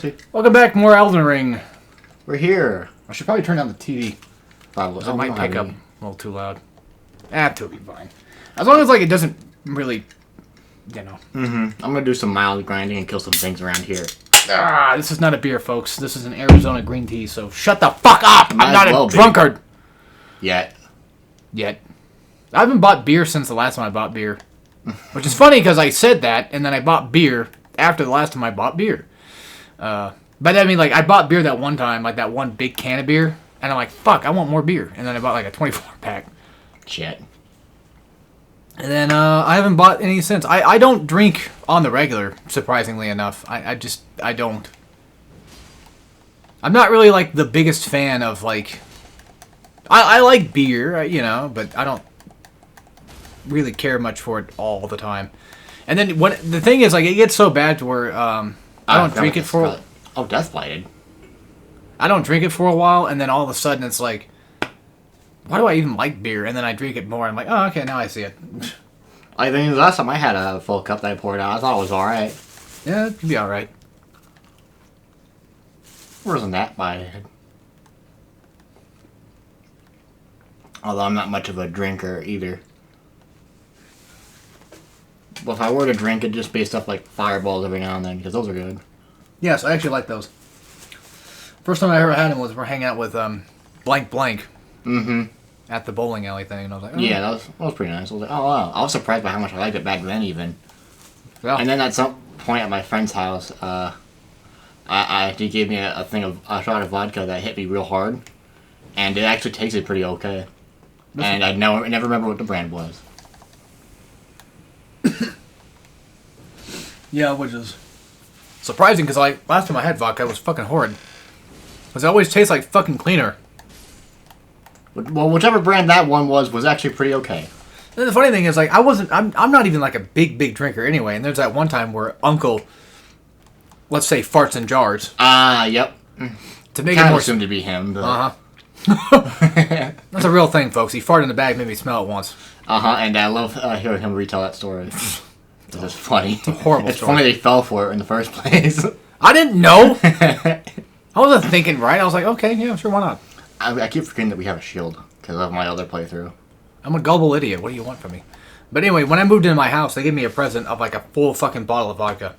Rusty? Welcome back, more Elden Ring. We're here. I should probably turn down the TV. Probably. It might pick up a little too loud. It'll be fine. As long as it doesn't really, I'm gonna do some mild grinding and kill some things around here. This is not a beer, folks. This is an Arizona green tea, so shut the fuck up! I'm not a drunkard! Yet. I haven't bought beer since the last time I bought beer. Which is funny, because I said that, and then I bought beer after the last time I bought beer. But I mean, I bought beer that one time, that one big can of beer, and I'm like, fuck, I want more beer. And then I bought a 24-pack. Shit. And then I haven't bought any since. I don't drink on the regular, surprisingly enough. I don't. I'm not really the biggest fan of I like beer, but I don't really care much for it all the time. And then the thing is, it gets so bad to where I don't drink it for. Deathlighted. I don't drink it for a while, and then all of a sudden it's why do I even like beer? And then I drink it more, and I'm like, oh, okay, now I see it. I think the last time I had a full cup that I poured out, I thought it was alright. Yeah, it could be alright. Wasn't that bad. Although I'm not much of a drinker either. Well, if I were to drink, it'd just be stuff like Fireballs every now and then, because those are good. Yes, I actually like those. First time I ever had them was we're hanging out with Blank Blank at the bowling alley thing, and I was like, oh. Yeah, that was pretty nice. I was like, oh wow. I was surprised by how much I liked it back then, even. Yeah. And then at some point at my friend's house, he gave me a shot of vodka that hit me real hard, and it actually tasted pretty okay. And I never remember what the brand was. Yeah, which is surprising because last time I had vodka, it was fucking horrid. Because it always tastes like fucking cleaner. Well, whichever brand that one was actually pretty okay. And the funny thing is, I'm not even a big drinker anyway. And there's that one time where Uncle, let's say, farts in jars. Yep. To make it more assumed to be him. But... That's a real thing, folks. He farted in the bag, made me smell it once. And I love hearing him retell that story. It's just funny. It's a horrible It's story. funny they fell for it in the first place. I didn't know. I wasn't thinking right. I was like, okay, yeah, sure, why not? I keep forgetting that we have a shield because of my other playthrough. I'm a gullible idiot. What do you want from me? But anyway, when I moved into my house, they gave me a present of a full fucking bottle of vodka.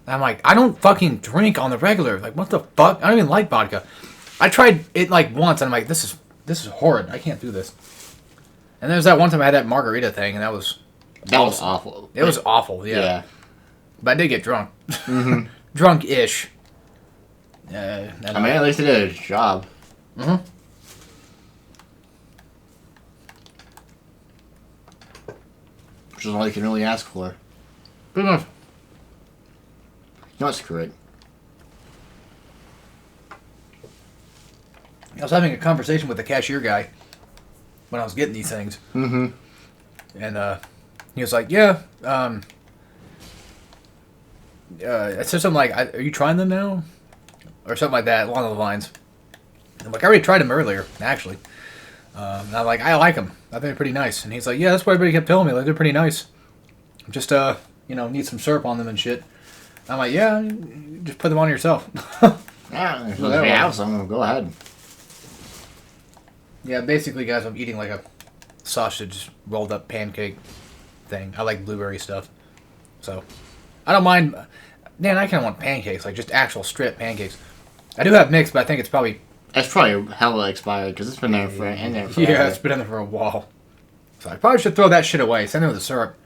And I'm like, I don't fucking drink on the regular. What the fuck? I don't even like vodka. I tried it once, and I'm like, this is horrid. I can't do this. And there's that one time I had that margarita thing, and that was awful. It was awful, yeah. But I did get drunk. Drunk-ish. At least it did its job. Which is all you can really ask for. Good enough. You know what, screw it. I was having a conversation with the cashier guy when I was getting these things. And he was like, yeah, I said something like, are you trying them now? Or something like that, along those lines. I'm like, I already tried them earlier, actually. And I'm like, I like them. I think they're pretty nice. And he's like, yeah, that's what everybody kept telling me. They're pretty nice. Just, need some syrup on them and shit. I'm like, yeah, just put them on yourself. Yeah, if you have some, go ahead. Yeah, basically, guys, I'm eating a sausage rolled up pancake thing. I like blueberry stuff. So, I don't mind. Man, I kind of want pancakes, just actual strip pancakes. I do have mixed, but I think it's probably... It's probably hella expired, because it's been there for Yeah, it's been in there for a while. So I probably should throw that shit away. Send it with the syrup.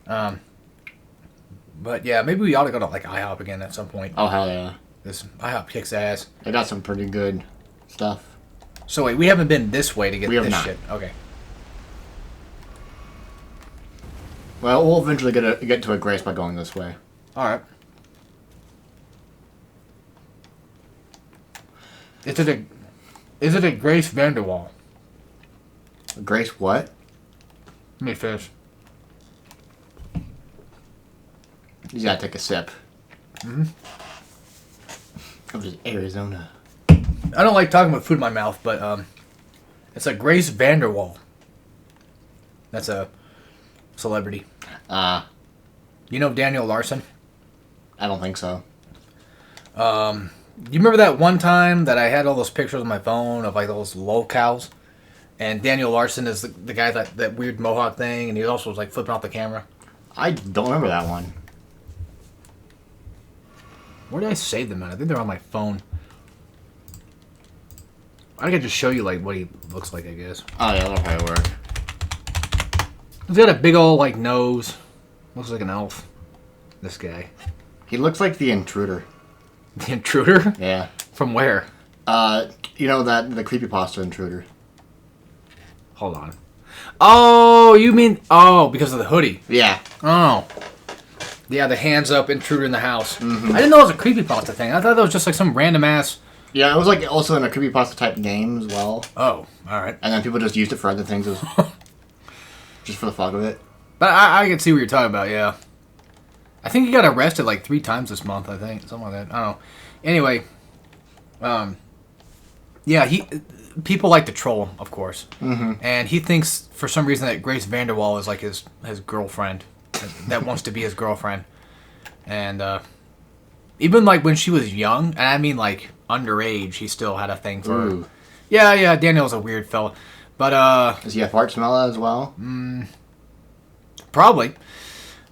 But yeah, maybe we ought to go to IHOP again at some point. Oh, hell yeah. This IHOP kicks ass. They got some pretty good stuff. So wait, we haven't been this way to get this not. shit. Okay. Well, we'll eventually get to a grace by going this way. Alright. Is it a Grace Vanderwall? Grace what? Let me finish. You gotta take a sip. Of just Arizona. I don't like talking about food in my mouth, but it's a Grace Vanderwall. That's a celebrity. You know Daniel Larson? I don't think so. You remember that one time that I had all those pictures on my phone of like those locales? And Daniel Larson is the guy that weird mohawk thing, and he also was like flipping off the camera. I don't remember that one. Where did I save them at? I think they're on my phone. I could just show you like what he looks like, I guess. Oh yeah, that'll probably work. He's got a big old like nose. Looks like an elf. This guy. He looks like the intruder. The intruder? Yeah. From where? You know the creepypasta intruder. Hold on. Oh, you mean because of the hoodie? Yeah. Oh. Yeah, the hands up intruder in the house. Mm-hmm. I didn't know it was a creepypasta thing. I thought that was just like some random ass. Yeah, it was like also in a creepypasta type game as well. Oh, all right. And then people just used it for other things, just for the fuck of it. But I can see what you're talking about. Yeah. I think he got arrested like 3 times this month. I think something like that. I don't know. Anyway, yeah, people like to troll him, of course, and he thinks for some reason that Grace Vanderwall is like his girlfriend that wants to be his girlfriend, and even like when she was young, and I mean like underage, he still had a thing for her. Yeah, Daniel's a weird fella, but does he have fart smell as well? Probably.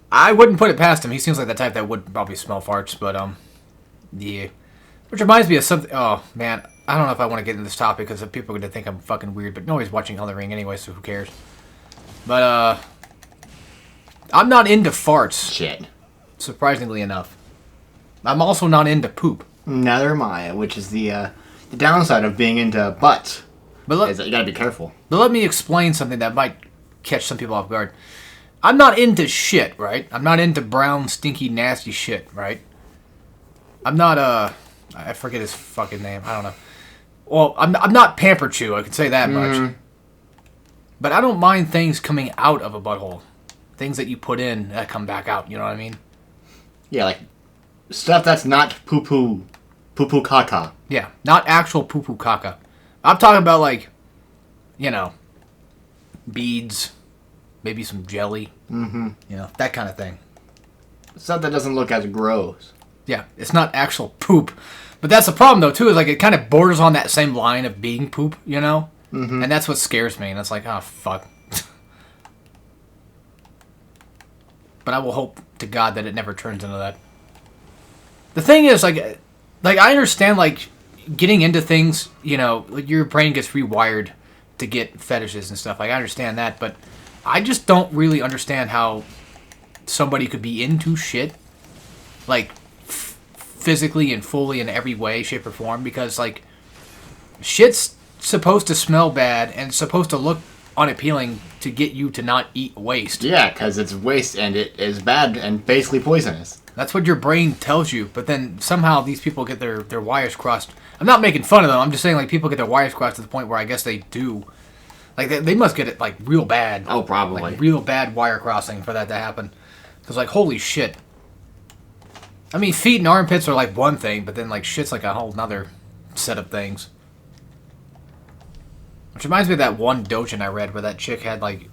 I wouldn't put it past him. He seems like the type that would probably smell farts, but yeah. Which reminds me of something. Oh man, I don't know if I want to get into this topic because people are gonna think I'm fucking weird. But nobody's watching Elden Ring anyway, so who cares? But I'm not into farts. Shit. Surprisingly enough, I'm also not into poop. Neither am I, which is the downside of being into butts. But is that you gotta be careful. But let me explain something that might catch some people off guard. I'm not into shit, right? I'm not into brown, stinky, nasty shit, right? I'm not, I forget his fucking name. I don't know. Well, I'm not Pamper Chew, I can say that much. But I don't mind things coming out of a butthole. Things that you put in that come back out, you know what I mean? Yeah, like stuff that's not poo-poo. Poo-poo caca. Yeah, not actual poo-poo caca. I'm talking about, like, you know, beads, maybe some jelly. You know, that kind of thing. Stuff that doesn't look as gross. Yeah, it's not actual poop. But that's the problem, though, too, is like it kind of borders on that same line of being poop, you know? And that's what scares me, and it's like, oh, fuck. But I will hope to God that it never turns into that. The thing is, like I understand, like, getting into things, you know, like your brain gets rewired to get fetishes and stuff. Like, I understand that, but I just don't really understand how somebody could be into shit, like, physically and fully in every way, shape, or form, because, like, shit's supposed to smell bad and supposed to look unappealing to get you to not eat waste. Yeah, because it's waste and it is bad and basically poisonous. That's what your brain tells you, but then somehow these people get their wires crossed. I'm not making fun of them, I'm just saying, like, people get their wires crossed to the point where I guess they do. Like, they must get it, like, real bad. Oh, probably. Like, real bad wire crossing for that to happen. Because, like, holy shit. I mean, feet and armpits are, like, one thing, but then, like, shit's, like, a whole nother set of things. Which reminds me of that one dojin I read where that chick had, like...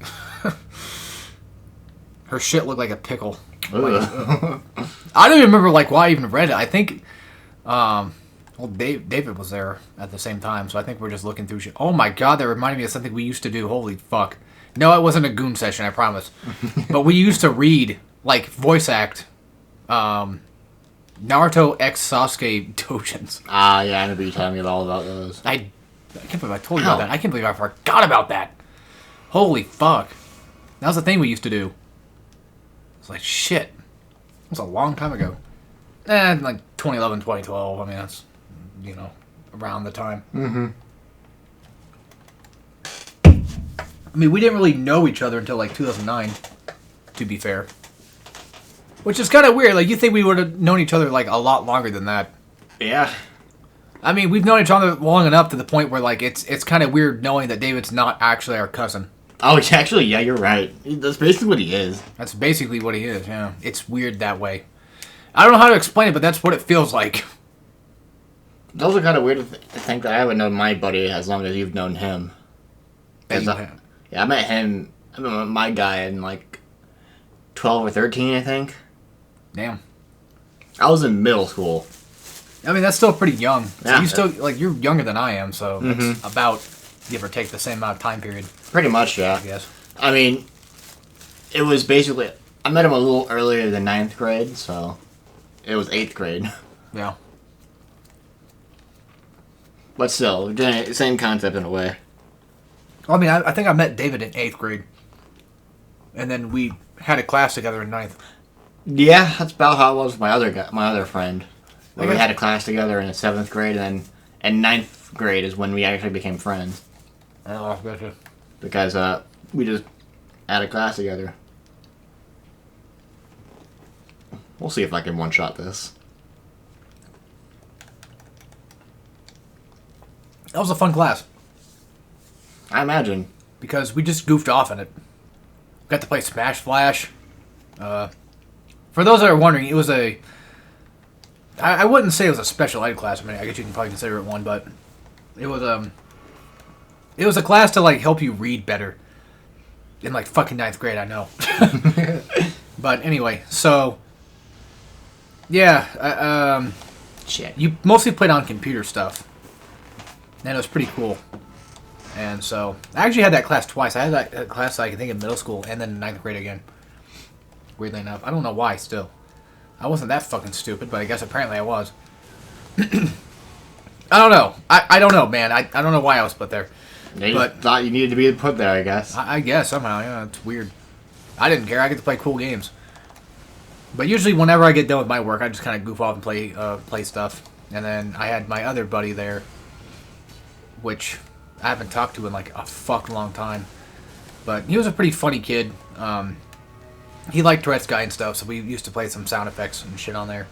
her shit looked like a pickle. Like, I don't even remember, like, why I even read it. I think... well, David was there at the same time, so I think we're just looking through shit. Oh my god, that reminded me of something we used to do. Holy fuck. No, it wasn't a goon session, I promise. But we used to read, like, voice act, Naruto X Sasuke dojins. Ah, yeah, I remember you telling me all about those. I can't believe I told you about that. I can't believe I forgot about that. Holy fuck. That was the thing we used to do. It's like, shit. It was a long time ago. Like 2011, 2012. I mean, that's, you know, around the time. I mean, we didn't really know each other until, like, 2009, to be fair. Which is kind of weird. Like, you think we would have known each other, like, a lot longer than that. Yeah. I mean, we've known each other long enough to the point where, like, it's kind of weird knowing that David's not actually our cousin. Oh, actually, yeah, you're right. That's basically what he is. That's basically what he is, yeah. It's weird that way. I don't know how to explain it, but that's what it feels like. It's also kind of weird to think that I haven't known my buddy as long as you've known him. Yeah, I met my guy in, like, 12 or 13, I think. Damn. I was in middle school. I mean, that's still pretty young. So Yeah. you still like you're younger than I am, so it's about give or take the same amount of time period. Pretty much, yeah. I guess. I mean, it was basically... I met him a little earlier than 9th grade, so... It was 8th grade. Yeah. But still, same concept in a way. I mean, I think I met David in 8th grade. And then we had a class together in 9th. Yeah, that's about how it was with my other friend. I We guess- had a class together in the 7th grade, and then in 9th grade is when we actually became friends. Oh, gotcha. Because we just had a class together. We'll see if I can one-shot this. That was a fun class. I imagine. Because we just goofed off in it. Got to play Smash Flash. For those that are wondering, it was a... I wouldn't say it was a special ed class. I mean, I guess you can probably consider it one, but... It was a class to, like, help you read better. In, like, fucking 9th grade, I know. But anyway, so... Yeah, Shit. you mostly played on computer stuff. And it was pretty cool. And so, I actually had that class twice. I had that class, I think, in middle school and then in 9th grade again. Weirdly enough. I don't know why, still. I wasn't that fucking stupid, but I guess apparently I was. I don't know. I don't know, man. I don't know why I was put there. They But- thought you needed to be put there, I guess. I guess, somehow, yeah, it's weird. I didn't care. I get to play cool games. But usually whenever I get done with my work, I just kind of goof off and play stuff. And then I had my other buddy there, which I haven't talked to in like a fuck long time. But he was a pretty funny kid. He liked Tourette's guy and stuff, so we used to play some sound effects and shit on there.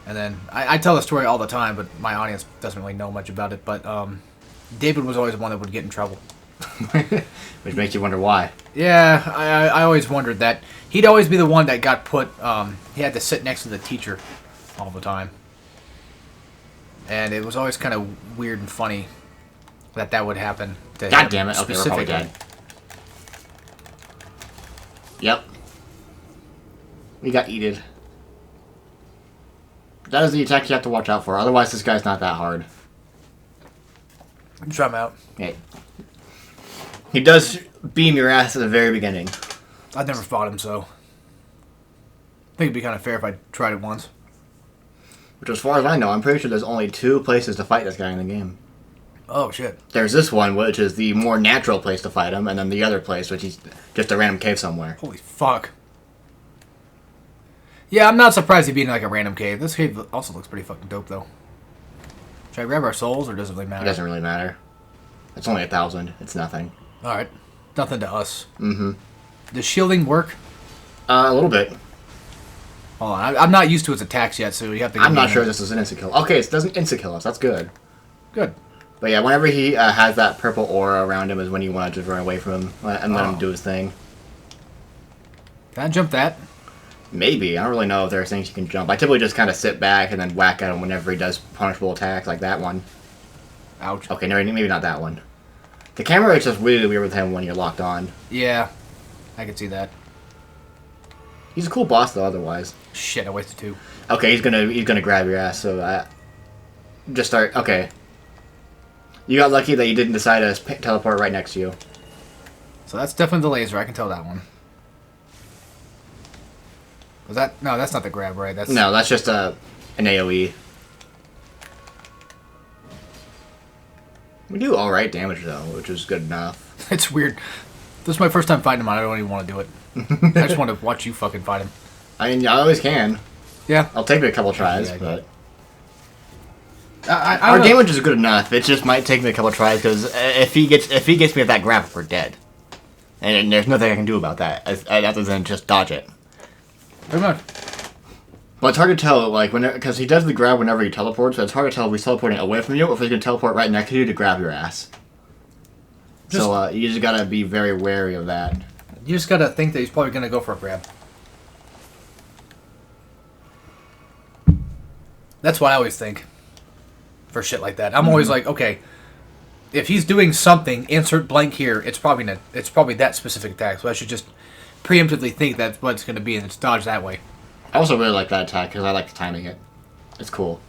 And then I tell the story all the time, but my audience doesn't really know much about it. But David was always the one that would get in trouble. Which makes you wonder why. Yeah, I always wondered that. He'd always be the one that got put, he had to sit next to the teacher all the time. And it was always kind of weird and funny that would happen to God him damn it. Okay, we're probably specifically. dead. Yep. We got eated. That is the attack you have to watch out for. Otherwise, this guy's not that hard. Try him out. Okay. He does beam your ass at the very beginning. I've never fought him, so I think it'd be kind of fair if I tried it once. Which, as far as I know, I'm pretty sure there's only 2 places to fight this guy in the game. Oh, shit. There's this one, which is the more natural place to fight him, and then the other place, which is just a random cave somewhere. Holy fuck. Yeah, I'm not surprised he'd be in like a random cave. This cave also looks pretty fucking dope, though. Should I grab our souls, or does it really It matter? doesn't really matter. It's only 1,000. It's nothing. Alright. Nothing to us. Mm-hmm. Does shielding work? A little bit. Hold on. I'm not used to its attacks yet, so you have to... I'm not sure this is an insta-kill. Okay, it doesn't insta-kill us. That's good. Good. But yeah, whenever he has that purple aura around him is when you want to just run away from him and let him do his thing. Can I jump that? Maybe. I don't really know if there are things you can jump. I typically just kind of sit back and then whack at him whenever he does punishable attacks like that one. Ouch. Okay, no, maybe not that one. The camera is just really weird with him when you're locked on. Yeah. I can see that. He's a cool boss though, otherwise. Shit, I wasted 2. Okay, he's gonna grab your ass, so just start. Okay. You got lucky that you didn't decide to teleport right next to you. So that's definitely the laser. I can tell that one. Was that... No, that's not the grab, right? That's... No, that's just an AoE. We do alright damage though, which is good enough. It's weird. This is my first time fighting him. I don't even want to do it. I just want to watch you fucking fight him. I mean, I always can. Yeah. I'll take it a couple tries, Yeah, but... I Our don't know. damage is good enough. It just might take me a couple tries because if he gets me at that grab, we're dead. And there's nothing I can do about that other than just dodge it. Pretty much. But it's hard to tell, like, because he does the grab whenever he teleports, so it's hard to tell if he's teleporting away from you or if he's going to teleport right next to you to grab your ass. So you just gotta be very wary of that. You just gotta think that he's probably gonna go for a grab. That's what I always think. For shit like that. I'm always like, okay, if he's doing something, insert blank here, it's probably that specific attack, so I should just preemptively think that's what it's gonna be and it's dodge that way. I also really like that attack because I like timing it. It's cool.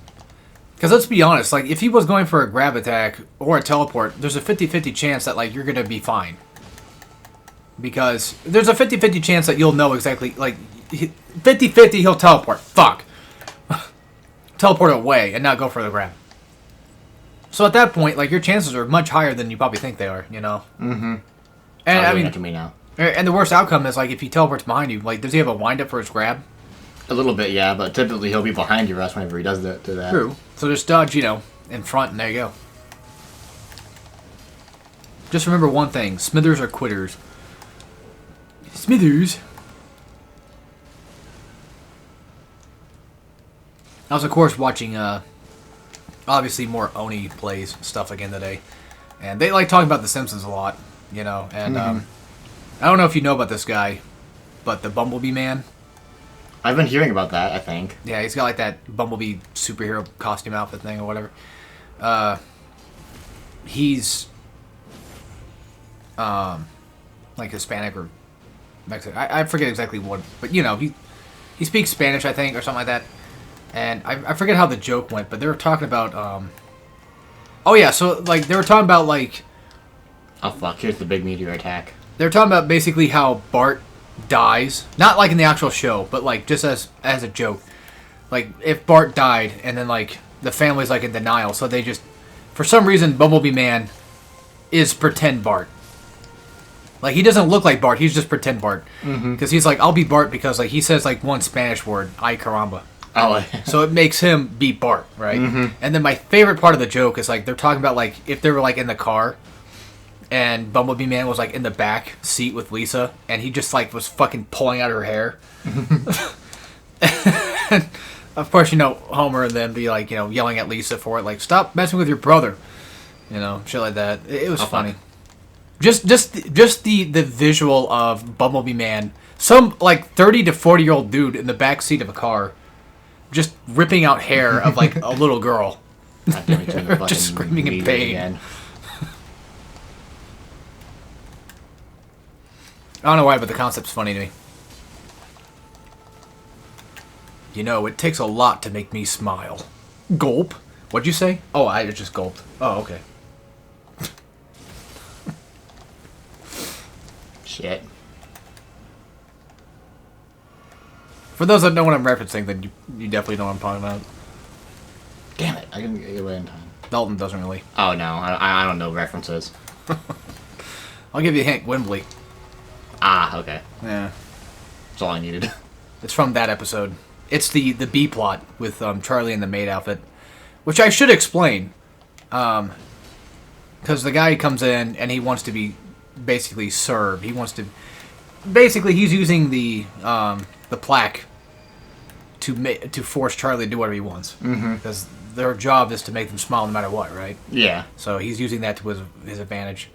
Because let's be honest, like, if he was going for a grab attack or a teleport, there's a 50-50 chance that, like, you're going to be fine. Because there's a 50-50 chance that you'll know exactly, like, 50-50 he'll teleport. Fuck. Teleport away and not go for the grab. So at that point, like, your chances are much higher than you probably think they are, you know? Mm-hmm. And, I mean, to me now. And the worst outcome is, like, if he teleports behind you, like, does he have a wind-up for his grab? A little bit, yeah, but typically he'll be behind your ass whenever he does that. Do that. True. So just dodge, you know, in front, and there you go. Just remember one thing. Smithers are quitters. Smithers. I was, of course, watching, obviously, more Oni plays stuff again today. And they like talking about The Simpsons a lot, you know. And I don't know if you know about this guy, but the Bumblebee Man. I've been hearing about that, I think. Yeah, he's got like that Bumblebee superhero costume outfit thing or whatever. He's like Hispanic or Mexican. I forget exactly what, but you know, he speaks Spanish, I think, or something like that. And I forget how the joke went, but they were talking about oh yeah, so like they were talking about like Oh fuck, here's the big meteor attack. they were talking about basically how Bart dies, not like in the actual show, but like just as a joke. Like if Bart died and then like the family's like in denial, so they just for some reason Bumblebee Man is pretend Bart. Like he doesn't look like Bart, he's just pretend Bart. Because he's like, I'll be Bart because like he says like one Spanish word, ay caramba. Oh, So it makes him be Bart, right? And then my favorite part of the joke is like they're talking about like if they were like in the car and Bumblebee Man was like in the back seat with Lisa and he just like was fucking pulling out her hair. And, of course, you know, Homer and them be like, you know, yelling at Lisa for it, like, stop messing with your brother. You know, shit like that. It was funny. Just the visual of Bumblebee Man, some like 30 to 40-year-old dude in the back seat of a car just ripping out hair of like a little girl. Just screaming in pain. Again. I don't know why, but the concept's funny to me. You know, it takes a lot to make me smile. Gulp. What'd you say? Oh, I just gulped. Oh, okay. Shit. For those that know what I'm referencing, then you definitely know what I'm talking about. Damn it, I didn't get away in time. Dalton doesn't really. Oh no, I don't know references. I'll give you a hint. Wembley. Ah, okay. Yeah. That's all I needed. It's from that episode. It's the B plot with Charlie in the maid outfit, which I should explain, because the guy comes in and he wants to be basically served. He wants to basically he's using the plaque to force Charlie to do whatever he wants because their job is to make them smile no matter what, right? Yeah. So he's using that to his advantage.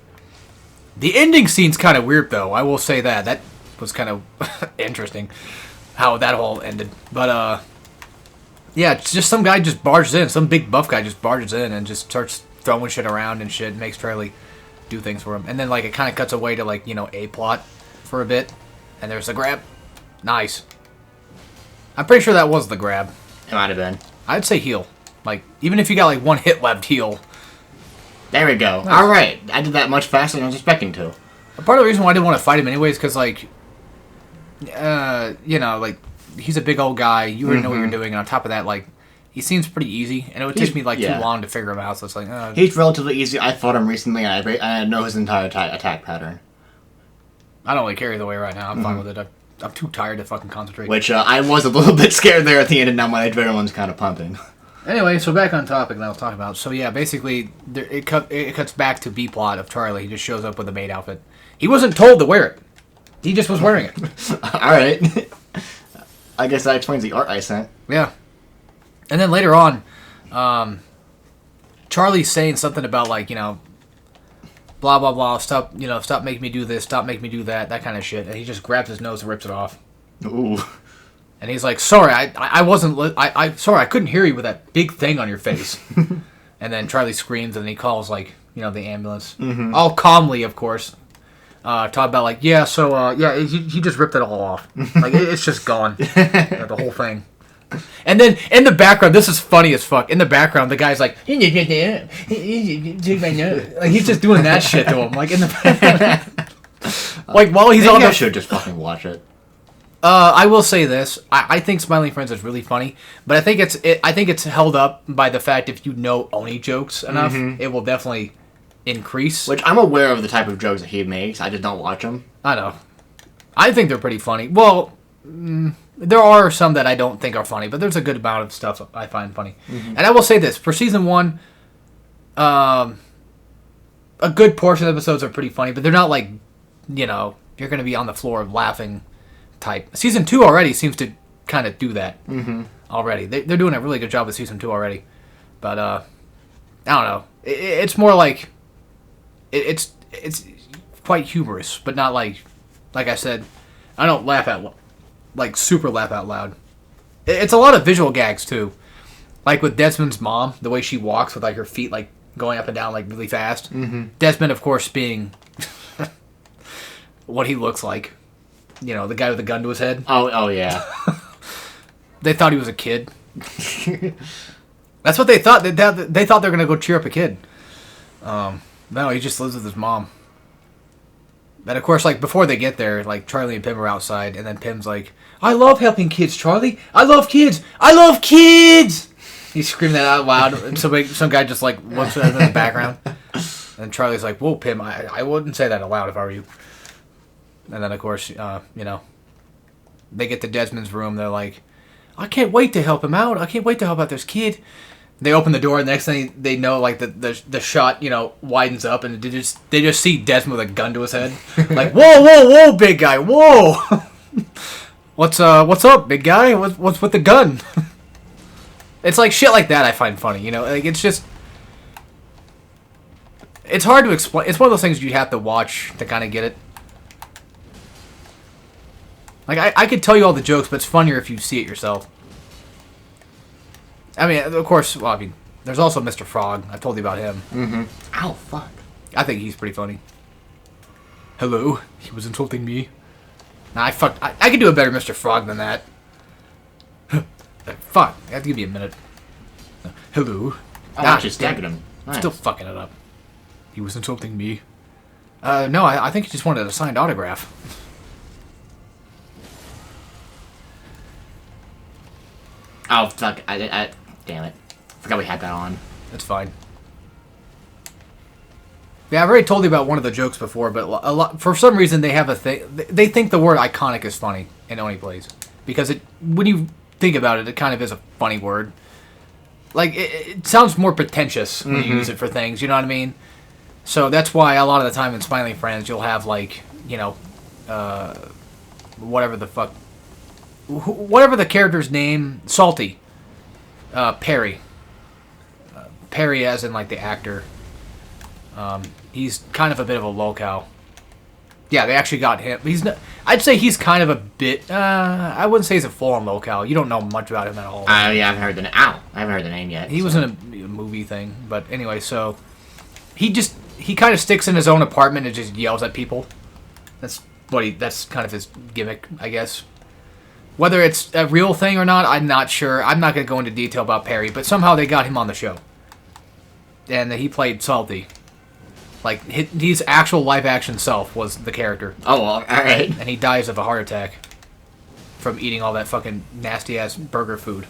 The ending scene's kind of weird, though. I will say that. That was kind of interesting, how that all ended. But, yeah, it's just some guy just barges in. Some big buff guy just barges in and just starts throwing shit around and shit. Makes Charlie do things for him. And then, like, it kind of cuts away to, like, you know, a plot for a bit. And there's the grab. Nice. I'm pretty sure that was the grab. It might have been. I'd say heal. Like, even if you got, like, one hit left, heal. There we go. Nice. Alright, I did that much faster than I was expecting to. Part of the reason why I didn't want to fight him anyways, because, like, you know, like, he's a big old guy. You already know what you're doing. And on top of that, like, he seems pretty easy. And it would take me, like, too long to figure him out. So it's like, He's relatively easy. I fought him recently, and I know his entire attack pattern. I don't really care either way right now. I'm fine with it. I'm too tired to fucking concentrate. Which, I was a little bit scared there at the end, and now my adrenaline's kind of pumping. Anyway, so back on topic that I was talking about. So yeah, basically, it cuts back to B plot of Charlie. He just shows up with a maid outfit. He wasn't told to wear it. He just was wearing it. Alright. I guess that explains the art I sent. Yeah. And then later on, Charlie's saying something about, like, you know, blah, blah, blah, stop making me do this, stop making me do that kind of shit. And he just grabs his nose and rips it off. Ooh. And he's like, sorry, I wasn't, sorry, I couldn't hear you with that big thing on your face. And then Charlie screams and he calls, like, you know, the ambulance. All calmly, of course. Talk about, like, yeah, so, he just ripped it all off. Like, it's just gone. The whole thing. And then in the background, this is funny as fuck. In the background, the guy's like, like he's just doing that shit to him, like in the background. Like while he's Maybe on I the. should just fucking watch it. I will say this: I think Smiling Friends is really funny, but I think it's held up by the fact if you know Oni jokes enough, it will definitely increase. Which I'm aware of the type of jokes that he makes. I just don't watch them. I know. I think they're pretty funny. Well, there are some that I don't think are funny, but there's a good amount of stuff I find funny. And I will say this: for season 1, a good portion of the episodes are pretty funny, but they're not like, you're going to be on the floor laughing type. Season 2 already seems to kind of do that already. They're doing a really good job with season 2 already. But, I don't know. It's more like, it's quite humorous, but not like I said, I don't laugh super laugh out loud. It's a lot of visual gags, too. Like with Desmond's mom, the way she walks with like her feet like going up and down like really fast. Desmond, of course, being what he looks like. The guy with the gun to his head. Oh yeah. They thought he was a kid. That's what they thought. They thought they were going to go cheer up a kid. No, he just lives with his mom. And of course, like before they get there, like Charlie and Pim are outside, and then Pim's like, "I love helping kids, Charlie. I love kids. I love kids." He's screaming that out loud, and some guy just like looks at him in the background, and Charlie's like, "Whoa, Pim, I wouldn't say that aloud if I were you." And then of course, they get to Desmond's room. They're like, "I can't wait to help him out. I can't wait to help out this kid." They open the door, and the next thing they know, like the shot, widens up, and they just see Desmond with a gun to his head. Like, whoa, big guy, whoa! What's up, big guy? What's with the gun? It's like shit like that I find funny, like it's just, it's hard to explain. It's one of those things you have to watch to kind of get it. Like I could tell you all the jokes, but it's funnier if you see it yourself. I mean, of course, there's also Mr. Frog. I told you about him. Ow, fuck. I think he's pretty funny. Hello? He was insulting me. Nah, I could do a better Mr. Frog than that. Fuck. I have to give you a minute. Hello? I'm just stabbing him. Nice. Still fucking it up. He was insulting me. No, I think he just wanted a signed autograph. Oh, fuck. I damn it. Forgot we had that on. That's fine. Yeah, I've already told you about one of the jokes before, but a lot for some reason they have a thing. They think the word iconic is funny in Oni Plays. Because when you think about it, it kind of is a funny word. Like, it sounds more pretentious when you use it for things, you know what I mean? So that's why a lot of the time in Smiling Friends, you'll have, like, whatever the character's name, Salty, Perry. Perry as in, like, the actor. He's kind of a bit of a lolcow. Yeah, they actually got him. I'd say he's kind of a bit, I wouldn't say he's a full-on lolcow. You don't know much about him at all. Yeah, I haven't heard the name yet. He was in a movie thing. But anyway, so he kind of sticks in his own apartment and just yells at people. That's kind of his gimmick, I guess. Whether it's a real thing or not, I'm not sure. I'm not going to go into detail about Perry, but somehow they got him on the show. And he played Salty. Like, his actual live-action self was the character. Oh, well, alright. And he dies of a heart attack from eating all that fucking nasty-ass burger food.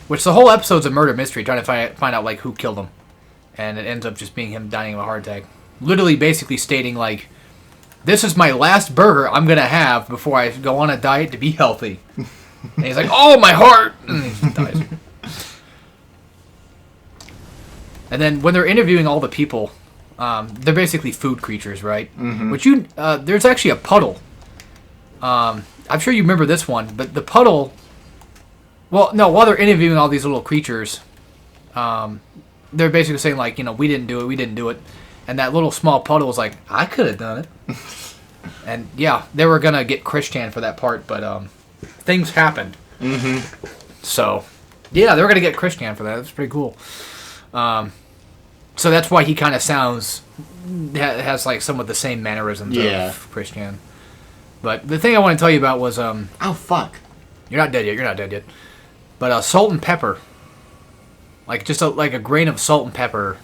Which the whole episode's a murder mystery, trying to find out, like, who killed him. And it ends up just being him dying of a heart attack. Literally basically stating, like, this is my last burger I'm going to have before I go on a diet to be healthy. And he's like, oh, my heart! And he just dies. And then when they're interviewing all the people, they're basically food creatures, right? Mm-hmm. Which there's actually a puddle. I'm sure you remember this one, but the puddle... Well, no, while they're interviewing all these little creatures, they're basically saying, like, we didn't do it. And that little small puddle was like, I could have done it. And, yeah, they were going to get Christian for that part, but things happened. Mm-hmm. So, yeah, they were going to get Christian for that. That's pretty cool. So that's why he kind of has, like, some of the same mannerisms of Christian. But the thing I want to tell you about was... oh, fuck. You're not dead yet. But salt and pepper, like just like a grain of salt and pepper.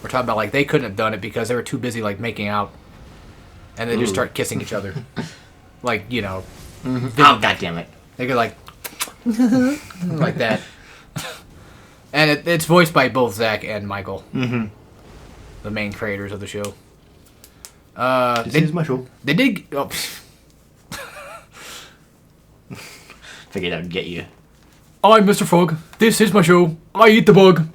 We're talking about like they couldn't have done it because they were too busy like making out, and they just start kissing each other, like Oh, God damn it! They go like like that, and it's voiced by both Zach and Michael, the main creators of the show. This is my show. They did. Oh, Figured I'd get you. I'm Mr. Frog. This is my show. I eat the bug.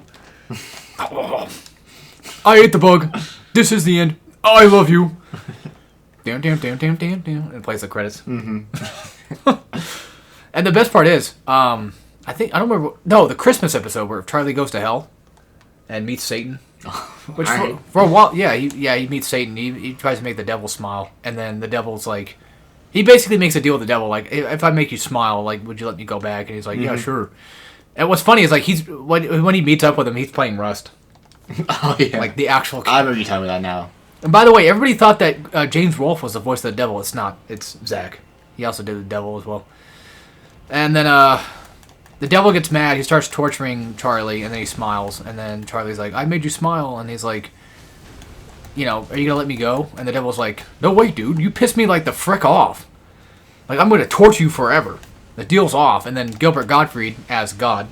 I ate the bug. This is the end. I love you. Down, down, down, down, down, down. And it plays the credits. And the best part is, I don't remember. No, the Christmas episode where Charlie goes to hell and meets Satan. Which for a while, he meets Satan. He tries to make the devil smile, and then the devil's like, he basically makes a deal with the devil, like, if I make you smile, like, would you let me go back? And he's like, yeah, sure. And what's funny is like when he meets up with him, he's playing Rust. Oh yeah, like the actual. I remember you telling me that now. And by the way, everybody thought that James Rolfe was the voice of the devil. It's not. It's Zach. He also did the devil as well. And then the devil gets mad. He starts torturing Charlie, and then he smiles. And then Charlie's like, I made you smile. And he's like, are you going to let me go? And the devil's like, no, wait, dude. You pissed me like the frick off. Like, I'm going to torture you forever. The deal's off. And then Gilbert Gottfried as God,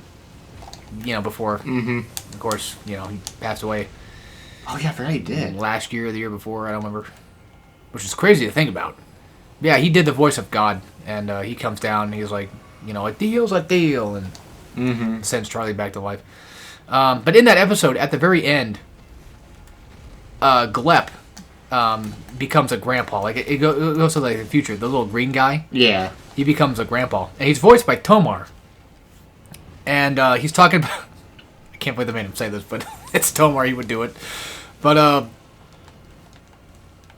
before, of course, he passed away. Oh, yeah, I forgot he did. Last year or the year before, I don't remember. Which is crazy to think about. Yeah, he did the voice of God, and he comes down, and he's like, a deal's a deal, and sends Charlie back to life. But in that episode, at the very end, Glep becomes a grandpa. Like, it goes to like the future. The little green guy. Yeah. He becomes a grandpa. And he's voiced by Tomar. And he's talking about... I can't believe they made him say this, but it's Tomar. He would do it. But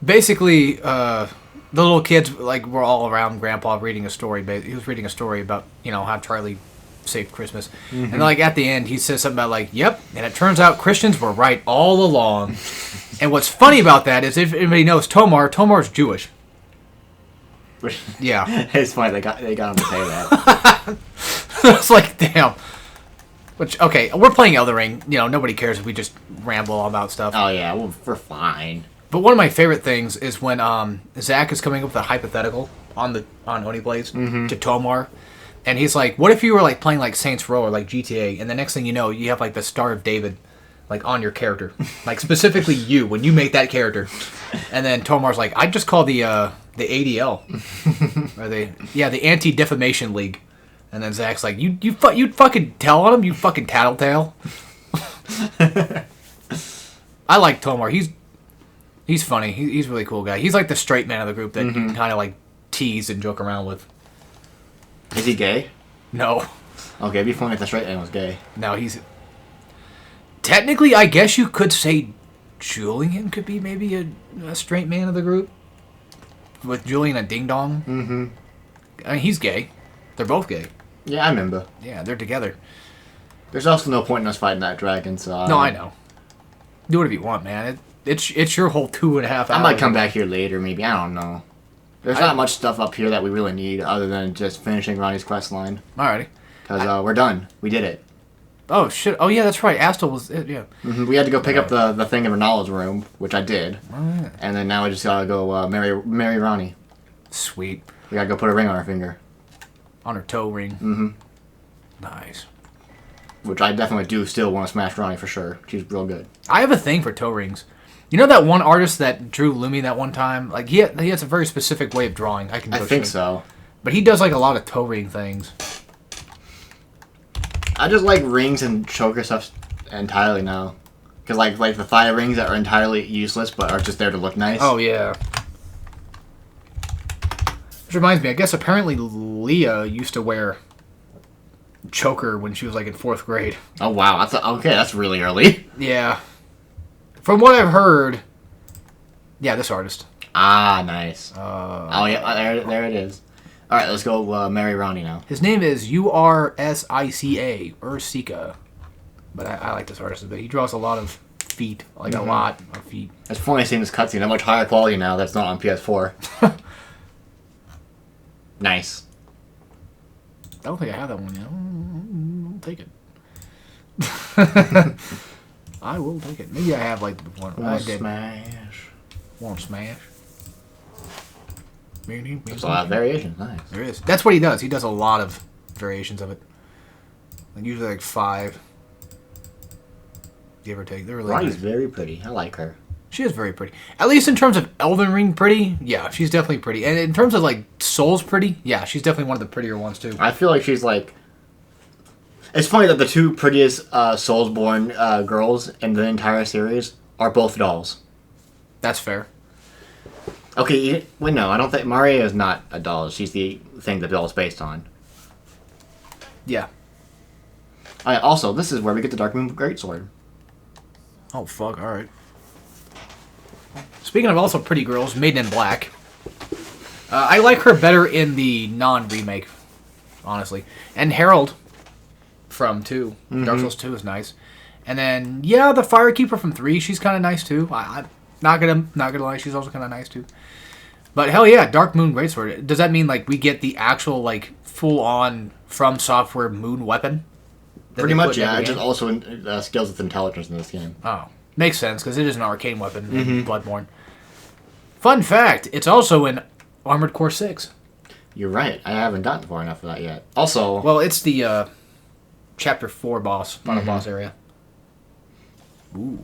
basically, the little kids were all around Grandpa reading a story. He was reading a story about how Charlie saved Christmas, and at the end he says something about yep. And it turns out Christians were right all along. And what's funny about that is, if anybody knows Tomar's Jewish. Yeah, it's funny they got him to say that. It's like, damn. Which, okay, we're playing Elden Ring. Nobody cares if we just ramble all about stuff. Oh, yeah, we're fine. But one of my favorite things is when Zach is coming up with a hypothetical on Oni Blaze to Tomar. And he's like, what if you were playing Saints Row or GTA, and the next thing you know, you have the Star of David on your character. Specifically you, when you make that character. And then Tomar's like, I'd just call the ADL. Or the Anti-Defamation League. And then Zach's like, you'd fucking tell on him, you fucking tattletale. I like Tomar. He's funny. He's a really cool guy. He's the straight man of the group that you can kind of tease and joke around with. Is he gay? No. Okay, it'd be funny if the straight man was gay. No, he's... Technically, I guess you could say Julian could be maybe a straight man of the group. With Julian and Ding Dong. Mm-hmm. I mean, he's gay. They're both gay. Yeah, I remember. Yeah, they're together. There's also no point in us fighting that dragon, so... No, I know. Do whatever you want, man. It's your whole 2.5 hours. I might come back here later, maybe. I don't know. There's not much stuff up here that we really need other than just finishing Ronnie's quest line. Alrighty. Because we're done. We did it. Oh, shit. Oh, yeah, that's right. Astel was it, yeah. We had to go pick up the thing in Ronaldo's room, which I did. Oh, yeah. And then now we just gotta go marry Ronnie. Sweet. We gotta go put a ring on her finger. On her toe ring. Nice. Which I definitely do still want to smash Ronnie for sure. She's real good. I have a thing for toe rings. You know that one artist that drew Lumi that one time? He has a very specific way of drawing. I think so. But he does a lot of toe ring things. I just like rings and choker stuff entirely now. Because like the thigh rings that are entirely useless but are just there to look nice. Oh, yeah. Which reminds me, I guess apparently Leah used to wear choker when she was in 4th grade. Oh, wow. That's really early. Yeah. From what I've heard... Yeah, this artist. Ah, nice. Oh, yeah, there it is. Alright, let's go marry Ronnie now. His name is Ursica, Ursika. But I like this artist a bit. He draws a lot of feet, a lot of feet. It's funny seeing this cutscene. They're much higher quality now that's not on PS4. Nice. I don't think I have that one yet. take it. I will take it. Maybe I have like the before. I did. Smash. Won't smash. There's a lot of variations. Nice. There is. That's what he does. He does a lot of variations of it. Like usually like 5. Give or take. They're really Ronnie's nice. very pretty. I like her. She is very pretty. At least in terms of Elden Ring pretty, yeah, she's definitely pretty. And in terms of like Souls pretty, yeah, she's definitely one of the prettier ones too. I feel like she's like... It's funny that the 2 prettiest Soulsborne girls in the entire series are both dolls. That's fair. Okay, wait, no, I don't think... Maria is not a doll. She's the thing the doll is based on. Yeah. Also, this is where we get the Dark Moon Greatsword. Oh, fuck, alright. Speaking of also pretty girls, Maiden in Black. I like her better in the non-remake, honestly. And Herald from 2. Mm-hmm. Dark Souls 2 is nice. And then, yeah, the Firekeeper from 3, she's kind of nice too. I'm not gonna lie, she's also kind of nice too. But hell yeah, Dark Moon Greatsword. Does that mean like we get the actual like full-on From Software moon weapon? Pretty much, yeah. It just also scales with intelligence in this game. Oh, makes sense because it is an arcane weapon in Bloodborne. Fun fact: it's also in Armored Core 6. You're right. I haven't gotten far enough for that yet. Also, well, it's the Chapter 4 boss, final boss area. Ooh,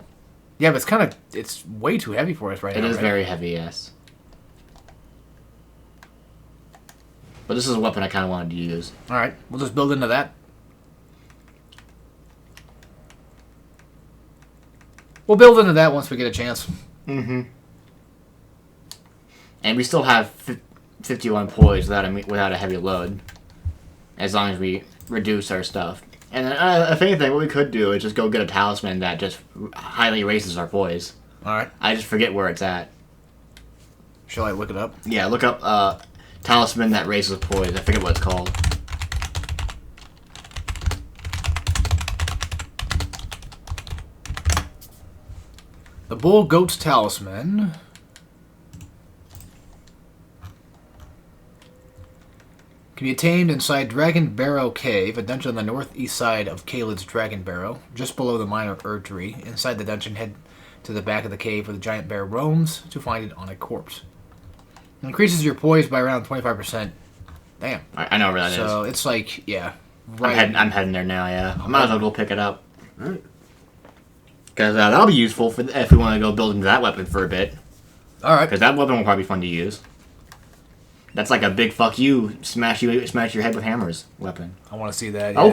yeah, but it's way too heavy for us right now. It is very heavy, yes. But this is a weapon I kind of wanted to use. All right, we'll just build into that. We'll build into that once we get a chance. Mm-hmm. And we still have 51 poise without a heavy load. As long as we reduce our stuff. And then, if anything, what we could do is just go get a talisman that just highly raises our poise. Alright. I just forget where it's at. Shall I look it up? Yeah, look up talisman that raises poise. I forget what it's called. The Bull Goat's Talisman. Can be attained inside Dragon Barrow Cave, a dungeon on the northeast side of Caelid's Dragon Barrow, just below the Minor Erdtree. Inside the dungeon, head to the back of the cave where the giant bear roams to find it on a corpse. It increases your poise by around 25%. Damn. I know where that is. So it's like, yeah. Right. I'm heading there now, yeah. I might as well go pick it up. Alright. Because that'll be useful if we want to go build into that weapon for a bit. Alright. Because that weapon will probably be fun to use. That's like a big fuck you, smash your head with hammers weapon. I want to see that. Yeah.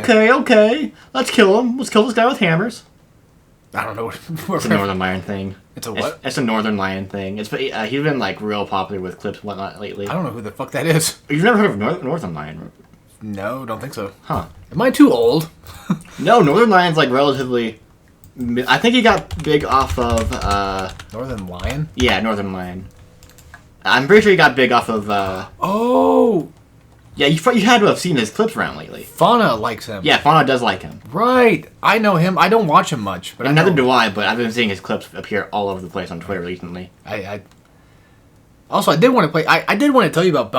Okay. Let's kill him. Let's kill this guy with hammers. I don't know. It's a Northern Lion thing. It's a what? It's a Northern Lion thing. He's been like real popular with clips and whatnot lately. I don't know who the fuck that is. You've never heard of Northern Lion? No, don't think so. Huh. Am I too old? No, Northern Lion's like relatively... I think he got big off of... Northern Lion? Yeah, Northern Lion. I'm pretty sure he got big off of... Oh! Yeah, you had to have seen his clips around lately. Fauna likes him. Yeah, Fauna does like him. Right. I know him. I don't watch him much. But neither do I, but I've been seeing his clips appear all over the place on Twitter recently. Also, I did want to play... I did want to tell you about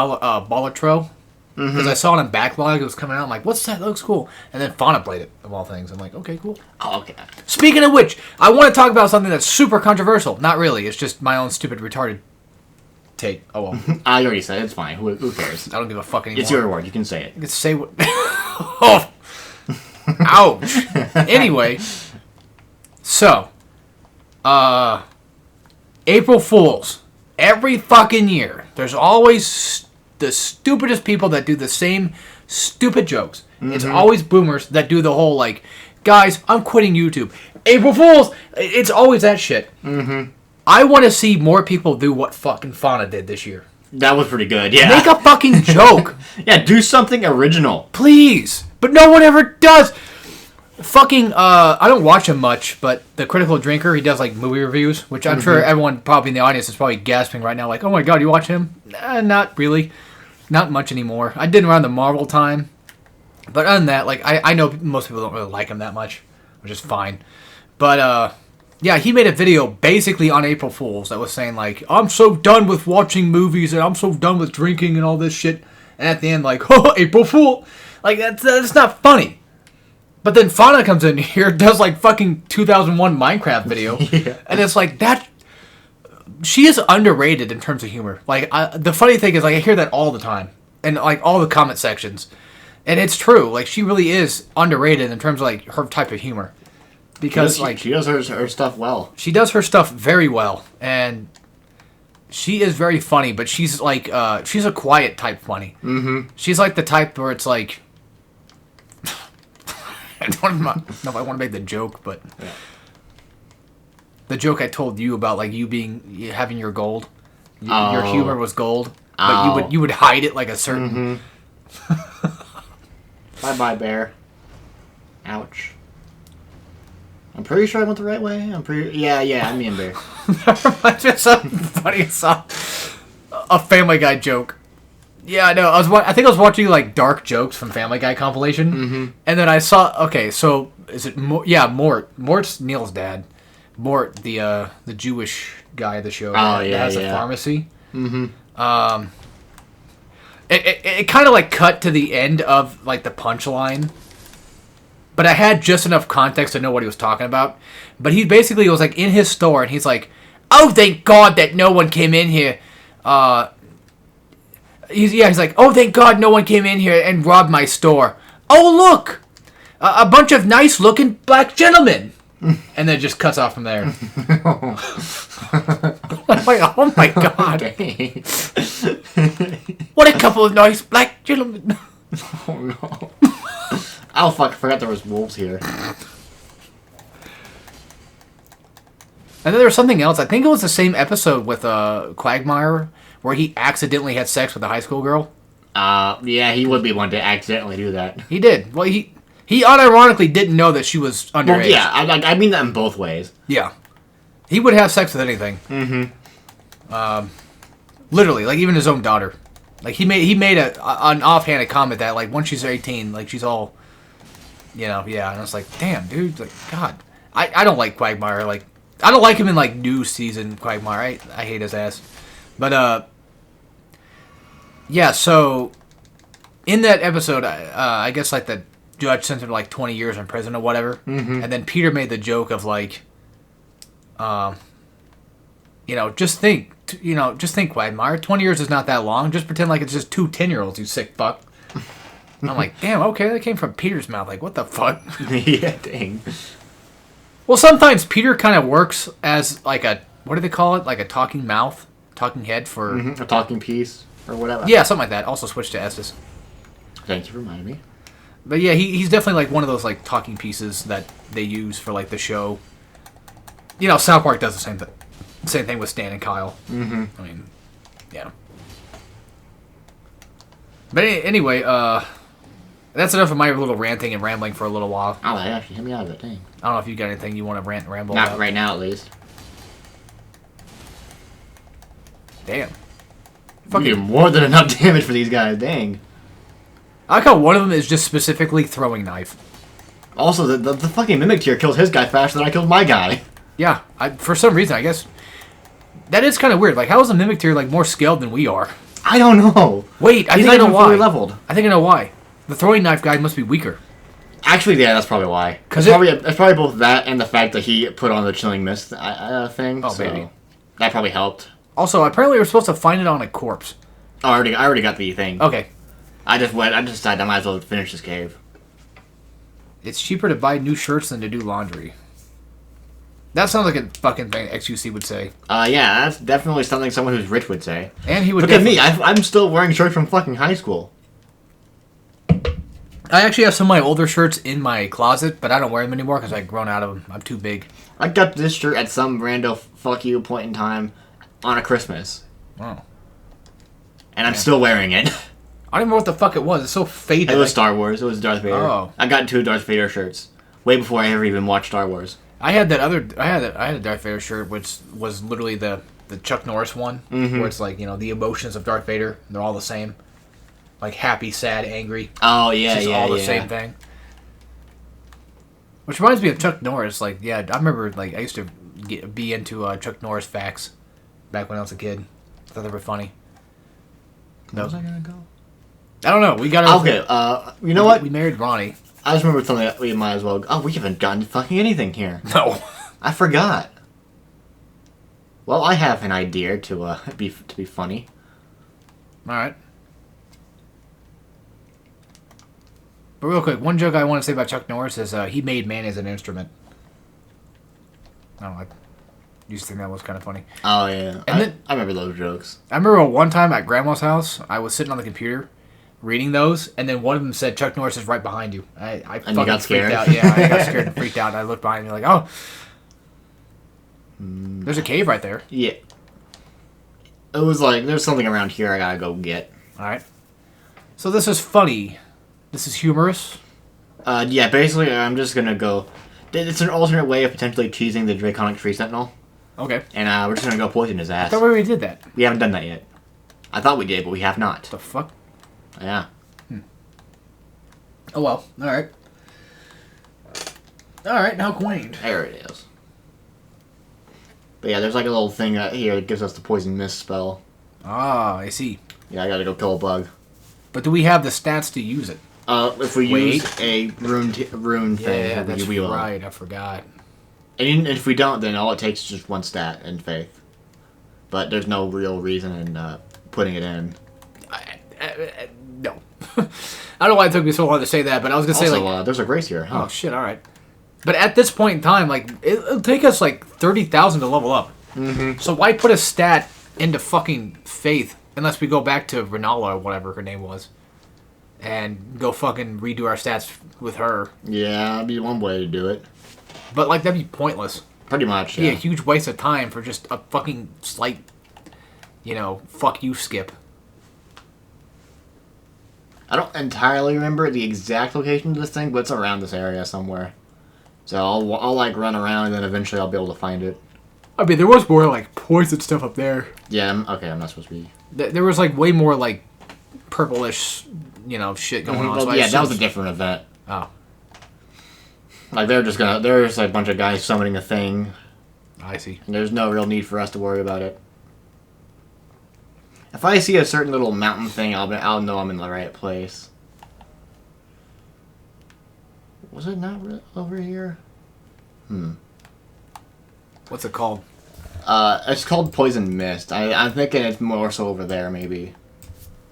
Bollatro. Because I saw it in backlog. It was coming out. I'm like, what's that? That looks cool. And then Fauna played it, of all things. I'm like, okay, cool. Oh, okay. Speaking of which, I want to talk about something that's super controversial. Not really. It's just my own stupid, retarded take. Oh, well. I already said it. It's fine. Who cares? I don't give a fuck anymore. It's your word. You can say it. You can say what... Oh! Ouch! Anyway. So. April Fools. Every fucking year. There's always the stupidest people that do the same stupid jokes. Mm-hmm. It's always boomers that do the whole, like, guys, I'm quitting YouTube. April Fools! It's always that shit. Mm-hmm. I want to see more people do what fucking Fauna did this year. That was pretty good, yeah. Make a fucking joke. Yeah, do something original. Please. But no one ever does. Fucking, I don't watch him much, but the Critical Drinker, he does, like, movie reviews, which I'm sure everyone probably in the audience is probably gasping right now, like, oh my god, you watch him? Not really. Not much anymore. I did around the Marvel time. But other than that, like, I know most people don't really like him that much, which is fine. But, yeah, he made a video basically on April Fools that was saying, like, I'm so done with watching movies and I'm so done with drinking and all this shit. And at the end, like, oh, April Fool. Like, that's not funny. But then Fauna comes in here, does like fucking 2001 Minecraft video, and it's like that. She is underrated in terms of humor. Like the funny thing is, like I hear that all the time, and like all the comment sections, and it's true. Like she really is underrated in terms of like her type of humor, because she does her stuff well. She does her stuff very well, and she is very funny. But she's like she's a quiet type funny. Mm-hmm. She's like the type where it's like I don't know if I want to make the joke, but. Yeah. The joke I told you about, like you having your gold, your humor was gold, but you would hide it like a certain. Mm-hmm. Bye, bear. Ouch. I'm pretty sure I went the right way. Yeah. I'm being bear. That reminds me of something funny. I saw a Family Guy joke. Yeah, I know. I think I was watching like dark jokes from Family Guy compilation, and then I saw. Okay, so is it? Mort. Mort's Neil's dad. Mort, the Jewish guy of the show that has a pharmacy. Mm-hmm. It kind of like cut to the end of like the punchline, but I had just enough context to know what he was talking about. But he basically was like in his store, and he's like, "Oh, thank God that no one came in here." He's like, "Oh, thank God no one came in here and robbed my store." Oh, look, a bunch of nice-looking black gentlemen. And then it just cuts off from there. I'm like, oh my God. What a couple of nice black gentlemen. Oh no. Oh fuck, I forgot there was wolves here. And then there was something else. I think it was the same episode with Quagmire where he accidentally had sex with a high school girl. Yeah, he would be one to accidentally do that. He did. Well, he unironically didn't know that she was underage. Well, yeah, I mean that in both ways. Yeah. He would have sex with anything. Mm-hmm. Literally, like even his own daughter. Like he made an offhanded comment that like once she's 18, like she's all, yeah. And I was like, damn, dude, like God, I don't like Quagmire. Like I don't like him in like new season Quagmire. I hate his ass. But yeah. So in that episode, I guess like the judge sent him to like 20 years in prison or whatever, and then Peter made the joke of like, just think, Quagmire, 20 years is not that long. Just pretend like it's just two 10-year-olds, you sick fuck. I'm like, damn, okay, that came from Peter's mouth. Like, what the fuck? Yeah, dang. Well, sometimes Peter kind of works as like a, what do they call it? Like a talking head for a talking piece or whatever. Yeah, something like that. Also switch to S's. Thank you for reminding me. But yeah, he's definitely like one of those like talking pieces that they use for like the show. South Park does the same thing with Stan and Kyle. Mm-hmm. I mean, yeah. But anyway, that's enough of my little ranting and rambling for a little while. Oh, yeah, hit me out of it, dang. I don't know if you got anything you want to rant and ramble Not about. right now, at least. Damn. You did more than enough damage for these guys, dang. I like how one of them is just specifically throwing knife. Also, the fucking Mimic tier kills his guy faster than I killed my guy. Yeah, for some reason, I guess. That is kind of weird. Like, how is the Mimic tier, like, more skilled than we are? I don't know. Wait, I He's think I know not even why. fully leveled. I think I know why. The throwing knife guy must be weaker. Actually, yeah, that's probably why. It's probably both that and the fact that he put on the Chilling Mist thing. Oh, maybe. That probably helped. Also, apparently we're supposed to find it on a corpse. Oh, I already got the thing. Okay. I just decided I might as well finish this cave. It's cheaper to buy new shirts than to do laundry. That sounds like a fucking thing XUC would say. Yeah, that's definitely something someone who's rich would say. And he would Look at me, I'm still wearing shirts from fucking high school. I actually have some of my older shirts in my closet, but I don't wear them anymore because I've grown out of them. I'm too big. I got this shirt at some rando fuck you point in time on a Christmas. Oh. And I'm still wearing it. I don't know what the fuck it was. It's so faded. It was Star Wars. It was Darth Vader. Oh. I got 2 Darth Vader shirts way before I ever even watched Star Wars. I had that other. I had a Darth Vader shirt, which was literally the Chuck Norris one, where it's like the emotions of Darth Vader. They're all the same, like happy, sad, angry. Oh yeah, it's just all the same thing. Which reminds me of Chuck Norris. Like, yeah, I remember like I used to be into Chuck Norris facts back when I was a kid. I thought they were funny. Where was I gonna go? I don't know. We got okay. You know what? We married Ronnie. I just remember something that we might as well... Oh, we haven't done fucking anything here. No. I forgot. Well, I have an idea to be funny. Alright. But real quick, one joke I want to say about Chuck Norris is he made man as an instrument. I don't know. I used to think that was kind of funny. Oh, yeah. And I remember those jokes. I remember one time at Grandma's house, I was sitting on the computer reading those, and then one of them said, Chuck Norris is right behind you. I fucking got scared? freaked out. Yeah, I got scared and freaked out, and I looked behind me like, oh, there's a cave right there. Yeah. It was like, there's something around here I gotta go get. Alright. So this is funny. This is humorous. Yeah, basically, I'm just gonna go... It's an alternate way of potentially cheesing the Draconic Tree Sentinel. Okay. And we're just gonna go poison his ass. I thought we already did that. We haven't done that yet. I thought we did, but we have not. The fuck? Yeah. Oh well. Alright. Alright, now quaint. There it is. But yeah, there's like a little thing here that gives us the poison mist spell. Ah, I see. Yeah, I gotta go kill a bug. But do we have the stats to use it? If we use a rune thing, Yeah, that's we will. right. I forgot. And if we don't, then all it takes is just one stat in Faith. But there's no real reason in putting it in. No. I don't know why it took me so long to say that, but I was gonna say Also, like, there's a grace here. Huh? oh shit, all right. But at this point in time, like, it'll take us like 30,000 to level up. Mm-hmm. So why put a stat into fucking Faith unless we go back to Renala or whatever her name was, and go fucking redo our stats with her? Yeah, that'd be one way to do it. But like that'd be pointless. Pretty much. Yeah, Yeah. a huge waste of time for just a fucking slight, fuck you skip. I don't entirely remember the exact location of this thing, but it's around this area somewhere. So I'll like run around and then eventually I'll be able to find it. I mean, there was more like poison stuff up there. Yeah, I'm not supposed to be. There was like way more like purplish, shit going on. Well, So yeah, that was a different event. Oh, Like there's like a bunch of guys summoning a thing, I see. and there's no real need for us to worry about it. If I see a certain little mountain thing, I'll know I'm in the right place. Was it not over here? What's it called? It's called Poison Mist. I'm thinking it's more so over there, maybe.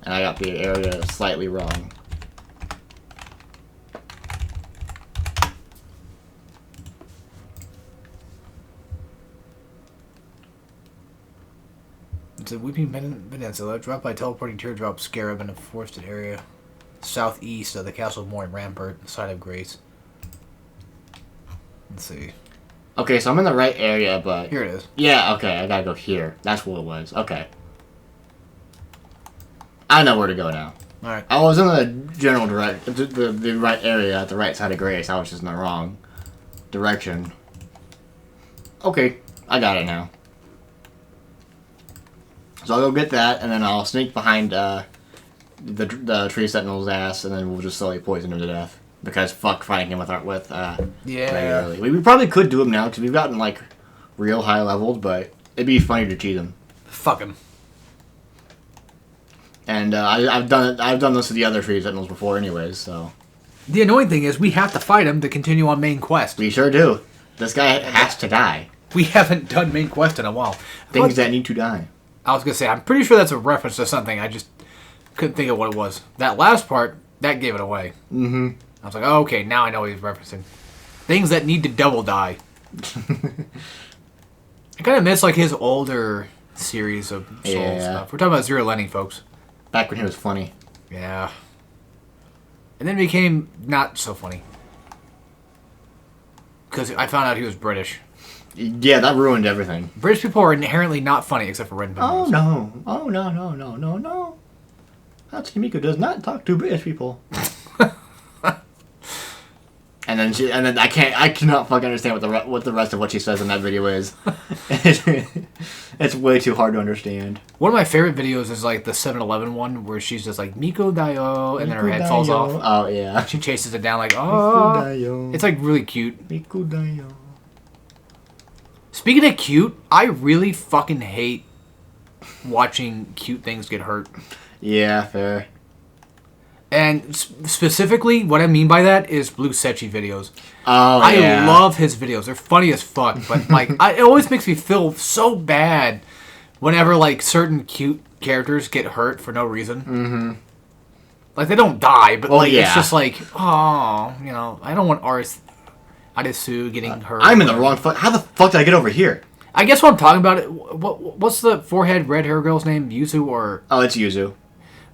And I got the area slightly wrong. It's a Weeping Peninsula. Dropped by teleporting teardrop scarab in a forested area southeast of the Castle of Mourning Rampart, the site of Grace. Let's see. Okay, so I'm in the right area, but... Here it is. Yeah, okay, I gotta go here. That's what it was. Okay. I know where to go now. Alright. I was in the general the right area at the right side of Grace. I was just in the wrong direction. Okay, I got it now. So I'll go get that, and then I'll sneak behind the tree sentinel's ass, and then we'll just slowly poison him to death. Because fuck fighting him regularly. We probably could do him now, because we've gotten, like, real high leveled, but it'd be funny to cheat him. Fuck him. And I've done this with the other tree sentinels before anyways, so... The annoying thing is we have to fight him to continue on main quest. We sure do. This guy has to die. We haven't done main quest in a while. Things that need to die. I was going to say, I'm pretty sure that's a reference to something. I just couldn't think of what it was. That last part, that gave it away. Mm-hmm. I was like, oh, okay, now I know what he's referencing. Things that need to double die. I kind of miss, like, his older series of Soul stuff. We're talking about Zero Lenny, folks. Back when he was funny. Yeah. And then it became not so funny. Because I found out he was British. Yeah, that ruined everything. British people are inherently not funny, except for Red and Oh, no. Oh, no. Hatsumiko does not talk to British people. And then I cannot fucking understand what the rest of what she says in that video is. It's way too hard to understand. One of my favorite videos is like the 7-Eleven one where she's just like Miko Dayo and then her head falls off. Oh yeah. She chases it down like oh. Dayo. It's like really cute. Miko Dayo. Speaking of cute, I really fucking hate watching cute things get hurt. Yeah, fair. And specifically, what I mean by that is Blue Sechi videos. Oh, I love his videos. They're funny as fuck. But, like, it always makes me feel so bad whenever, like, certain cute characters get hurt for no reason. Mm-hmm. Like, they don't die, but, it's just like, oh, you know, I don't want Arisu getting hurt. I'm in the wrong fuck. How the fuck did I get over here? I guess what I'm talking about, what's the forehead red hair girl's name? Yuzu or... Oh, it's Yuzu.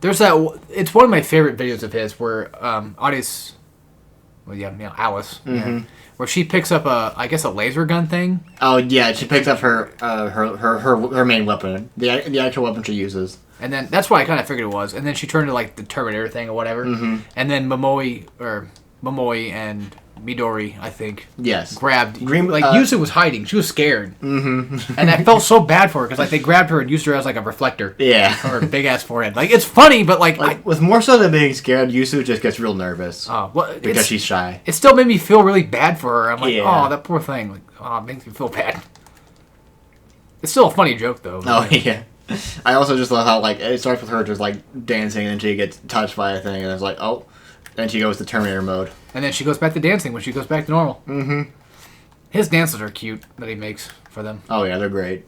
There's that... It's one of my favorite videos of his where Alice... Well, Alice. Mm-hmm. Yeah, where she picks up I guess a laser gun thing. Oh, yeah, she picks up her main weapon. The actual weapon she uses. And then... That's why I kind of figured it was. And then she turned to, like, the Terminator thing or whatever. Mm-hmm. And then Momoi and... Midori, I think. Yes. Grabbed. Yuzu was hiding. She was scared. Mm-hmm. And I felt so bad for her because, like, they grabbed her and used her as, like, a reflector. Yeah. Her big-ass forehead. Like, it's funny, but, like... with more so than being scared, Yuzu just gets real nervous. Oh, well, because she's shy. It still made me feel really bad for her. I'm like, oh, that poor thing. Like, oh, it makes me feel bad. It's still a funny joke, though. Oh, yeah. I also just love how, like, it starts with her just, like, dancing and then she gets touched by a thing and it's like, oh... Then she goes to Terminator mode. And then she goes back to dancing when she goes back to normal. Mm-hmm. His dances are cute that he makes for them. Oh, yeah, they're great.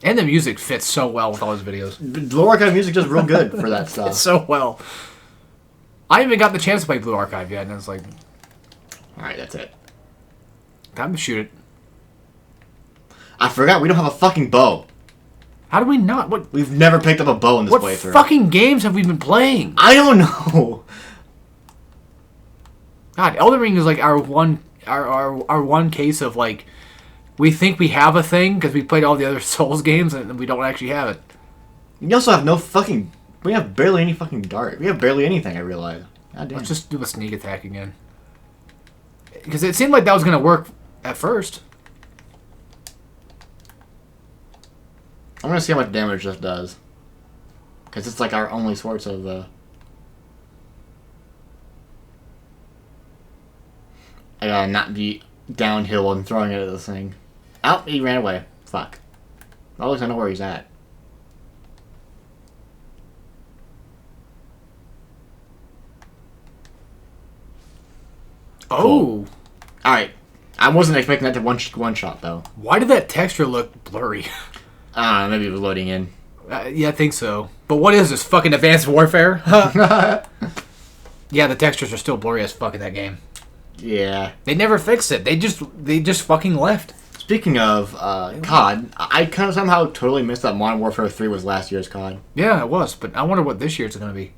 And the music fits so well with all his videos. Blue Archive music does real good for that stuff. It's so well. I haven't even got the chance to play Blue Archive yet, and it's like... Alright, that's it. Time to shoot it. I forgot, we don't have a fucking bow. How do we not? What? We've never picked up a bow in this playthrough. What fucking games have we been playing? I don't know. God, Elden Ring is like our one case of like we think we have a thing because we played all the other Souls games and we don't actually have it. You also have no fucking... We have barely any fucking dart. We have barely anything, I realize. God damn. Let's just do a sneak attack again. Because it seemed like that was going to work at first. I'm gonna see how much damage this does. Because it's like our only source of I gotta not be downhill and throwing it at this thing. Oh, he ran away. Fuck. At least I know where he's at. Oh. Cool. Alright. I wasn't expecting that to one shot, though. Why did that texture look blurry? I don't know, maybe it was loading in. Yeah, I think so. But what is this, fucking Advanced Warfare? Yeah, the textures are still blurry as fuck in that game. Yeah. They never fixed it. They just fucking left. Speaking of COD, I kind of somehow totally missed that Modern Warfare 3 was last year's COD. Yeah, it was, but I wonder what this year's going to be.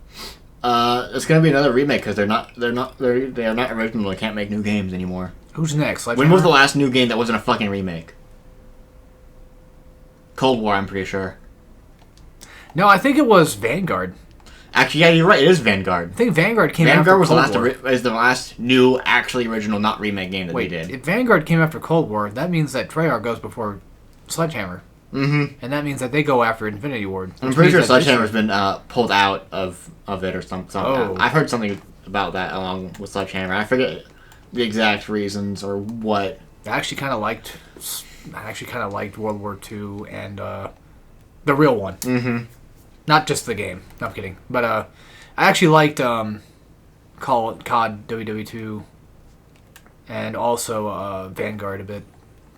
It's going to be another remake because they are not original. They can't make new games anymore. Who's next? When was the last new game that wasn't a fucking remake? Cold War, I'm pretty sure. No, I think it was Vanguard. Actually, yeah, you're right. It is Vanguard. I think Vanguard came after Cold War. Vanguard was the last new, actually original, not remake game that they did. If Vanguard came after Cold War, that means that Treyarch goes before Sledgehammer. Mm-hmm. And that means that they go after Infinity Ward. I'm pretty sure Sledgehammer's been pulled out of it or something. Oh. I've heard something about that along with Sledgehammer. I forget the exact reasons or what. I actually kind of liked World War II and the real one. Mm-hmm. Not just the game. No, I'm kidding. But I actually liked COD WW2 and also Vanguard a bit.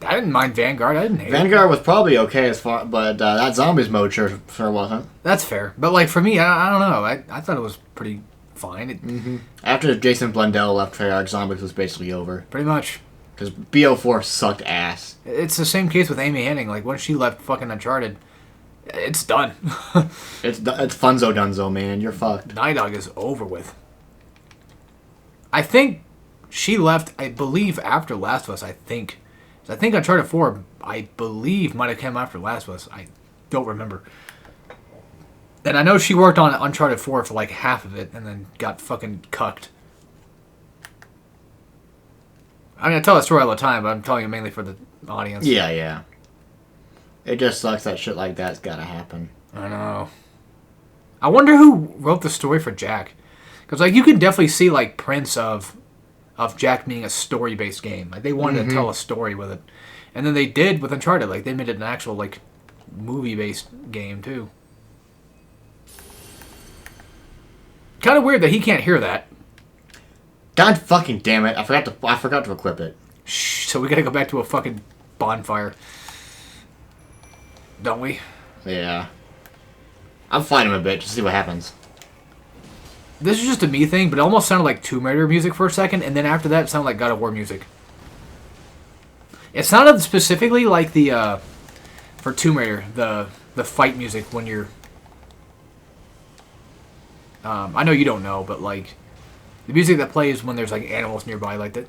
I didn't mind Vanguard. I didn't hate it. Vanguard was probably okay as far, but that zombies mode sure wasn't. That's fair. But like for me, I don't know. I thought it was pretty fine. After Jason Blundell left Treyarch, zombies was basically over. Pretty much. Because BO4 sucked ass. It's the same case with Amy Hennig. Like when she left fucking Uncharted, it's done. It's funzo dunzo, man. You're fucked. Naughty Dog is over with. I think she left, I believe, after Last of Us, I think Uncharted 4, I believe, might have come after Last of Us. I don't remember. And I know she worked on Uncharted 4 for like half of it and then got fucking cucked. I mean, I tell that story all the time, but I'm telling you mainly for the audience. Yeah. It just sucks that shit like that's gotta happen. I know. I wonder who wrote the story for Jack. Because, like, you can definitely see, like, prints of Jack being a story-based game. Like, they wanted to tell a story with it. And then they did with Uncharted. Like, they made it an actual, like, movie-based game, too. kind of weird that he can't hear that. God fucking damn it! I forgot to equip it. Shh. So we gotta go back to a fucking bonfire, don't we? Yeah. I'm fighting him a bit to see what happens. This is just a me thing, but it almost sounded like Tomb Raider music for a second, and then after that, it sounded like God of War music. It sounded specifically like the for Tomb Raider, the fight music when you're. I know you don't know, but like the music that plays when there's like animals nearby, like the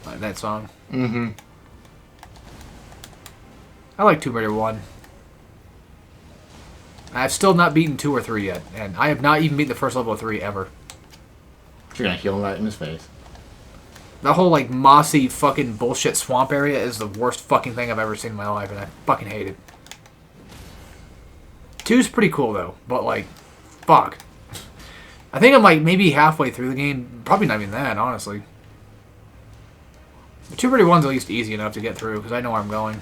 like that song. Mm-hmm. I like Tomb Raider 1. I've still not beaten 2 or 3 yet, and I have not even beaten the first level of 3 ever. You're gonna heal him right in his face. That whole like mossy fucking bullshit swamp area is the worst fucking thing I've ever seen in my life, and I fucking hate it. 2's pretty cool though, but like, fuck. I think I'm like maybe halfway through the game. Probably not even that, honestly. The Tomb Raider 1's at least easy enough to get through, because I know where I'm going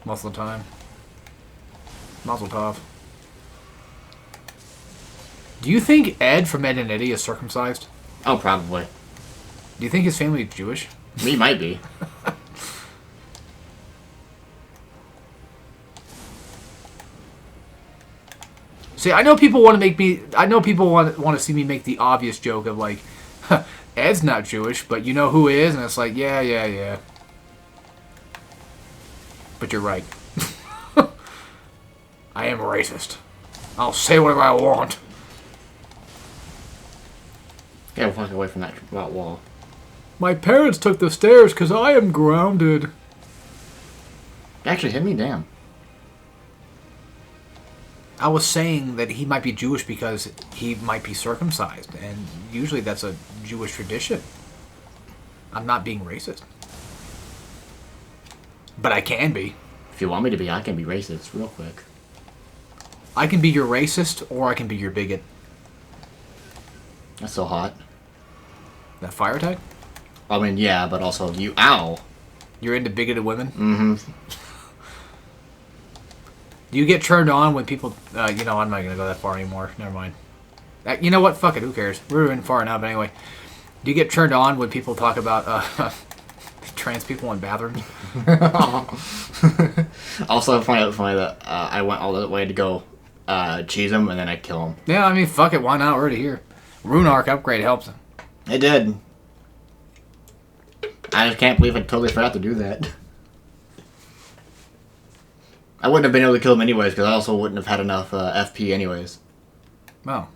most of the time. Mazel tov. Do you think Ed from Ed and Eddie is circumcised? Oh, probably. Do you think his family is Jewish? Me might be. See, I know people want to make me. I know people want to see me make the obvious joke of like, Ed's not Jewish, but you know who is, and it's like, yeah. But you're right. I am racist. I'll say whatever I want. Get fucking away from that wall. My parents took the stairs because I am grounded. Actually, hit me, damn. I was saying that he might be Jewish because he might be circumcised, and usually that's a Jewish tradition. I'm not being racist. But I can be. If you want me to be, I can be racist real quick. I can be your racist, or I can be your bigot. That's so hot. That fire attack? I mean, yeah, but also you. Ow! You're into bigoted women? Mm-hmm. Do you get turned on when people... I'm not going to go that far anymore. Never mind. You know what? Fuck it. Who cares? We're in far enough. But anyway. Do you get turned on when people talk about trans people in bathrooms? Also, funny that I went all the way to go cheese him, and then I kill him. Yeah, I mean, fuck it. Why not? We're already here. Rune Arc upgrade helps. It did. I just can't believe I totally forgot to do that. I wouldn't have been able to kill him anyways, because I also wouldn't have had enough FP anyways. Oh,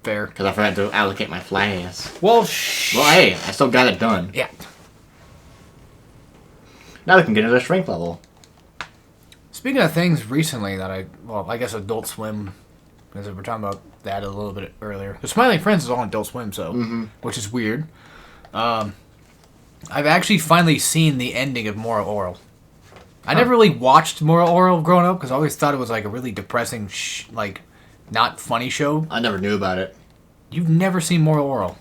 fair. Because I forgot to allocate my flash. Well, hey, I still got it done. Yeah. Now we can get into the strength level. Speaking of things recently that I guess Adult Swim, because we were talking about that a little bit earlier. The Smiling Friends is on Adult Swim, so, which is weird. I've actually finally seen the ending of Moral Oral. I never really watched Moral Oral growing up because I always thought it was like a really depressing, not funny show. I never knew about it. You've never seen Moral Oral?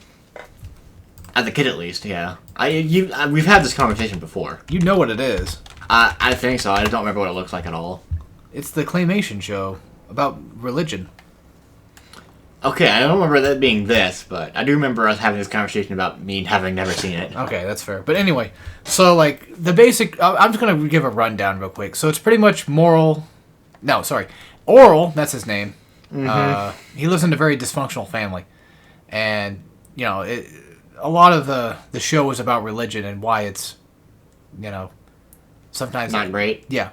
As a kid, at least, yeah. We've had this conversation before. You know what it is. I think so. I just don't remember what it looks like at all. It's the claymation show about religion. Okay, I don't remember that being this, but I do remember us having this conversation about me having never seen it. Okay, that's fair. But anyway, so like the basic... I'm just going to give a rundown real quick. So it's pretty much Oral, that's his name. Mm-hmm. He lives in a very dysfunctional family. And, a lot of the show is about religion and why it's, sometimes... Not great. Yeah.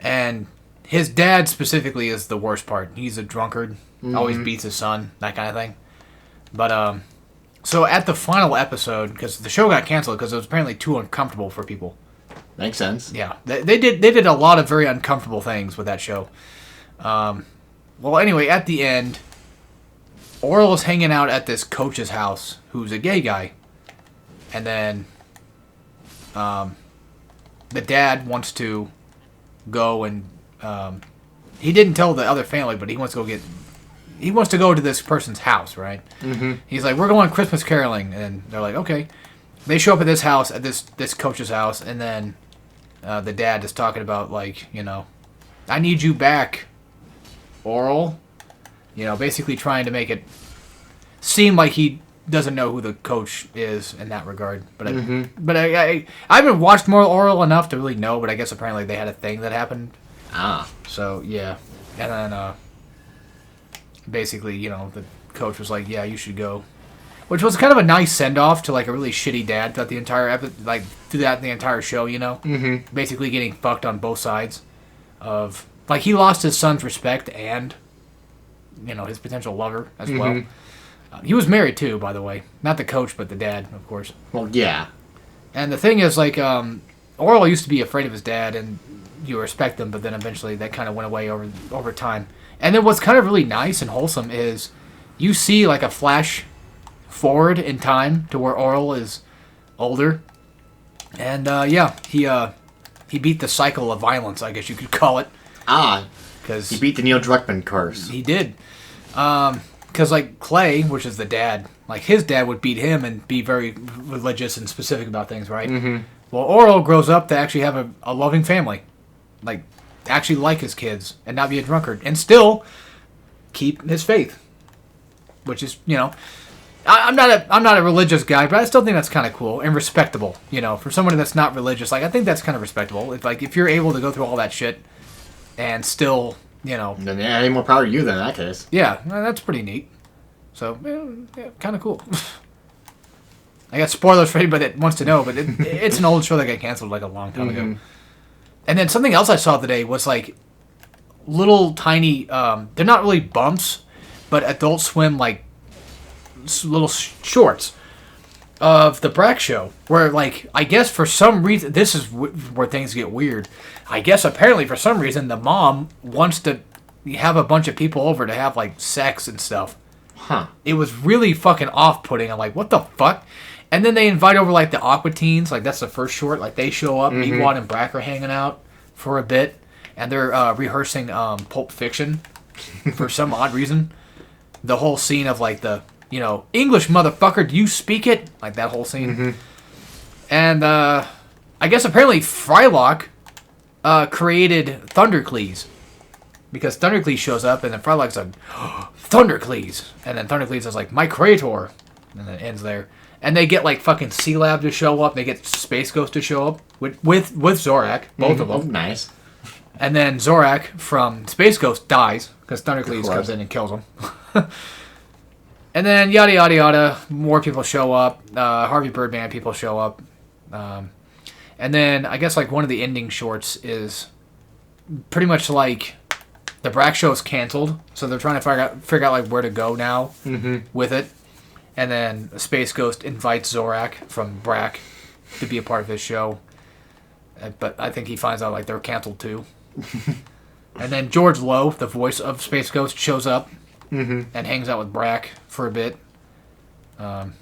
And his dad specifically is the worst part. He's a drunkard. Always beats his son, that kind of thing. But, so at the final episode, because the show got canceled because it was apparently too uncomfortable for people. Makes sense. Yeah. They did a lot of very uncomfortable things with that show. Well, anyway, at the end, Oral is hanging out at this coach's house, who's a gay guy. And then, the dad wants to go and, he didn't tell the other family, but he wants to go to this person's house, right? Mm-hmm. He's like, we're going Christmas caroling, and they're like, okay. They show up at this house, at this coach's house, and then the dad is talking about, like, I need you back Oral, basically trying to make it seem like he doesn't know who the coach is in that regard. But I haven't watched more Oral enough to really know. But I guess apparently they had a thing that happened. So yeah, and then basically the coach was like, yeah, you should go. Which was kind of a nice send-off to, like, a really shitty dad throughout the entire throughout the entire show, Mm-hmm. Basically getting fucked on both sides of... Like, he lost his son's respect and, his potential lover as well. He was married, too, by the way. Not the coach, but the dad, of course. Well, yeah. And the thing is, like, Oral used to be afraid of his dad, and you respect him, but then eventually that kind of went away over time. And then what's kind of really nice and wholesome is you see, like, a flash... forward in time to where Oral is older, and he beat the cycle of violence, I guess you could call it. Because he beat the Neil Druckmann curse. He did, because like Clay, which is the dad, like his dad would beat him and be very religious and specific about things, right? Mm-hmm. Well, Oral grows up to actually have a loving family, like actually like his kids and not be a drunkard and still keep his faith, which is I'm not a religious guy, but I still think that's kind of cool and respectable. For somebody that's not religious, like I think that's kind of respectable. If you're able to go through all that shit and still, then any more power to you than in that case. Yeah, that's pretty neat. So yeah, kind of cool. I got spoilers for anybody that wants to know, but it's an old show that got canceled like a long time ago. And then something else I saw today was like little tiny. They're not really bumps, but Adult Swim like. Little shorts of the Brack show where like I guess for some reason this is where things get weird. I guess apparently for some reason the mom wants to have a bunch of people over to have like sex and stuff. It was really fucking off-putting. I'm like, what the fuck? And then they invite over like the Aqua Teens, like that's the first short, like they show up, Meatwad and Brack are hanging out for a bit and they're rehearsing Pulp Fiction for some odd reason. The whole scene of like the English motherfucker, do you speak it? Like that whole scene. And I guess apparently Frylock created Thundercleese. Because Thundercleese shows up and then Frylock's like, Thundercleese. And then Thundercleese is like, my creator. And then it ends there. And they get like fucking C-Lab to show up. They get Space Ghost to show up with Zorak, both of them. Oh, nice. And then Zorak from Space Ghost dies because Thundercleese comes in and kills him. And then yada yada yada, more people show up. Harvey Birdman people show up, and then I guess like one of the ending shorts is pretty much like the Brack show is canceled, so they're trying to figure out like where to go now with it. And then Space Ghost invites Zorak from Brack to be a part of his show, but I think he finds out like they're canceled too. And then George Lowe, the voice of Space Ghost, shows up. And hangs out with Brack for a bit, and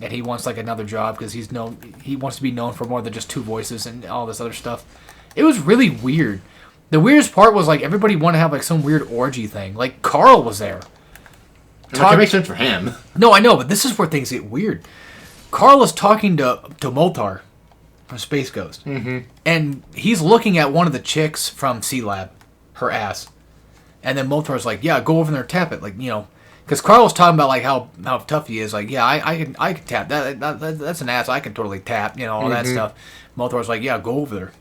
he wants like another job because he wants to be known for more than just two voices and all this other stuff. It was really weird. The weirdest part was like everybody wanted to have like some weird orgy thing. Like Carl was there. It makes sense for him. No, I know, but this is where things get weird. Carl is talking to Moltar from Space Ghost, and he's looking at one of the chicks from C-Lab, her ass. And then Moltar's like, yeah, go over there and tap it. Like, because Carl was talking about like how tough he is. Like, yeah, I can tap. That's an ass I can totally tap, all that stuff. Moltar's like, yeah, go over there.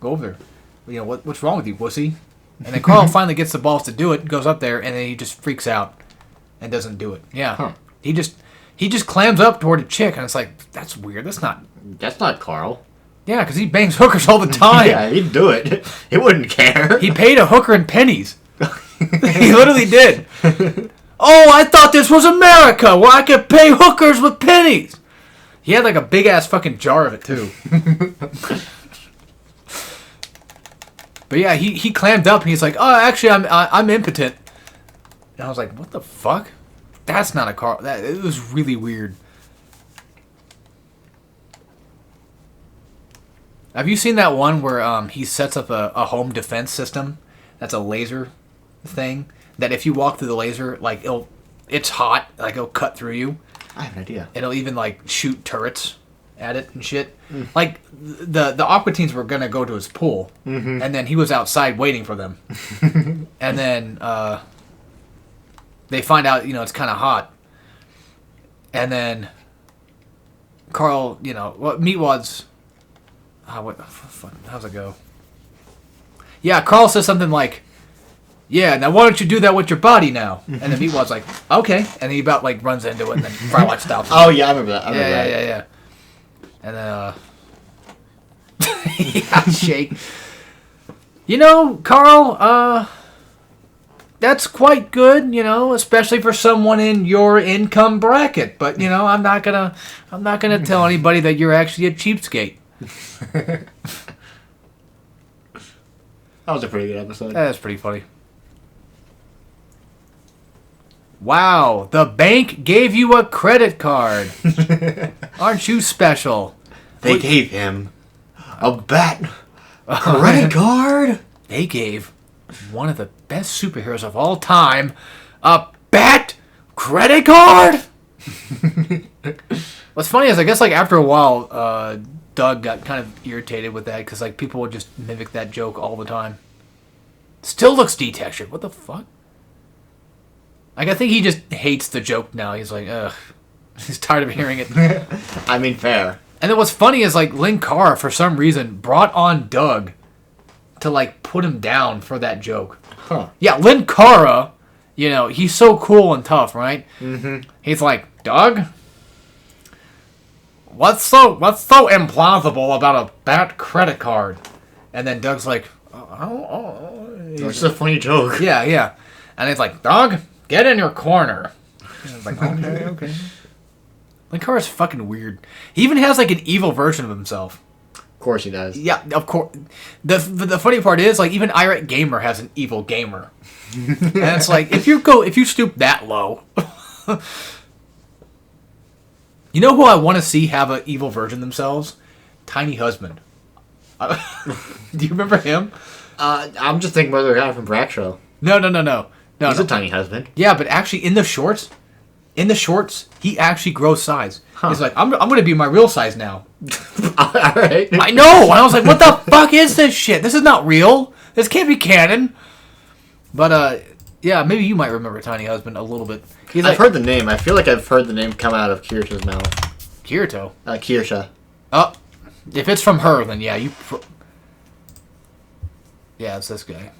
What's wrong with you, wussy? And then Carl finally gets the balls to do it, goes up there, and then he just freaks out and doesn't do it. Yeah. He just clams up toward a chick, and it's like, that's weird. That's not Carl. Yeah, because he bangs hookers all the time. Yeah, he'd do it. He wouldn't care. He paid a hooker in pennies. He literally did. Oh, I thought this was America, where I could pay hookers with pennies. He had like a big ass fucking jar of it too. But yeah, he clammed up and he's like, "Oh, actually, I'm impotent." And I was like, "What the fuck? That's not a car." It was really weird. Have you seen that one where he sets up a home defense system? That's a laser thing that if you walk through the laser, like it's hot, like it'll cut through you. I have an idea. It'll even like shoot turrets at it and shit. Like the Aqua Teens were gonna go to his pool, and then he was outside waiting for them. And then they find out, it's kind of hot. And then Carl, Meatwad's... how's it go? Yeah, Carl says something like, yeah, now why don't you do that with your body now? And then Meatwad's like, okay. And he about, runs into it, and then Frylock stops him. Oh, yeah, I remember that. Yeah. And then, yeah, shake. Carl, that's quite good, especially for someone in your income bracket. But, I'm not gonna tell anybody that you're actually a cheapskate. That was a pretty good episode. That's pretty funny. Wow, the bank gave you a credit card. Aren't you special? They gave him a bat credit card. They gave one of the best superheroes of all time a bat credit card. What's funny is I guess after a while, Doug got kind of irritated with that because people would just mimic that joke all the time. Still looks detextured. What the fuck? I think he just hates the joke now. He's like, ugh. He's tired of hearing it. I mean, fair. And then what's funny is Lin Cara, for some reason, brought on Doug to put him down for that joke. Huh. Yeah, Lin Cara, he's so cool and tough, right? Mm-hmm. He's like, Doug, what's so implausible about a bat credit card? And then Doug's like, It's just a funny joke. Yeah. And he's like, Doug, get in your corner. And I was like, okay. Lin Cara's fucking weird. He even has an evil version of himself. Of course he does. Yeah, of course. The funny part is even Irate Gamer has an evil gamer. And it's if you stoop that low. You know who I want to see have an evil version themselves? Tiny Husband. Do you remember him? I'm just thinking about the guy from Backshots. No. He's a tiny husband. Yeah, but actually in the shorts, he actually grows size. Huh. He's like, I'm going to be my real size now. All right. I know. And I was like, what the fuck is this shit? This is not real. This can't be canon. But, yeah, maybe you might remember Tiny Husband a little bit. I've heard the name. I feel like I've heard the name come out of Kirsha's mouth. Kirito? Kirsha. Oh, if it's from her, then yeah, yeah, it's this guy.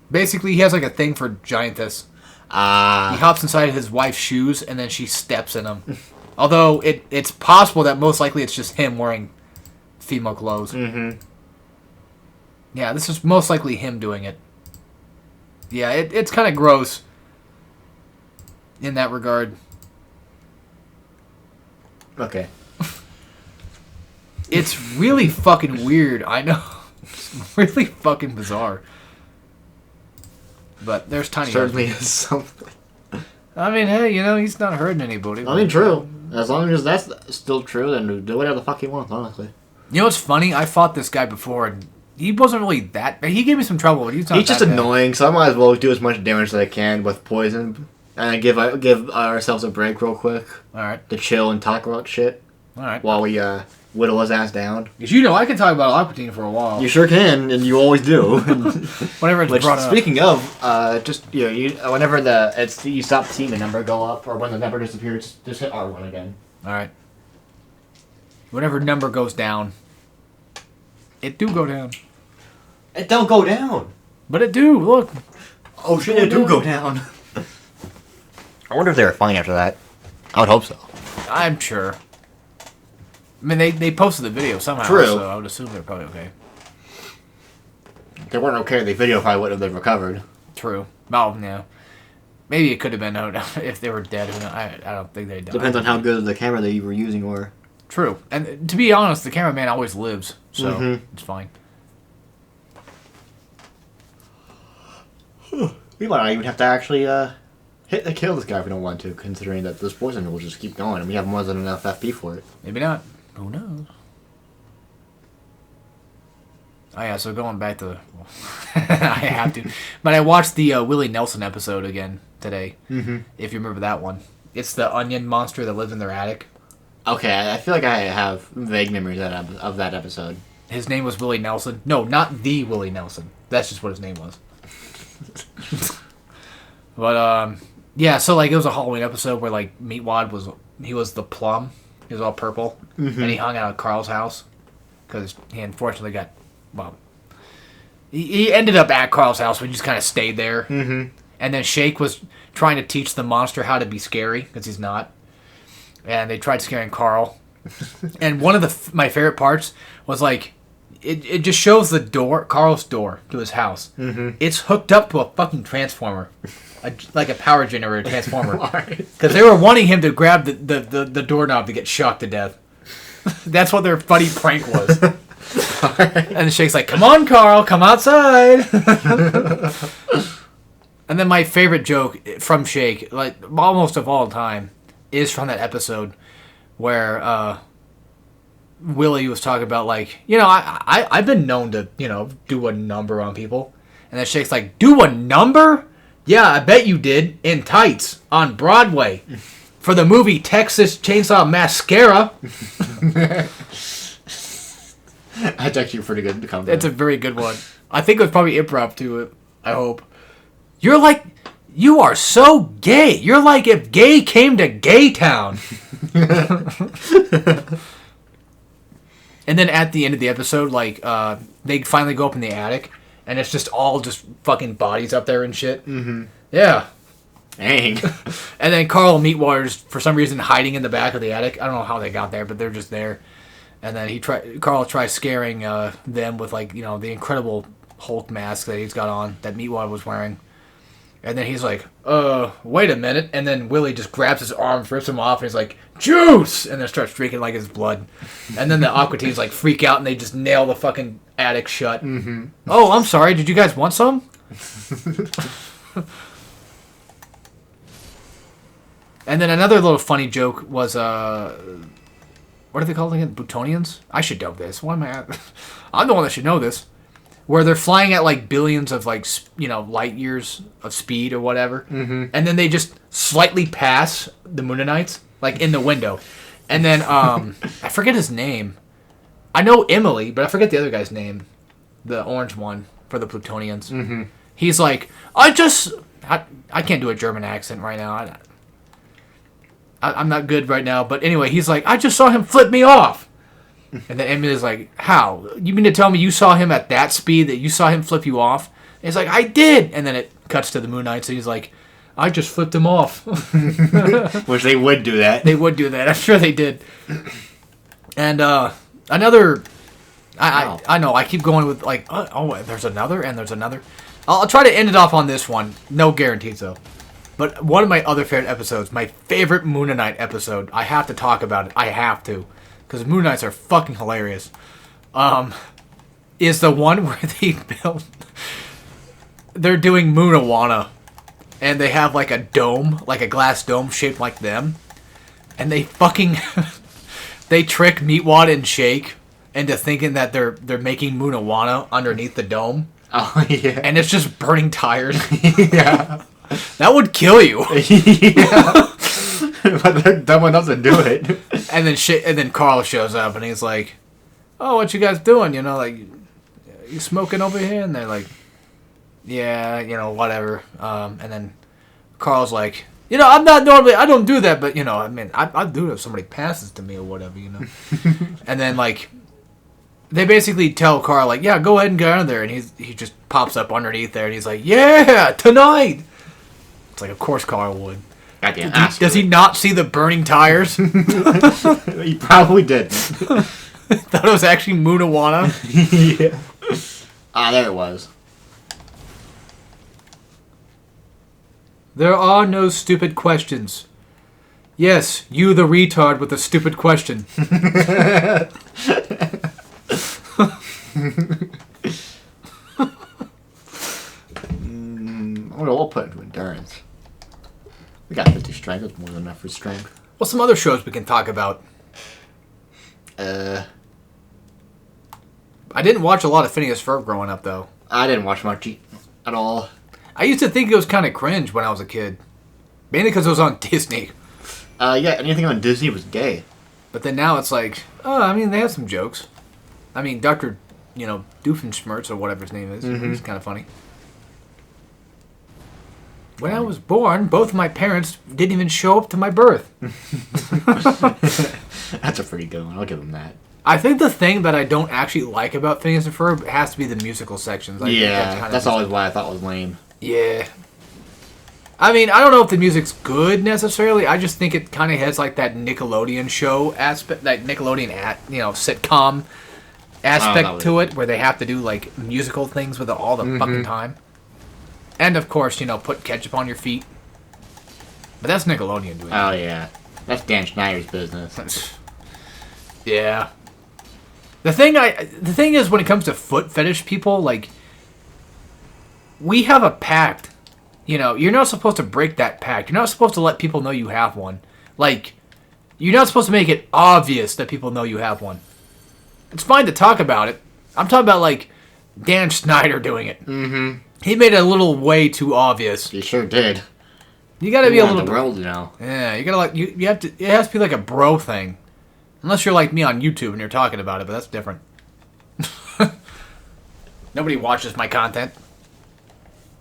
Basically, he has a thing for giantess. He hops inside his wife's shoes, and then she steps in them. Although, it's possible that most likely it's just him wearing female clothes. Mm-hmm. Yeah, this is most likely him doing it. Yeah, it's kind of gross in that regard. Okay. It's really fucking weird, I know. It's really fucking bizarre. But there's Tiny Certainly is something. I mean, hey, he's not hurting anybody. I mean, true. As long as that's still true, then do whatever the fuck he wants, honestly. You know what's funny? I fought this guy before, and he wasn't really that bad. He gave me some trouble, but he's not He's just that bad. annoying, so I might as well do as much damage as I can with poison. And give ourselves a break real quick. Alright. To chill and talk about shit. Alright. While we whittle his ass down. Because I can talk about Aquatine for a while. You sure can, and you always do. Whenever it's brought up. Speaking of, just whenever you stop seeing the number go up, or when the number disappears, just hit R1 again. Alright. Whenever number goes down, it do go down. It don't go down. But it do, look. Oh shit, it do go down. I wonder if they were fine after that. I would hope so. I'm sure. I mean, they posted the video somehow, True. So I would assume they're probably okay. If they weren't okay, the video probably wouldn't have been recovered. True. Well, yeah. Maybe it could have been if they were dead. I don't think they died. Depends on how good the camera that you were using were. True. And to be honest, the cameraman always lives, so it's fine. We might not even have to actually kill this guy if we don't want to, considering that this poison will just keep going, and we have more than enough FP for it. Maybe not. Who knows? Oh yeah, so going back to... I have to. But I watched the Willie Nelson episode again today, if you remember that one. It's the onion monster that lives in their attic. Okay, I feel like I have vague memories of that episode. His name was Willie Nelson. No, not the Willie Nelson. That's just what his name was. But yeah. So like it was a Halloween episode where like Meatwad was the plum. He was all purple, and he hung out at Carl's house because he unfortunately got he ended up at Carl's house, but he just kind of stayed there. Mm-hmm. And then Shake was trying to teach the monster how to be scary because he's not. And they tried scaring Carl. And one of my favorite parts was like, it just shows the door, Carl's door to his house. Mm-hmm. It's hooked up to a fucking transformer. Like a power generator transformer. Because they were wanting him to grab the doorknob to get shocked to death. That's what their funny prank was. And the Shake's like, come on, Carl, come outside. And then my favorite joke from Shake, like almost of all time, is from that episode where Willie was talking about, like, I've been known to, do a number on people. And then Shake's like, do a number? Yeah, I bet you did. In tights. On Broadway. For the movie Texas Chainsaw Mascara. That's actually pretty good to come. That's a very good one. I think it was probably improv to I hope. You are so gay. You're like if gay came to Gay Town. And then at the end of the episode, like, they finally go up in the attic, and it's just all just fucking bodies up there and shit. Mm-hmm. Yeah. Dang. And then Carl and Meatwater's, for some reason, hiding in the back of the attic. I don't know how they got there, but they're just there. And then Carl tries scaring them with, like, the Incredible Hulk mask that he's got on, that Meatwater was wearing. And then he's like, wait a minute. And then Willie just grabs his arms, rips him off, and he's like, juice! And then starts drinking like his blood. And then the Aqua Teens like freak out and they just nail the fucking attic shut. Mm-hmm. Oh, I'm sorry. Did you guys want some? And then another little funny joke was, what are they called again? Plutonians? I should know this. Why am I I'm the one that should know this. Where they're flying at like billions of like light years of speed or whatever, and then they just slightly pass the Moonanites like in the window, and then I forget his name. I know Emily, but I forget the other guy's name, the orange one for the Plutonians. Mm-hmm. He's like, I can't do a German accent right now. I'm not good right now, but anyway, he's like, I just saw him flip me off. And then Emily's like, how? You mean to tell me you saw him at that speed, that you saw him flip you off? And he's like, I did! And then it cuts to the Moon Knights, and he's like, I just flipped him off. Which they would do that. They would do that. I'm sure they did. And another... I know, I keep going with, like, there's another, and there's another. I'll try to end it off on this one. No guarantees, though. But one of my other favorite episodes, my favorite Moon Knight episode, I have to talk about it. I have to. Because Moon Knights are fucking hilarious, is the one where they're doing Moonawana, and they have like a dome, like a glass dome shaped like them, and they fucking, they trick Meatwad and Shake into thinking that they're making Moonawana underneath the dome. Oh, yeah. And it's just burning tires. Yeah. That would kill you. Yeah. But they're dumb enough to do it. And then Carl shows up and he's like, "Oh, what you guys doing? Like, you smoking over here?" And they're like, "Yeah, whatever." And then Carl's like, "I'm not normally, I don't do that, but I mean, I do it if somebody passes to me or whatever, And then like, they basically tell Carl like, "Yeah, go ahead and get under there," and he just pops up underneath there and he's like, "Yeah, tonight." It's like, of course Carl would. Does he not see the burning tires? He probably did. Thought it was actually Moonawana. Yeah. There it was. There are no stupid questions. Yes, you the retard with the stupid question. We'll put it to endurance. We got 50 strength. That's more than enough for strength. Well, some other shows we can talk about. I didn't watch a lot of Phineas Ferb growing up, though. I didn't watch much at all. I used to think it was kind of cringe when I was a kid. Mainly because it was on Disney. Yeah, anything on Disney was gay. But then now it's like, I mean, they have some jokes. I mean, Dr. Doofenshmirtz or whatever his name is. Mm-hmm. He's kind of funny. When I was born, both my parents didn't even show up to my birth. That's a pretty good one. I'll give them that. I think the thing that I don't actually like about Phineas and Ferb has to be the musical sections. I think That's always what I thought was lame. Yeah. I mean, I don't know if the music's good necessarily. I just think it kind of has like that Nickelodeon show aspect, that Nickelodeon sitcom aspect to it, where they have to do like musical things with it all the fucking time. And of course, put ketchup on your feet. But that's Nickelodeon doing that. Oh yeah, that's Dan Schneider's business. Yeah. The thing is, when it comes to foot fetish people, like, we have a pact. You're not supposed to break that pact. You're not supposed to let people know you have one. Like, you're not supposed to make it obvious that people know you have one. It's fine to talk about it. I'm talking about, like, Dan Schneider doing it. Mm-hmm. He made it a little way too obvious. He sure did. You gotta be a little... the world, Yeah, you gotta, like, you have to... It has to be like a bro thing. Unless you're like me on YouTube and you're talking about it, but that's different. Nobody watches my content.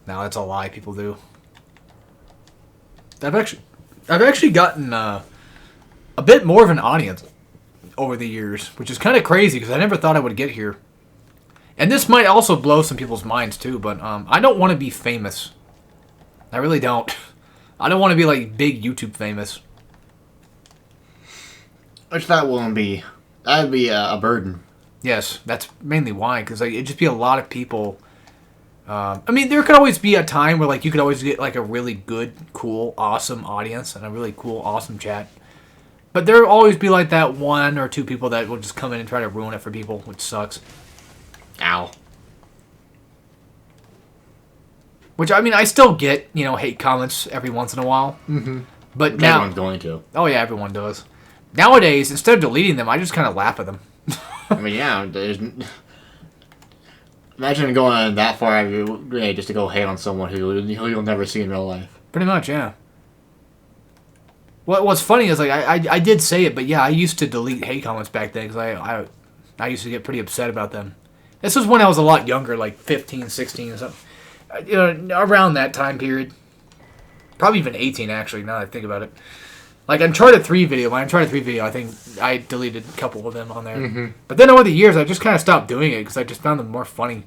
No, that's a lie. People do. I've actually gotten a bit more of an audience over the years, which is kind of crazy because I never thought I would get here. And this might also blow some people's minds too, but I don't want to be famous. I really don't. I don't want to be like big YouTube famous. Which that won't be. That'd be a burden. Yes, that's mainly why, because it'd just be a lot of people. I mean, there could always be a time where like you could always get like a really good, cool, awesome audience and a really cool, awesome chat. But there'll always be like that one or two people that will just come in and try to ruin it for people, which sucks. Ow. Which, I mean, I still get, hate comments every once in a while. Mm-hmm. But now... Everyone's going to. Oh, yeah, everyone does. Nowadays, instead of deleting them, I just kind of laugh at them. I mean, yeah, imagine going that far out of your way just to go hate on someone who you'll never see in real life. Pretty much, yeah. What's funny is, like, I did say it, but yeah, I used to delete hate comments back then because I used to get pretty upset about them. This was when I was a lot younger, like 15, 16 or something. Around that time period. Probably even 18, actually, now that I think about it. Like, my Uncharted 3 video, I think I deleted a couple of them on there. Mm-hmm. But then over the years, I just kind of stopped doing it because I just found them more funny.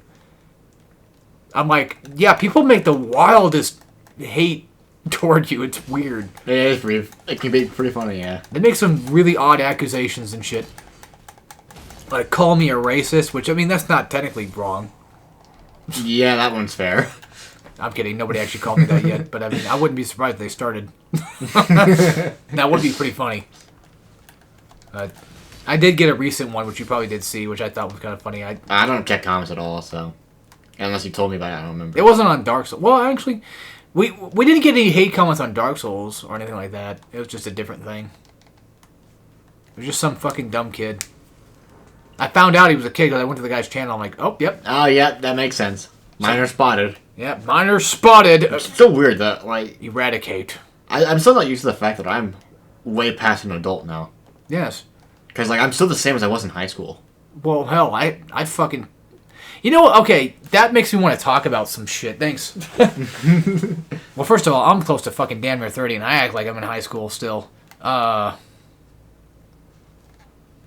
I'm like, yeah, people make the wildest hate toward you. It's weird. It can be pretty funny, yeah. They make some really odd accusations and shit. Like, call me a racist, which, I mean, that's not technically wrong. Yeah, that one's fair. I'm kidding. Nobody actually called me that yet. But, I mean, I wouldn't be surprised if they started. That would be pretty funny. I did get a recent one, which you probably did see, which I thought was kind of funny. I don't check comments at all, so... Unless you told me about it, I don't remember. It wasn't on Dark Souls. Well, actually, we didn't get any hate comments on Dark Souls or anything like that. It was just a different thing. It was just some fucking dumb kid. I found out he was a kid because I went to the guy's channel. I'm like, oh, yep. Oh, yeah, that makes sense. Miner spotted. Yeah, miner spotted. It's so weird that, like... Eradicate. I'm still not used to the fact that I'm way past an adult now. Yes. Because, like, I'm still the same as I was in high school. Well, hell, I fucking... You know what? Okay, that makes me want to talk about some shit. Thanks. Well, first of all, I'm close to fucking damn near 30, and I act like I'm in high school still.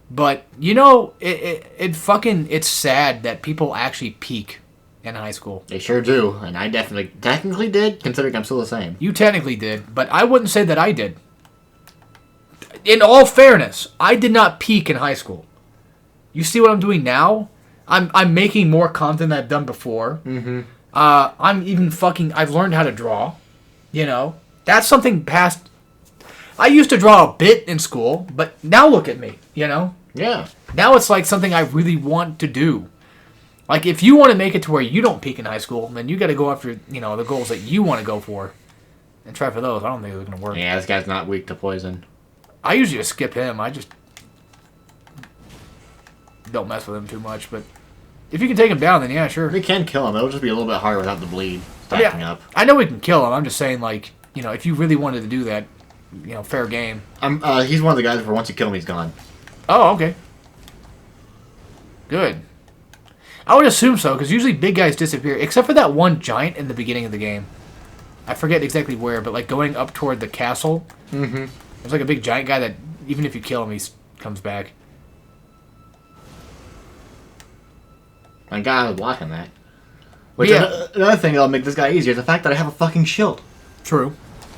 But, it's sad that people actually peak in high school. They sure do, and I technically did, considering I'm still the same. You technically did, but I wouldn't say that I did. In all fairness, I did not peak in high school. You see what I'm doing now? I'm making more content than I've done before. Mm-hmm. I've learned how to draw. That's something past... I used to draw a bit in school, but now look at me, Yeah. Now it's like something I really want to do. Like, if you want to make it to where you don't peak in high school, then you got to go after, the goals that you want to go for. And try for those. I don't think they're going to work. Yeah, this guy's not weak to poison. I usually just skip him. I just don't mess with him too much, but if you can take him down, then yeah, sure. We can kill him. It'll just be a little bit harder without the bleed stacking up. I know we can kill him. I'm just saying, like, if you really wanted to do that, fair game. He's one of the guys where once you kill him, he's gone. Oh, okay. Good. I would assume so, because usually big guys disappear, except for that one giant in the beginning of the game. I forget exactly where, but like going up toward the castle. Mm-hmm. There's like a big giant guy that even if you kill him, he comes back. My God, I was blocking that. Which Yeah. another thing that'll make this guy easier is the fact that I have a fucking shield. True.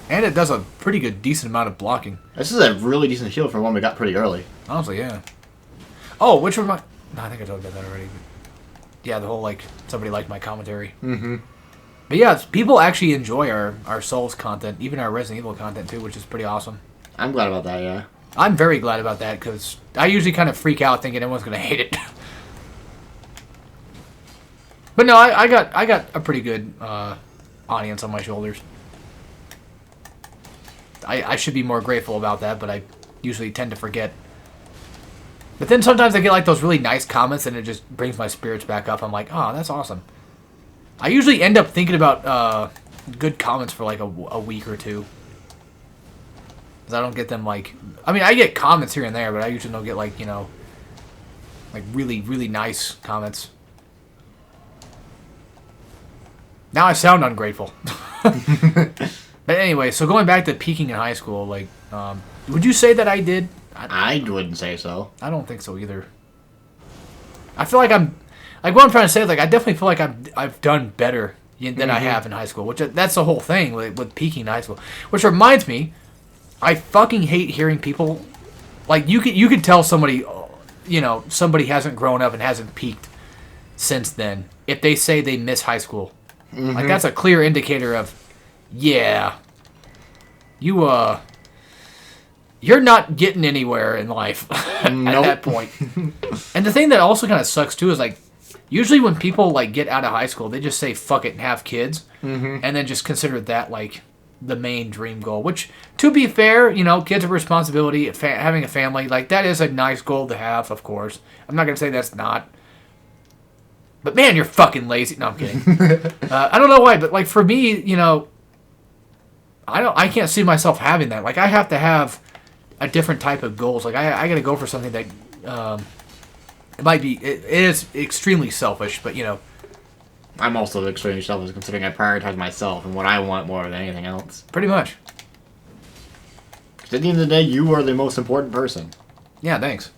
And it does a pretty good, decent amount of blocking. This is a really decent shield for one we got pretty early. Honestly, yeah. Oh, which remind... No, I think I told you about that already. Yeah, the whole, like, somebody liked my commentary. Mm-hmm. But yeah, people actually enjoy our Souls content, even our Resident Evil content, too, which is pretty awesome. I'm glad about that, yeah. I'm very glad about that, because I usually kind of freak out thinking everyone's going to hate it. But no, I got a pretty good audience on my shoulders. I should be more grateful about that, but I usually tend to forget. But then sometimes I get like those really nice comments and it just brings my spirits back up. I'm like, oh, that's awesome. I usually end up thinking about good comments for like a week or two. Because I don't get them like... I mean, I get comments here and there, but I usually don't get like, you know, like really, really nice comments. Now I sound ungrateful. But anyway, so going back to peaking in high school, like, would you say that I did? I wouldn't say so. I don't think so either. I feel like I'm, like what I'm trying to say is like I definitely feel like I've done better than I have in high school, which that's the whole thing with peaking in high school. Which reminds me, I fucking hate hearing people, like you could tell somebody, you know, somebody hasn't grown up and hasn't peaked since then if they say they miss high school. Mm-hmm. Like that's a clear indicator of, yeah, you're not getting anywhere in life at that point. And the thing that also kind of sucks too is like, usually when people like get out of high school, they just say fuck it and have kids, and then just consider that like the main dream goal. Which, to be fair, you know, kids are a responsibility. Having a family, like that is a nice goal to have. Of course, I'm not gonna say that's not. But man, you're fucking lazy. No, I'm kidding. I don't know why, but like for me, you know, I can't see myself having that. Like I have to have a different type of goals. Like I got to go for something that it might be. It is extremely selfish, but you know. I'm also extremely selfish considering I prioritize myself and what I want more than anything else. Pretty much. Because at the end of the day, you are the most important person. Yeah, thanks.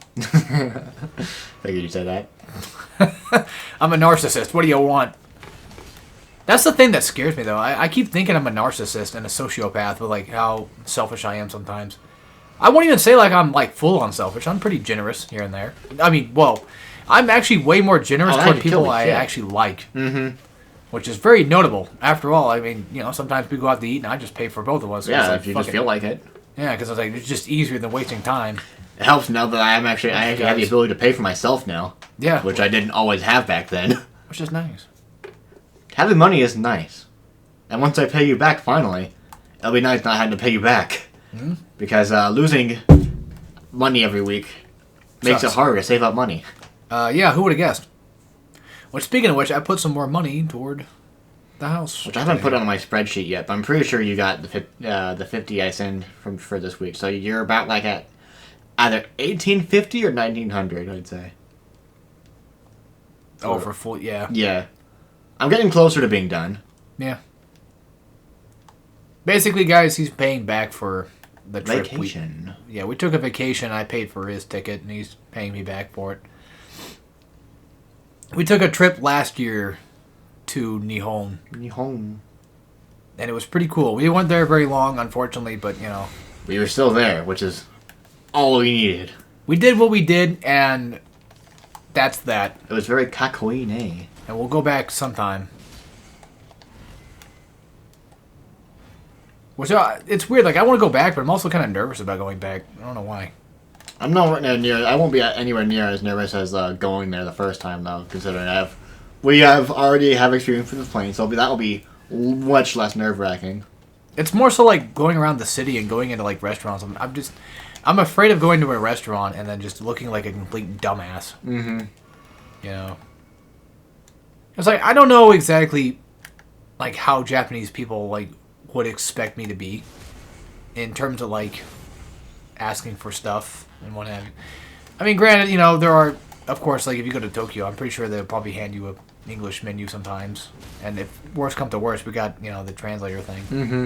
Figured you said that. I'm a narcissist. What do you want? That's the thing that scares me, though. I keep thinking I'm a narcissist and a sociopath with like how selfish I am sometimes. I won't even say like I'm like full on selfish. I'm pretty generous here and there. I mean, well, I'm actually way more generous toward people I actually like, which is very notable. After all, I mean, you know, sometimes we go out to eat and I just pay for both of us. Yeah, like, if you just feel like it. Yeah, because I was like, it's just easier than wasting time. It helps now that I actually have the ability to pay for myself now. Yeah, which I didn't always have back then. Which is nice. Having money is nice, and once I pay you back, finally, it'll be nice not having to pay you back. Mm-hmm. Because losing money every week makes it harder to save up money. Yeah, who would have guessed? Well, speaking of which, I put some more money toward the house. Which I haven't put on my spreadsheet yet, but I'm pretty sure you got the 50 I sent for this week. So you're about like at either 1850 or 1900, I'd say. Oh, for full, yeah. Yeah. I'm getting closer to being done. Yeah. Basically, guys, he's paying back for the trip. Vacation. We took a vacation. I paid for his ticket, and he's paying me back for it. We took a trip last year to Nihon. Nihon. And it was pretty cool. We weren't there very long, unfortunately, but, you know. We were still there, which is all we needed. We did what we did, and that's that. It was very kakoine. And we'll go back sometime. Which, it's weird. Like, I want to go back, but I'm also kind of nervous about going back. I don't know why. I'm not near. I won't be anywhere near as nervous as going there the first time, though. Considering we already have experience with the plane, so that'll be much less nerve wracking. It's more so like going around the city and going into like restaurants. I'm afraid of going to a restaurant and then just looking like a complete dumbass. Mm-hmm. You know. It's like, I don't know exactly, like, how Japanese people, like, would expect me to be in terms of, like, asking for stuff and what have you. I mean, granted, you know, there are, of course, like, if you go to Tokyo, I'm pretty sure they'll probably hand you English menu sometimes. And if worse come to worse, we got, the translator thing. Mm-hmm.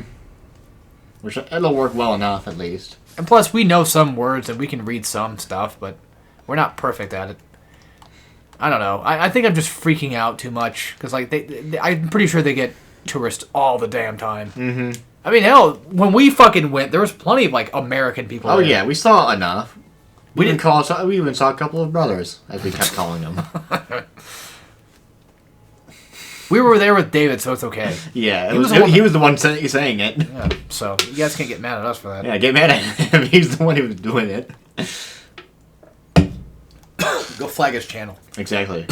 Which it'll work well enough, at least. And plus, we know some words and we can read some stuff, but we're not perfect at it. I don't know. I think I'm just freaking out too much because, like, I'm pretty sure they get tourists all the damn time. Mm-hmm. I mean, hell, when we fucking went, there was plenty of like American people. Oh there. yeah, we saw enough. We didn't We even saw a couple of brothers, as we kept calling them. We were there with David, so it's okay. Yeah, he was the one saying it. Yeah, so you guys can't get mad at us for that. Yeah, get mad at him. He's the one who was doing it. Go flag his channel. Exactly.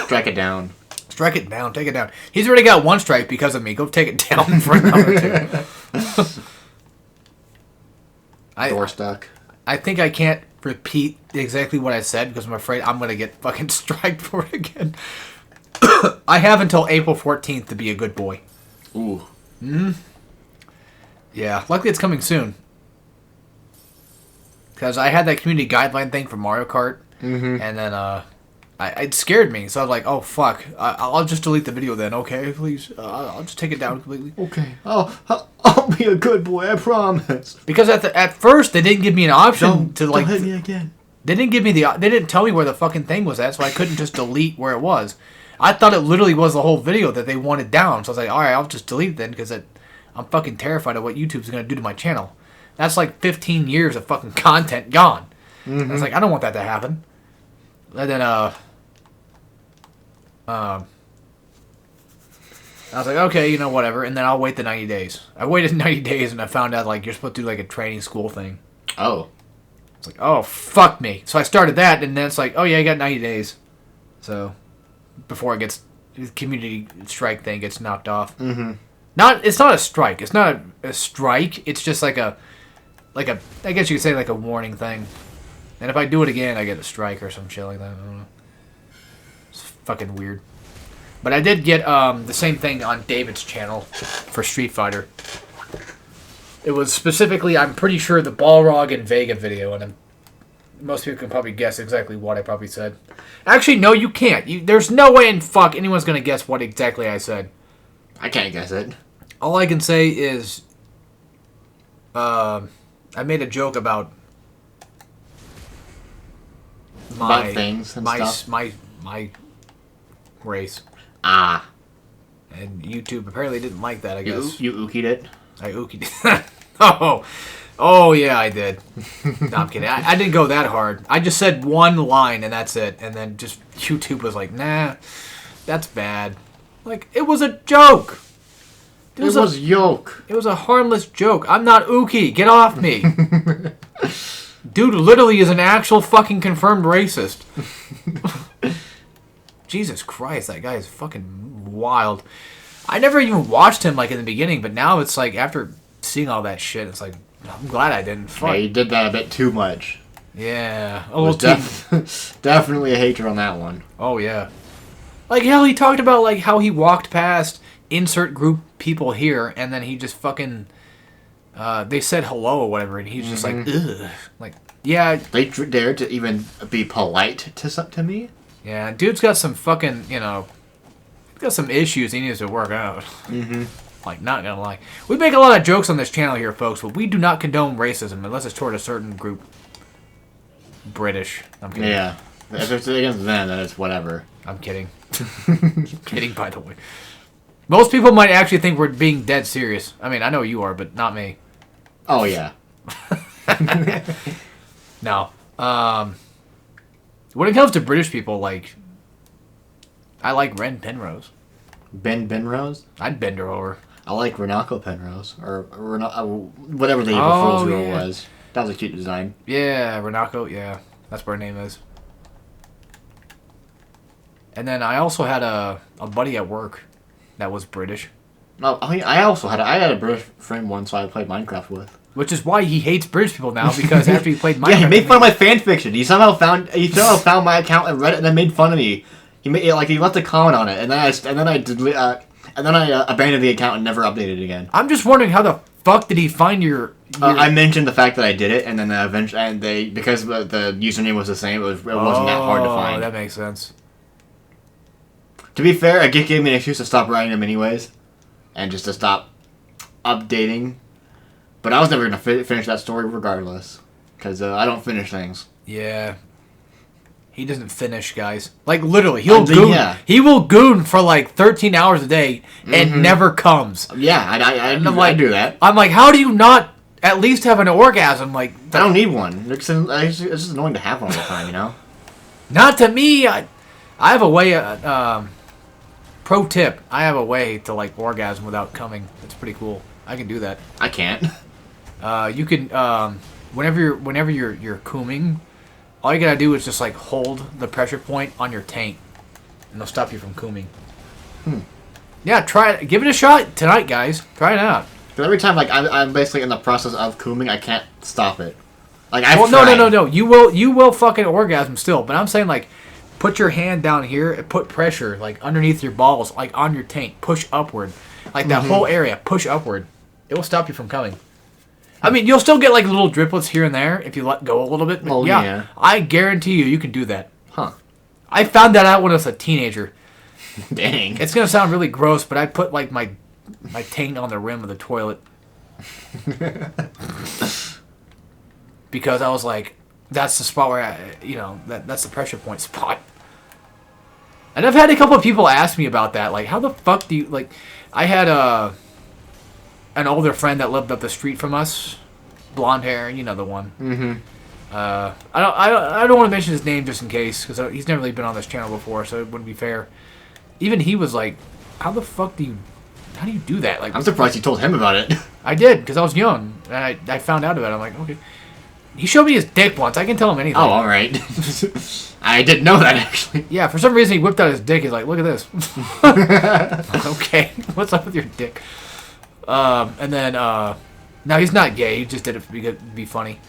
Strike it down. Strike it down. Take it down. He's already got one strike because of me. Go take it down for another two. Door stuck. I think I can't repeat exactly what I said because I'm afraid I'm going to get fucking striked for it again. I have until April 14th to be a good boy. Ooh. Hmm? Yeah. Luckily it's coming soon. Because I had that community guideline thing for Mario Kart. Mm-hmm. And then it scared me. So I was like, oh, fuck. I'll just delete the video then. Okay, please. I'll just take it down completely. Okay. I'll be a good boy, I promise. Because at first they didn't give me an option to like... Don't hit me again. They didn't give me they didn't tell me where the fucking thing was at, so I couldn't just delete where it was. I thought it literally was the whole video that they wanted down. So I was like, alright, I'll just delete it then because I'm fucking terrified of what YouTube's going to do to my channel. That's like 15 years of fucking content gone. Mm-hmm. I was like, I don't want that to happen. And then, I was like, okay, whatever. And then I'll wait the 90 days. I waited 90 days and I found out, like, you're supposed to do, like, a training school thing. Oh. It's like, oh, fuck me. So I started that, and then it's like, oh, yeah, you got 90 days. So, before the community strike thing gets knocked off. Mm-hmm. It's not a strike. It's not a strike. It's just like a, I guess you could say, like, a warning thing. And if I do it again, I get a strike or some shit like that. I don't know. It's fucking weird. But I did get the same thing on David's channel for Street Fighter. It was specifically, I'm pretty sure, the Balrog and Vega video, and most people can probably guess exactly what I probably said. Actually, no, you can't. There's no way in fuck anyone's going to guess what exactly I said. I can't guess it. All I can say is, I made a joke about things and stuff. My race. Ah. And YouTube apparently didn't like that, I guess. You ookied it? I ookied it. Oh, yeah, I did. No, I'm kidding. I didn't go that hard. I just said one line, and that's it. And then just YouTube was like, nah, that's bad. Like, it was a joke. It was yoke. It was a harmless joke. I'm not ookie. Get off me. Dude literally is an actual fucking confirmed racist. Jesus Christ, that guy is fucking wild. I never even watched him, like, in the beginning, but now it's like, after seeing all that shit, it's like, I'm glad I didn't. Fuck. Yeah, you did that a bit too much. Yeah. A little too... Definitely a hater on that one. Oh, yeah. Like, hell, he talked about, like, how he walked past insert group people here, and then he just fucking... they said hello or whatever, and he's just like, ugh. Like, yeah. They dared to even be polite to me? Yeah, dude's got some fucking, got some issues he needs to work out. Mm-hmm. Like, not gonna lie. We make a lot of jokes on this channel here, folks, but we do not condone racism unless it's toward a certain group. British. I'm kidding. Yeah. If it's against them, then it's whatever. I'm kidding. Kidding, by the way. Most people might actually think we're being dead serious. I mean, I know you are, but not me. Oh, yeah. No. When it comes to British people, like, I like Ren Penrose. Ben Benrose? I'd bend her over. I like Renako Penrose. Or whatever the April Fool's girl was. That was a cute design. Yeah, Renako, yeah. That's what her name is. And then I also had a buddy at work that was British. No, I also had a British friend once I played Minecraft with. Which is why he hates British people now, because after he played Minecraft... Yeah, he made fun of my fan fiction. He somehow found my account and read it and then made fun of me. He left a comment on it, and then I abandoned the account and never updated it again. I'm just wondering how the fuck did he find your... I mentioned the fact that I did it, and then eventually, because the username was the same, it wasn't that hard to find. Oh, that makes sense. To be fair, it gave me an excuse to stop writing them anyways, and just to stop updating. But I was never gonna finish that story regardless, because I don't finish things. Yeah. He doesn't finish, guys. Like, literally, he'll goon. Yeah. He will goon for, like, 13 hours a day and never comes. Yeah, I do that. I'm like, how do you not at least have an orgasm? Like, I don't need one. It's just annoying to have one all the time, you know? Not to me. I have a way, pro tip, I have a way to, like, orgasm without coming. It's pretty cool. I can do that. I can't. You can, whenever you're cooming, all you gotta do is just, like, hold the pressure point on your tank, and it'll stop you from cooming. Yeah, try it. Give it a shot tonight, guys. Try it out. Because every time, like, I'm basically in the process of cooming, I can't stop it. Like, No. You will fucking orgasm still, but I'm saying, like, put your hand down here and put pressure, like, underneath your balls, like, on your tank. Push upward. Like, that whole area. Push upward. It will stop you from coming. I mean, you'll still get, like, little driplets here and there if you let go a little bit. But yeah, I guarantee you can do that. Huh. I found that out when I was a teenager. Dang. It's going to sound really gross, but I put, like, my taint on the rim of the toilet. Because I was like, that's the spot where that's the pressure point spot. And I've had a couple of people ask me about that. Like, how the fuck do you, like, I had an older friend that lived up the street from us, blonde hair, you know the one. Mm-hmm. I don't want to mention his name just in case, because he's never really been on this channel before, so it wouldn't be fair. Even he was like, how do you do that? Like, I'm surprised you told him about it. I did, because I was young, and I found out about it. I'm like, okay. He showed me his dick once. I can tell him anything. Oh, all right. I didn't know that, actually. Yeah, for some reason he whipped out his dick. He's like, look at this. Okay, what's up with your dick? And then, now he's not gay. He just did it to be funny.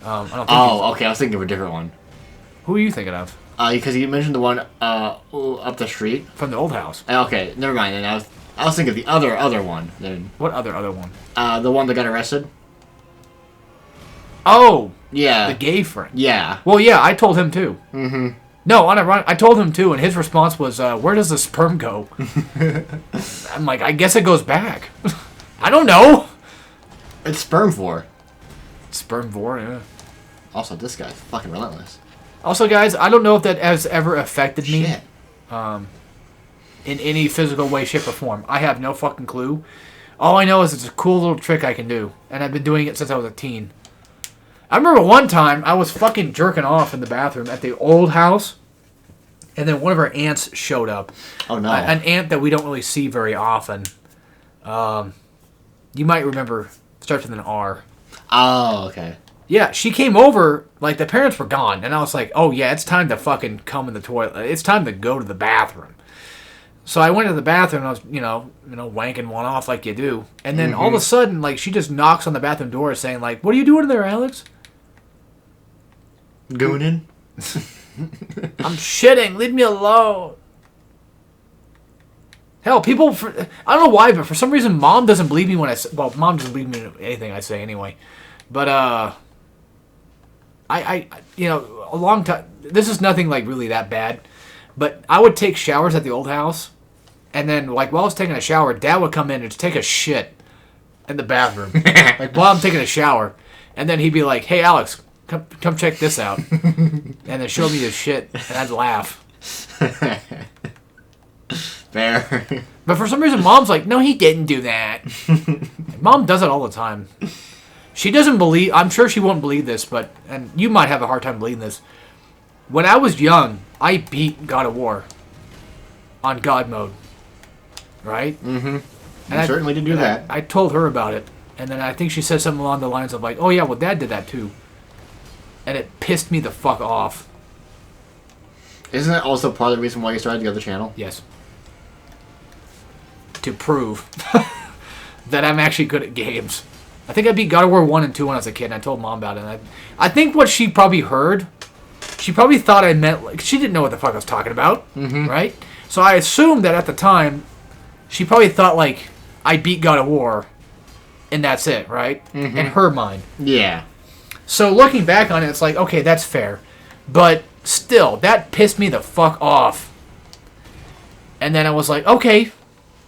I don't think okay. I was thinking of a different one. Who are you thinking of? Because you mentioned the one up the street. From the old house. Okay, never mind. Then I was thinking of the other one. Then What other one? the one that got arrested. Oh, yeah, the gay friend. Yeah. Well, yeah, I told him too. Mm-hmm. No, I told him too, and his response was, "Where does the sperm go?" I'm like, I guess it goes back. I don't know. It's sperm vor. Sperm vor, yeah. Also, this guy's fucking relentless. Also, guys, I don't know if that has ever affected me. Shit. In any physical way, shape, or form. I have no fucking clue. All I know is it's a cool little trick I can do, and I've been doing it since I was a teen. I remember one time I was fucking jerking off in the bathroom at the old house, and then one of our aunts showed up. Oh, no. An aunt that we don't really see very often. You might remember, starts with an R. Oh, okay. Yeah, she came over, like, the parents were gone, and I was like, oh, yeah, it's time to fucking come in the toilet. It's time to go to the bathroom. So I went to the bathroom, and I was, wanking one off like you do. And then all of a sudden, like, she just knocks on the bathroom door saying, like, what are you doing in there, Alex? Gooning? I'm shitting. Leave me alone. Hell, people, I don't know why, but for some reason, Mom doesn't believe me when I say, well, Mom doesn't believe me in anything I say anyway. But, a long time, this is nothing, like, really that bad, but I would take showers at the old house, and then, like, while I was taking a shower, Dad would come in and just take a shit in the bathroom, like, while I'm taking a shower, and then he'd be like, hey, Alex, come check this out, and then show me his shit, and I'd laugh. Fair. But for some reason, Mom's like, no, he didn't do that. Mom does it all the time. She doesn't believe, I'm sure she won't believe this, but, and you might have a hard time believing this. When I was young, I beat God of War on God mode. Right? Mm-hmm. You certainly did do that. I told her about it. And then I think she said something along the lines of like, oh yeah, well Dad did that too. And it pissed me the fuck off. Isn't that also part of the reason why you started the other channel? Yes. To prove that I'm actually good at games. I think I beat God of War 1 and 2 when I was a kid, and I told Mom about it. And I think what she probably heard, she probably thought I meant, like, she didn't know what the fuck I was talking about, right? So I assumed that at the time, she probably thought, like, I beat God of War, and that's it, right? In her mind. Yeah. So looking back on it, it's like, okay, that's fair. But still, that pissed me the fuck off. And then I was like, okay,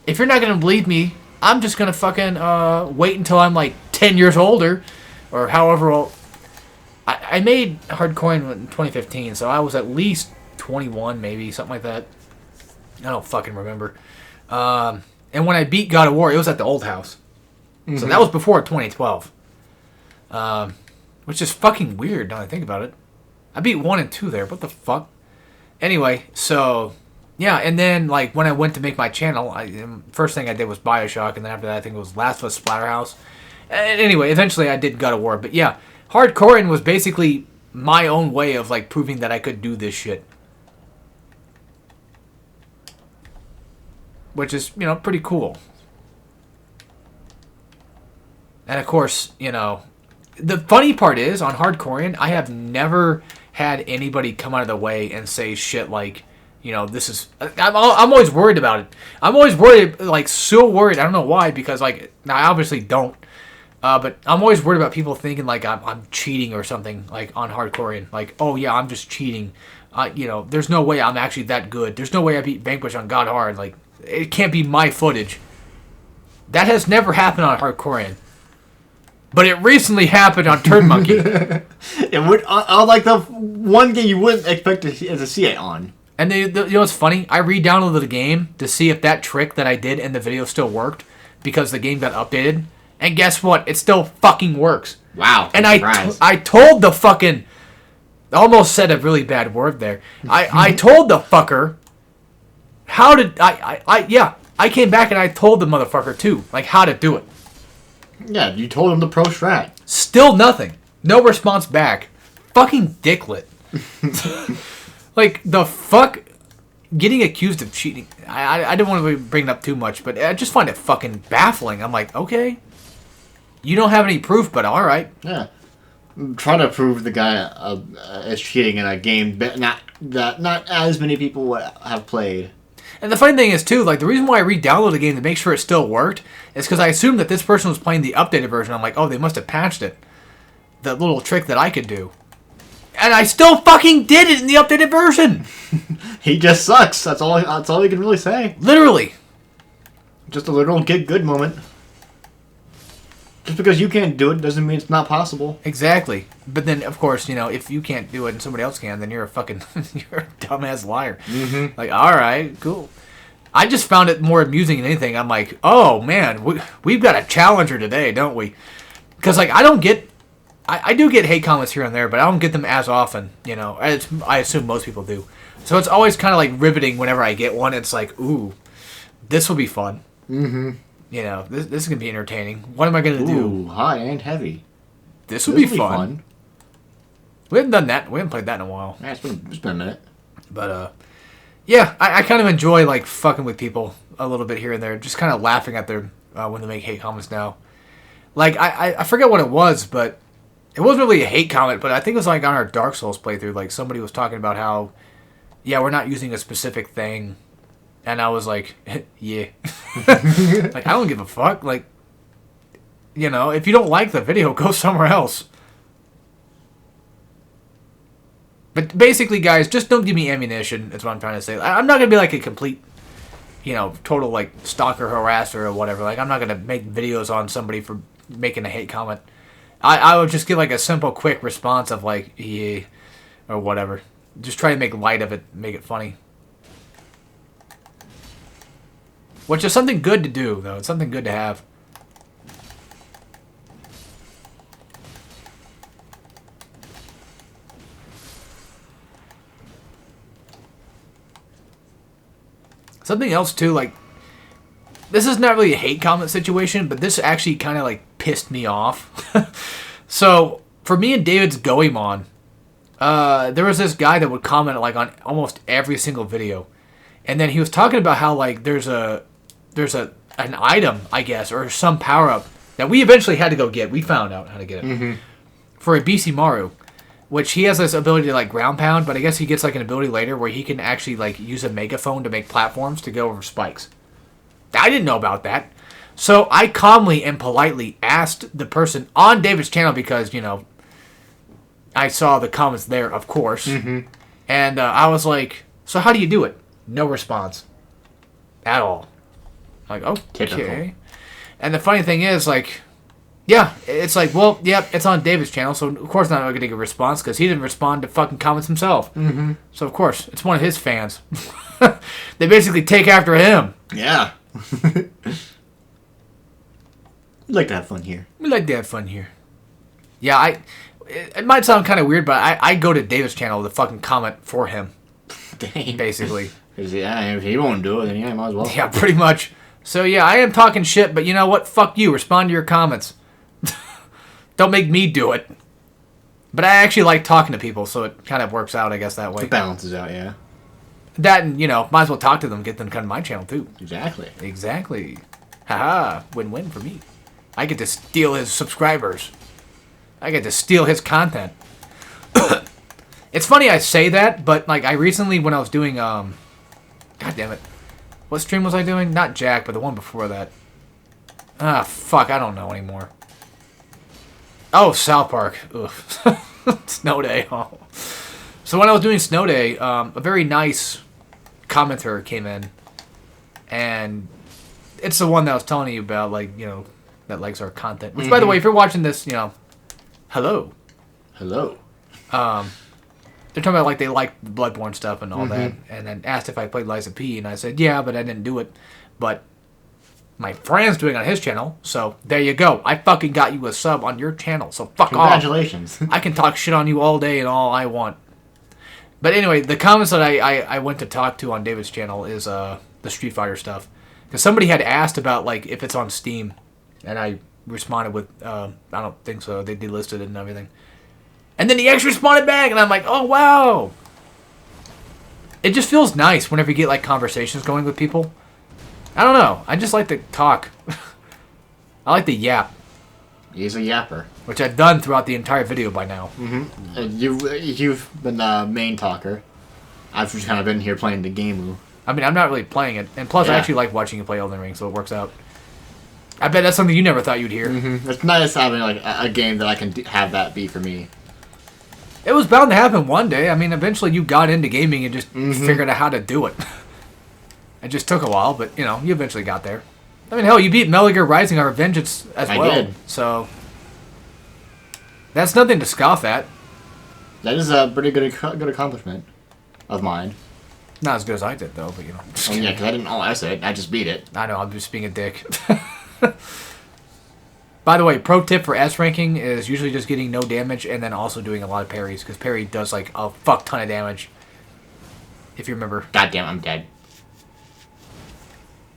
if you're not going to believe me, I'm just going to fucking wait until I'm like 10 years older or however old. I made Hardcore in 2015, so I was at least 21 maybe, something like that. I don't fucking remember. And when I beat God of War, it was at the old house. Mm-hmm. So that was before 2012. Which is fucking weird now that I think about it. I beat 1 and 2 there. What the fuck? Anyway, so... Yeah, and then, like, when I went to make my channel, first thing I did was Bioshock, and then after that I think it was Last of Us Splatterhouse. And anyway, eventually I did God of War. But yeah, Hardcoreing was basically my own way of, like, proving that I could do this shit. Which is, you know, pretty cool. And of course, you know, the funny part is, on Hardcoreing, I have never had anybody come out of the way and say shit like, you know, this is... I'm always worried about it. I'm always worried, like, so worried. I don't know why, because, like, I obviously don't. But I'm always worried about people thinking, like, I'm cheating or something, like, on Hardcoreing. Like, oh, yeah, I'm just cheating. You know, there's no way I'm actually that good. There's no way I beat Vanquish on God Hard. Like, it can't be my footage. That has never happened on Hardcoreing. But it recently happened on Turd Monkey. It would, like the one game you wouldn't expect to see it on. And you know what's funny? I re-downloaded the game to see if that trick that I did in the video still worked, because the game got updated. And guess what? It still fucking works. Wow. And I told the fucking... I almost said a really bad word there. I told the fucker... How did... I came back and I told the motherfucker too, like, how to do it. Yeah, you told him the pro strat. Still nothing. No response back. Fucking dicklet. Like, the fuck? Getting accused of cheating. I didn't want to bring it up too much, but I just find it fucking baffling. I'm like, okay. You don't have any proof, but alright. Yeah. I'm trying to prove the guy is cheating in a game that not as many people have played. And the funny thing is, too, like, the reason why I re-downloaded the game to make sure it still worked is because I assumed that this person was playing the updated version. I'm like, oh, they must have patched it. The little trick that I could do. And I still fucking did it in the updated version! He just sucks. That's all you can really say. Literally. Just a literal get good moment. Just because you can't do it doesn't mean it's not possible. Exactly. But then, of course, you know, if you can't do it and somebody else can, then you're a fucking... you're a dumbass liar. Mm-hmm. Like, alright, cool. I just found it more amusing than anything. I'm like, oh, man, we've got a challenger today, don't we? Because, like, I don't get... I do get hate comments here and there, but I don't get them as often, you know. I assume most people do. So it's always kind of, like, riveting whenever I get one. It's like, ooh, this will be fun. Mm-hmm. You know, this is going to be entertaining. What am I going to do? Ooh, high and heavy. This will be fun. We haven't done that. We haven't played that in a while. Yeah, it's been a minute. But, yeah, I kind of enjoy, like, fucking with people a little bit here and there. Just kind of laughing at their, when they make hate comments now. Like, I forget what it was, but it wasn't really a hate comment, but I think it was, like, on our Dark Souls playthrough. Like, somebody was talking about how, yeah, we're not using a specific thing. And I was like, yeah. Like, I don't give a fuck. Like, you know, if you don't like the video, go somewhere else. But basically, guys, just don't give me ammunition. That's what I'm trying to say. I'm not going to be like a complete, you know, total, like, stalker harasser or whatever. Like, I'm not going to make videos on somebody for making a hate comment. I would just give, like, a simple, quick response of, like, yeah, or whatever. Just try to make light of it, make it funny. Which is something good to do, though. It's something good to have. Something else, too, like... This is not really a hate comment situation, but this actually kind of, like, pissed me off. So, for me and David's Goemon, there was this guy that would comment, like, on almost every single video. And then he was talking about how, like, there's an item, I guess, or some power-up that we eventually had to go get. We found out how to get it. Mm-hmm. For a BC Maru, which he has this ability to, like, ground pound, but I guess he gets, like, an ability later where he can actually, like, use a megaphone to make platforms to go over spikes. I didn't know about that. So I calmly and politely asked the person on David's channel because, you know, I saw the comments there, of course. Mm-hmm. And I was like, so how do you do it? No response. at all. I'm like, okay. Typical. And the funny thing is, like, yeah, it's like, well, yep, it's on David's channel, so of course not going to get a response because he didn't respond to fucking comments himself. Mm-hmm. So of course, it's one of his fans. They basically take after him. Yeah. We like to have fun here. We like to have fun here. Yeah, it might sound kind of weird, but I go to David's channel to fucking comment for him, Dang. basically. Yeah, if he won't do it, then yeah, I might as well. Yeah, pretty much. So yeah, I am talking shit, but you know what? Fuck you. Respond to your comments. Don't make me do it. But I actually like talking to people, so it kind of works out, I guess, that way. It balances out, yeah. That and, might as well talk to them, get them to come to my channel, too. Exactly. Exactly. Haha. Win-win for me. I get to steal his subscribers. I get to steal his content. It's funny I say that, but, like, I recently, when I was doing, God damn it. What stream was I doing? Not Jack, but the one before that. Ah, fuck, I don't know anymore. Oh, South Park. Ugh. Snow Day. Oh. So when I was doing Snow Day, a very nice commenter came in, and it's the one that I was telling you about, like, that likes our content. Which, by the way, if you're watching this, hello. Hello. They're talking about, like, they like the Bloodborne stuff and all that, and then asked if I played Liza P, and I said, yeah, but I didn't do it. But my friend's doing it on his channel, so there you go. I fucking got you a sub on your channel, so fuck off. Congratulations. I can talk shit on you all day and all I want. But anyway, the comments that I went to talk to on David's channel is the Street Fighter stuff. Because somebody had asked about, like, if it's on Steam, and I responded with, I don't think so. They delisted it and everything. And then he actually responded back, and I'm like, oh, wow. It just feels nice whenever you get, like, conversations going with people. I don't know. I just like to talk. I like to yap. He's a yapper. Which I've done throughout the entire video by now. Mm-hmm. You've been the main talker. I've just kind of been here playing the game. I mean, I'm not really playing it. And plus, I actually like watching you play Elden Ring, so it works out. I bet that's something you never thought you'd hear. Mm-hmm. It's nice having, like, a game that I can have that be for me. It was bound to happen one day. I mean, eventually you got into gaming and just figured out how to do it. It just took a while, but, you eventually got there. I mean, hell, you beat Metal Gear Rising or Vengeance as well. I did. So, that's nothing to scoff at. That is a pretty good accomplishment of mine. Not as good as I did, though, but, Oh, yeah, because I didn't essay it. I just beat it. I know, I'm just being a dick. By the way, pro tip for S ranking is usually just getting no damage and then also doing a lot of parries, because parry does, like, a fuck ton of damage. If you remember. Goddamn, I'm dead.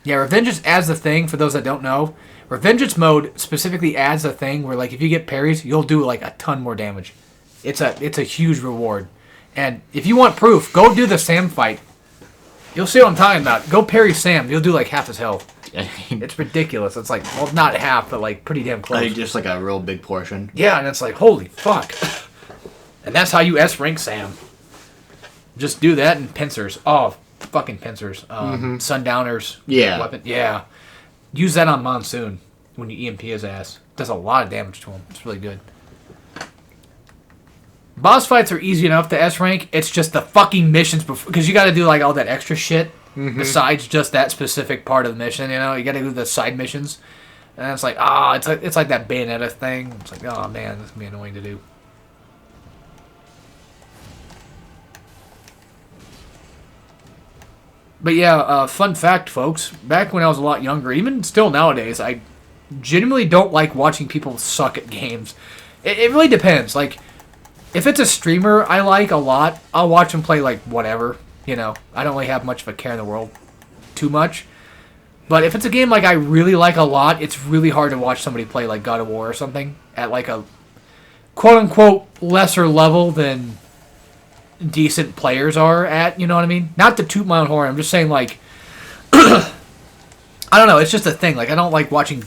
Yeah, Revengeance adds the thing, for those that don't know. Revengeance mode specifically adds a thing where, like, if you get parries, you'll do, like, a ton more damage. It's a huge reward. And if you want proof, go do the Sam fight. You'll see what I'm talking about. Go parry Sam. You'll do, like, half his health. It's ridiculous. It's like, well, not half, but, like, pretty damn close. Like, just, like, a real big portion. Yeah, and it's like, holy fuck. And that's how you S-rank Sam. Just do that and pincers. Oh, fucking pincers. Sundowners. Yeah. Weapon. Yeah. Use that on Monsoon when you EMP his ass. Does a lot of damage to him. It's really good. Boss fights are easy enough to S-rank. It's just the fucking missions before, because you got to do, like, all that extra shit besides just that specific part of the mission. You got to do the side missions, and it's like, it's like that Bayonetta thing. It's like, oh man, this can be annoying to do. But yeah, fun fact, folks. Back when I was a lot younger, even still nowadays, I genuinely don't like watching people suck at games. It really depends. Like, if it's a streamer I like a lot, I'll watch them play, like, whatever. I don't really have much of a care in the world. Too much. But if it's a game, like, I really like a lot, it's really hard to watch somebody play, like, God of War or something at, like, a quote-unquote lesser level than decent players are at, you know what I mean? Not to toot my own horn, I'm just saying, like, I don't know, it's just a thing. Like, I don't like watching,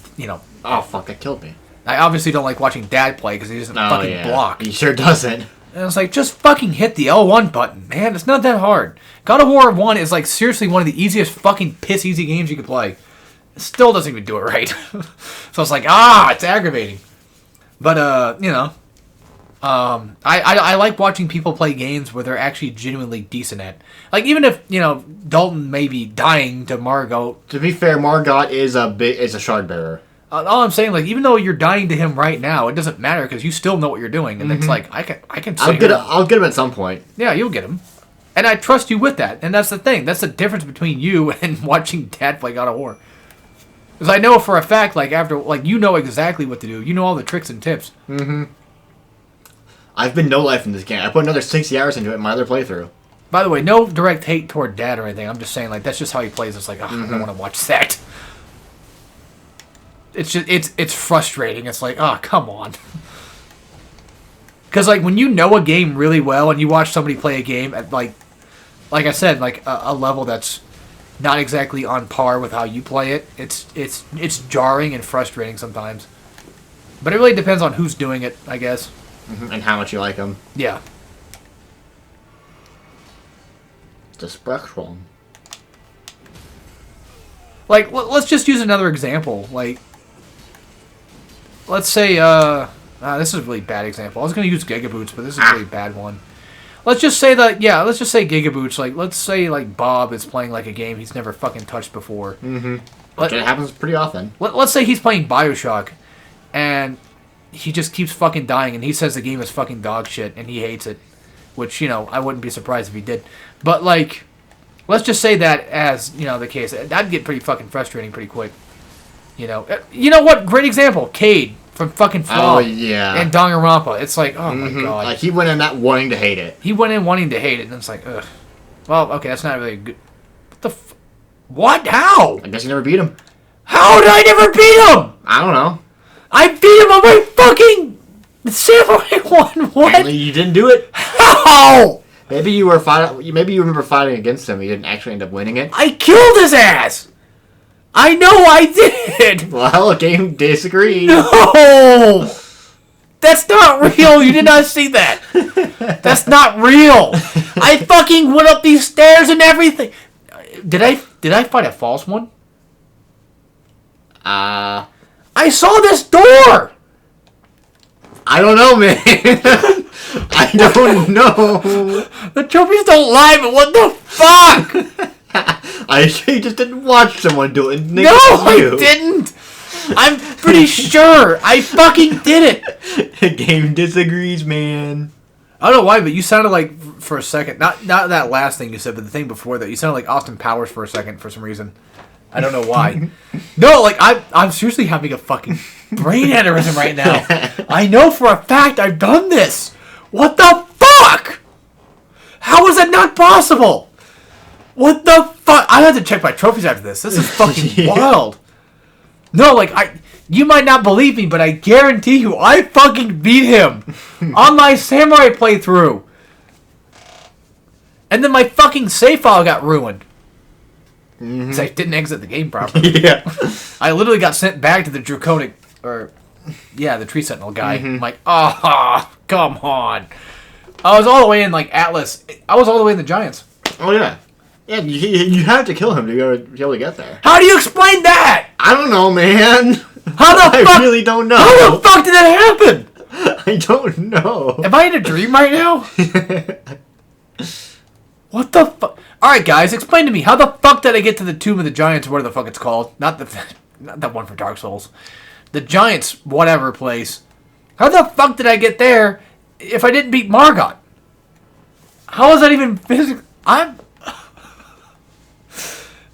Oh, fuck, that killed me. I obviously don't like watching Dad play because he doesn't fucking block. He sure doesn't. And it's like, just fucking hit the L1 button, man. It's not that hard. God of War 1 is, like, seriously one of the easiest fucking piss-easy games you can play. It still doesn't even do it right. So it's like, it's aggravating. But, I like watching people play games where they're actually genuinely decent at. Like, even if, Dalton may be dying to Margot. To be fair, Margot is a shard bearer. All I'm saying, like, even though you're dying to him right now, it doesn't matter because you still know what you're doing. And it's like, I can I'll get him at some point. Yeah, you'll get him. And I trust you with that. And that's the thing. That's the difference between you and watching Dad play God of War. Because I know for a fact, like, you know exactly what to do. You know all the tricks and tips. Mm-hmm. I've been no life in this game. I put another 60 hours into it in my other playthrough. By the way, no direct hate toward Dad or anything. I'm just saying, like, that's just how he plays. It's like, I don't want to watch that. It's just, it's frustrating. It's like, oh, come on. Because, like, when you know a game really well and you watch somebody play a game at, like I said, like, a level that's not exactly on par with how you play it, it's jarring and frustrating sometimes. But it really depends on who's doing it, I guess. Mm-hmm. And how much you like them. Yeah. The spectrum. Like, let's just use another example. Like, let's say, this is a really bad example. I was going to use Gigaboots, but this is a really bad one. Let's just say Gigaboots. Like, let's say, like, Bob is playing, like, a game he's never fucking touched before. Mm-hmm. It happens pretty often. Let's say he's playing Bioshock, and he just keeps fucking dying, and he says the game is fucking dog shit, and he hates it. Which, I wouldn't be surprised if he did. But, like, let's just say that as, the case. That'd get pretty fucking frustrating pretty quick. You know what? Great example. Cade from fucking Flaw. Oh, yeah. And Danganronpa. It's like, oh my god. Like, he went in that wanting to hate it. He went in wanting to hate it, and it's like, ugh. Well, okay, that's not really good. What the What? How? I guess you never beat him. How did I never beat him? I don't know. I beat him on my fucking Samurai one. What? Apparently you didn't do it. How? Maybe you were fighting. Maybe you remember fighting against him. You didn't actually end up winning it. I killed his ass. I know I did. Well, game disagreed. No, that's not real. You did not see that. That's not real. I fucking went up these stairs and everything. Did I fight a false one? I saw this door. I don't know, man. I don't know. The trophies don't lie, but what the fuck? I just didn't watch someone do it. No, I didn't. I'm pretty sure. I fucking did it. The game disagrees, man. I don't know why, but you sounded like, for a second, not that last thing you said, but the thing before that, you sounded like Austin Powers for a second for some reason. I don't know why. No, like, I'm seriously having a fucking brain aneurysm right now. I know for a fact I've done this. What the fuck? How is that not possible? What the fuck? I have to check my trophies after this. This is fucking wild. No, like, you might not believe me, but I guarantee you, I fucking beat him on my Samurai playthrough. And then my fucking save file got ruined. Because I didn't exit the game properly. Yeah. I literally got sent back to the Draconic, the Tree Sentinel guy. I'm like, oh, come on. I was all the way in, like, Atlas. I was all the way in the Giants. Oh, yeah. Yeah, you have to kill him to be able to get there. How do you explain that? I don't know, man. How the fuck? I really don't know. How the fuck did that happen? I don't know. Am I in a dream right now? What the fuck? Alright, guys, explain to me. How the fuck did I get to the Tomb of the Giants, or whatever the fuck it's called? Not that one for Dark Souls. The Giants, whatever place. How the fuck did I get there if I didn't beat Margot? How is that even physical?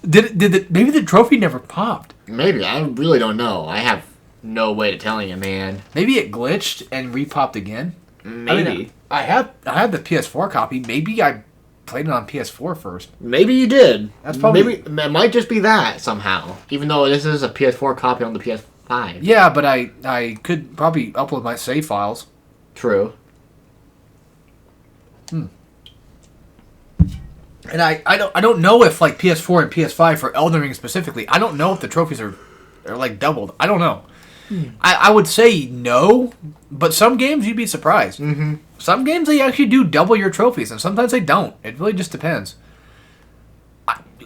Maybe the trophy never popped. Maybe. I really don't know. I have no way to telling you, man. Maybe it glitched and repopped again. Maybe. I mean, I had the PS4 copy. Maybe I played it on PS4 first. Maybe you did. That's probably... Maybe it might just be that somehow. Even though this is a PS4 copy on the PS5. Yeah, but I could probably upload my save files. True. And I don't know if, like, PS4 and PS5 for Elden Ring specifically, I don't know if the trophies are like doubled. I don't know. I would say no, but some games you'd be surprised. Mm-hmm. Some games they actually do double your trophies, and sometimes they don't. It really just depends.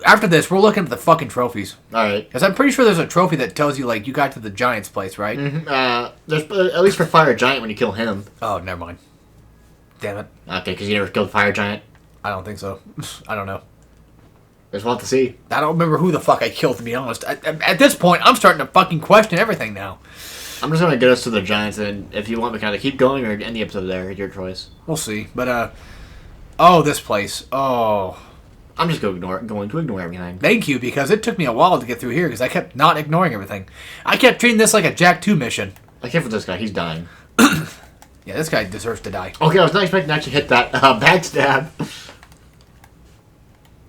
After this, we're looking at the fucking trophies. All right. Because I'm pretty sure there's a trophy that tells you, like, you got to the Giant's place, right? Mm-hmm. There's at least for Fire Giant when you kill him. Oh, never mind. Damn it. Okay, because you never killed Fire Giant. I don't think so. I don't know. There's one to see. I don't remember who the fuck I killed, to be honest. At this point, I'm starting to fucking question everything now. I'm just gonna get us to the Giants, and if you want me to kind of keep going or end the episode there, it's your choice. We'll see. But, oh, this place. Oh. I'm just going to ignore everything. Thank you, because it took me a while to get through here, because I kept not ignoring everything. I kept treating this like a Jak 2 mission. I care for this guy. He's dying. Yeah, this guy deserves to die. Okay, I was not expecting to actually hit that backstab.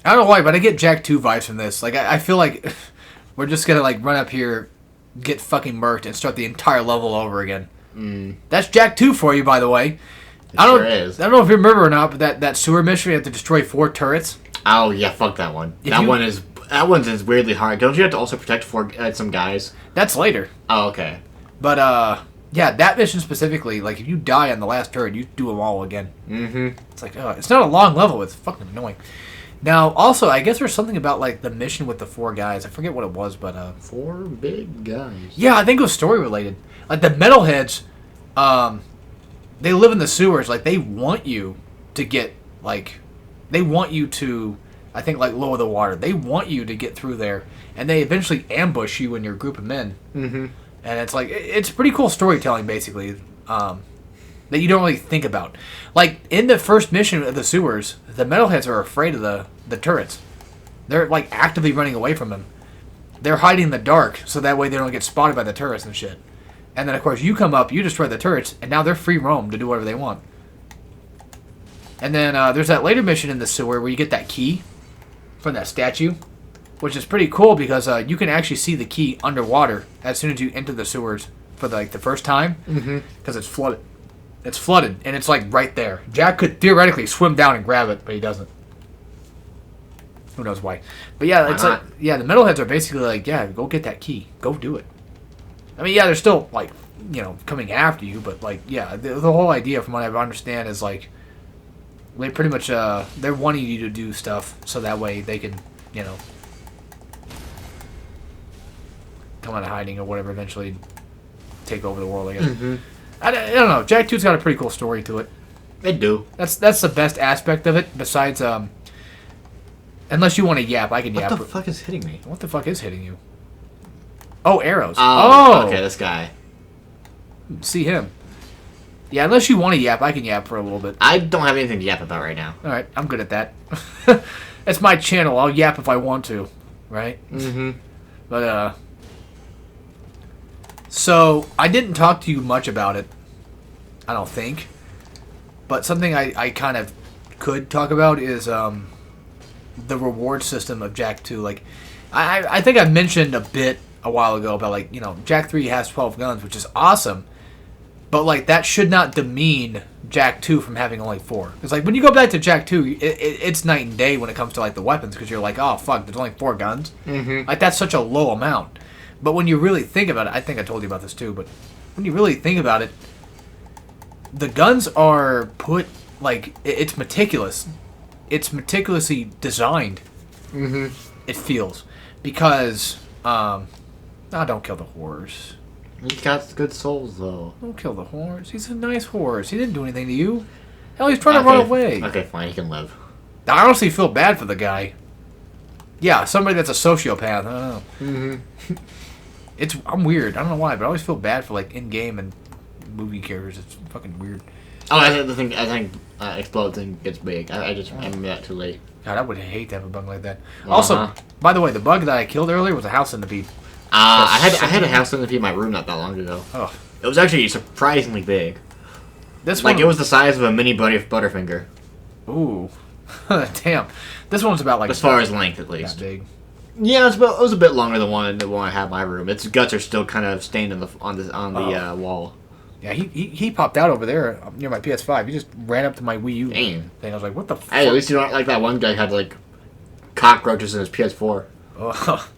I don't know why, but I get Jak 2 vibes from this. Like, I feel like we're just gonna, like, run up here, get fucking murked, and start the entire level over again. That's Jak 2 for you, by the way. It sure is. I don't know if you remember or not, but that sewer mission, you have to destroy 4 turrets. Oh, yeah, fuck that one. That one's is weirdly hard. Don't you have to also protect some guys? That's later. Oh, okay. But, yeah, that mission specifically, like, if you die on the last turret, you do them all again. Mm-hmm. It's like, it's not a long level, it's fucking annoying. Now, also, I guess there's something about, like, the mission with the 4 guys. I forget what it was, but, 4 big guys. Yeah, I think it was story-related. Like, the metalheads, they live in the sewers. Like, they want you to get, like... They want you to, I think, like, lower the water. They want you to get through there. And they eventually ambush you and your group of men. Mm-hmm. And it's, like, it's pretty cool storytelling, basically, that you don't really think about. Like, in the first mission of the sewers, the metalheads are afraid of the turrets. They're, like, actively running away from them. They're hiding in the dark, so that way they don't get spotted by the turrets and shit. And then, of course, you come up, you destroy the turrets, and now they're free roam to do whatever they want. And then there's that later mission in the sewer where you get that key from that statue, which is pretty cool because you can actually see the key underwater as soon as you enter the sewers for the first time, because it's flooded. It's flooded, and it's like right there. Jak could theoretically swim down and grab it, but he doesn't. Who knows why? But yeah, it's like, yeah, the metalheads are basically like, yeah, go get that key, go do it. I mean, yeah, they're still like, you know, coming after you, but like, yeah, the whole idea, from what I understand, is like, they pretty much they're wanting you to do stuff so that way they can, you know, come out of hiding or whatever, eventually take over the world, I guess. I don't know. Jak 2's got a pretty cool story to it. They do. That's the best aspect of it. Besides, unless you want to yap, I can yap. What the fuck is hitting me? What the fuck is hitting you? Oh, arrows. Oh, okay, this guy. See him. Yeah, unless you want to yap, I can yap for a little bit. I don't have anything to yap about right now. All right, I'm good at that. It's my channel. I'll yap if I want to, right? Mm-hmm. But so I didn't talk to you much about it. I don't think. But something I kind of could talk about is the reward system of Jak 2. Like, I think I mentioned a bit a while ago about, like, you know, Jak 3 has 12 guns, which is awesome. But, like, that should not demean Jak 2 from having only 4. It's like, when you go back to Jak 2, it's night and day when it comes to, like, the weapons, because you're like, oh, fuck, there's only 4 guns? Mm-hmm. Like, that's such a low amount. But when you really think about it, I think I told you about this too, but when you really think about it, the guns are put, like, it's meticulous. It's meticulously designed. Mm-hmm. It feels. Because, don't kill the horse. He's got good souls, though. Don't kill the horse. He's a nice horse. He didn't do anything to you. Hell, he's trying to run away. Okay, fine. He can live. I honestly feel bad for the guy. Yeah, somebody that's a sociopath. I don't know. Mm-hmm. I'm weird. I don't know why, but I always feel bad for, like, in-game and movie characters. It's fucking weird. Oh, I think Explode thing gets big. I remember that too late. God, I would hate to have a bug like that. Also, by the way, the bug that I killed earlier was a house centipede. I had a house centipede in my room not that long ago. Oh. It was actually surprisingly big. This one, it was the size of a mini Butterfinger. Ooh. Damn. This one's about, like, as far as length, at least. That big. Yeah, it was a bit longer than the one I had in my room. Its guts are still kind of stained on the wall. Yeah, he popped out over there near my PS5. He just ran up to my Wii U thing. I was like, what the fuck? Hey, at least you don't like that one guy had, like, cockroaches in his PS4. Oh.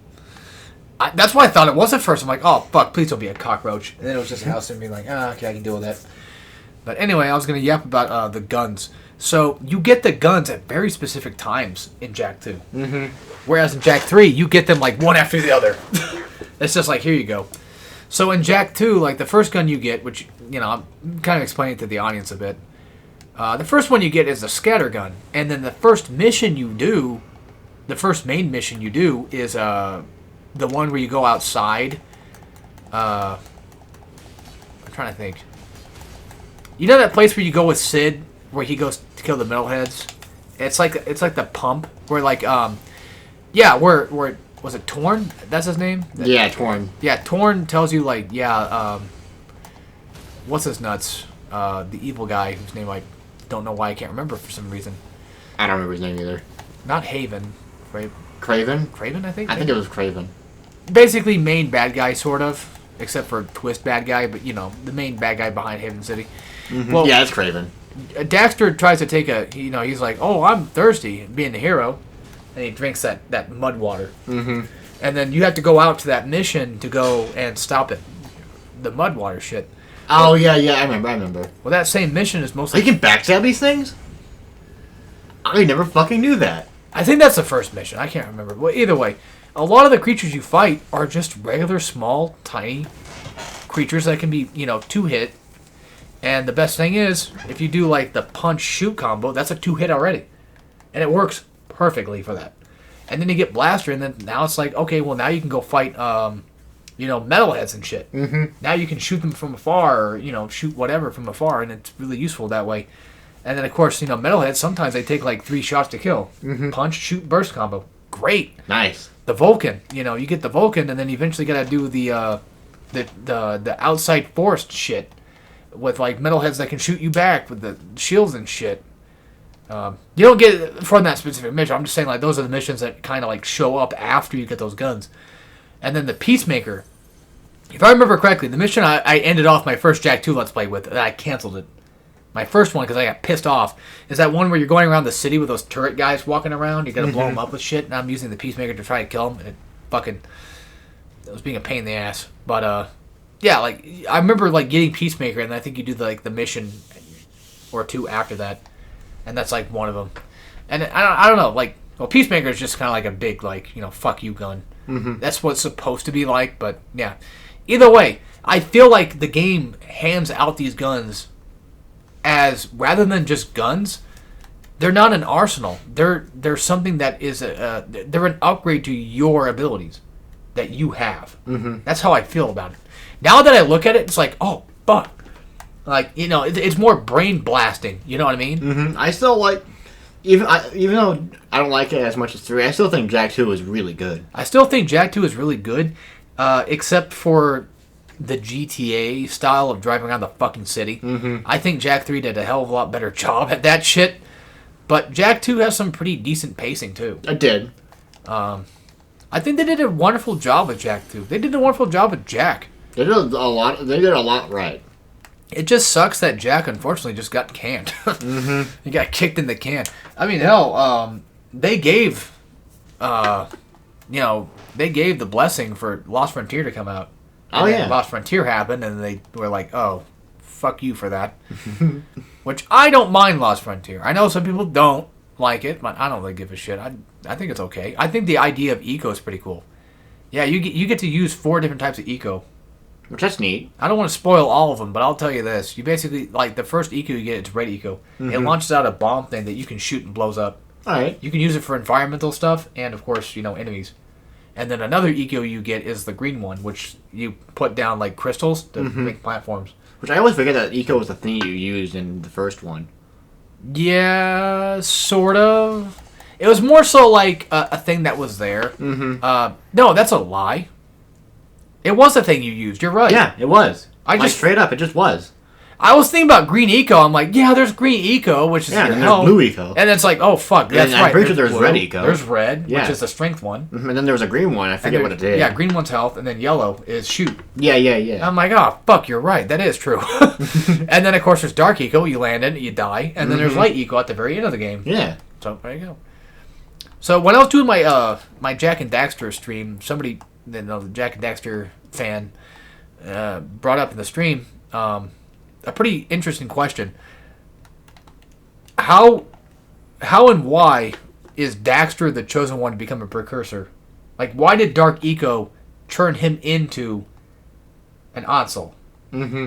That's why I thought it was at first. I'm like, oh, fuck, please don't be a cockroach. And then it was just a house and being like, okay, I can deal with that. But anyway, I was going to yap about the guns. So you get the guns at very specific times in Jak 2. Mm-hmm. Whereas in Jak 3, you get them like one after the other. It's just like, here you go. So in Jak 2, like the first gun you get, which, I'm kind of explaining it to the audience a bit. The first one you get is a scatter gun. And then the first mission you do, the first main mission you do is the one where you go outside. I'm trying to think. You know that place where you go with Sid, where he goes to kill the metalheads? It's like the pump where where was it Torn? That's his name? Yeah, Torn. Yeah, Torn tells you what's his nuts? The evil guy whose name I don't know why I can't remember for some reason. I don't remember his name either. Not Haven. Craven? Craven, I think? I think it was Craven. Basically main bad guy, sort of. Except for twist bad guy, but the main bad guy behind Haven City. Mm-hmm. Well, yeah, it's Craven. Daxter tries to take he's like, oh, I'm thirsty, being the hero. And he drinks that mud water. Mm-hmm. And then you have to go out to that mission to go and stop it. The mud water shit. Oh, yeah, I remember. Well, that same mission is mostly... You can backstab these things? I never fucking knew that. I think that's the first mission. I can't remember. Well, either way, a lot of the creatures you fight are just regular, small, tiny creatures that can be, two-hit. And the best thing is, if you do, like, the punch-shoot combo, that's a two-hit already. And it works perfectly for that. And then you get Blaster, and then now it's like, okay, well, now you can go fight, metalheads and shit. Mm-hmm. Now you can shoot them from afar, or, shoot whatever from afar, and it's really useful that way. And then, of course, metalheads, sometimes they take, like, 3 shots to kill. Mm-hmm. Punch, shoot, burst combo. Great. Nice. The Vulcan, you get the Vulcan, and then you eventually gotta do the outside force shit with like metalheads that can shoot you back with the shields and shit. You don't get it from that specific mission. I'm just saying like those are the missions that kind of like show up after you get those guns. And then the Peacemaker, if I remember correctly, the mission I ended off my first Jak 2 Let's Play with, and I canceled it. My first one, because I got pissed off, is that one where you're going around the city with those turret guys walking around. You gotta blow them up with shit, and I'm using the Peacemaker to try to kill them, and it was being a pain in the ass. But, yeah, like, I remember, like, getting Peacemaker, and I think you do, the mission or 2 after that, and that's, like, one of them. And I don't know, like, well, Peacemaker is just kind of like a big, like, fuck you gun. Mm-hmm. That's what it's supposed to be like, but, yeah. Either way, I feel like the game hands out these guns as rather than just guns, they're not an arsenal. They're something that is they're an upgrade to your abilities that you have. Mm-hmm. That's how I feel about it. Now that I look at it, it's like, oh fuck, like it's more brain blasting. You know what I mean? Mm-hmm. I still like even though I don't like it as much as 3. I still think Jak 2 is really good. I still think Jak 2 is really good, except for the GTA style of driving around the fucking city. Mm-hmm. I think Jak 3 did a hell of a lot better job at that shit. But Jak 2 has some pretty decent pacing too. It did. I think they did a wonderful job with Jak 2. They did a wonderful job with Jak. They did a lot. They did a lot right. It just sucks that Jak unfortunately just got canned. Mm-hmm. He got kicked in the can. I mean, hell, they gave, they gave the blessing for Lost Frontier to come out. And then Lost Frontier happened, and they were like, oh, fuck you for that. Which, I don't mind Lost Frontier. I know some people don't like it, but I don't really give a shit. I think it's okay. I think the idea of eco is pretty cool. Yeah, you get to use 4 different types of eco. Which that's neat. I don't want to spoil all of them, but I'll tell you this. You basically, like, the first eco you get, it's red eco. Mm-hmm. It launches out a bomb thing that you can shoot and blows up. Alright. You can use it for environmental stuff, and, of course, enemies. And then another eco you get is the green one, which you put down like crystals to make platforms. Which I always forget that eco was the thing you used in the first one. Yeah, sort of. It was more so like a thing that was there. Mm-hmm. No, that's a lie. It was a thing you used. You're right. Yeah, it was. Straight up, it just was. I was thinking about green eco. I'm like, yeah, there's green eco, which is and there's blue eco, and it's like, oh fuck, that's right. I'm pretty sure there's red eco. There's red, which is the strength one, and then there was a green one. I forget what it did. Yeah, green one's health, and then yellow is shoot. Yeah. I'm like, oh fuck, you're right. That is true. And then of course there's dark eco. You land in, you die, and then there's light eco at the very end of the game. Yeah. So there you go. So when I was doing my my Jak and Daxter stream, somebody, the Jak and Daxter fan, brought up in the stream. A pretty interesting question. how and why is Daxter the chosen one to become a precursor? Like, why did Dark Eco turn him into an Ansel? Mm-hmm.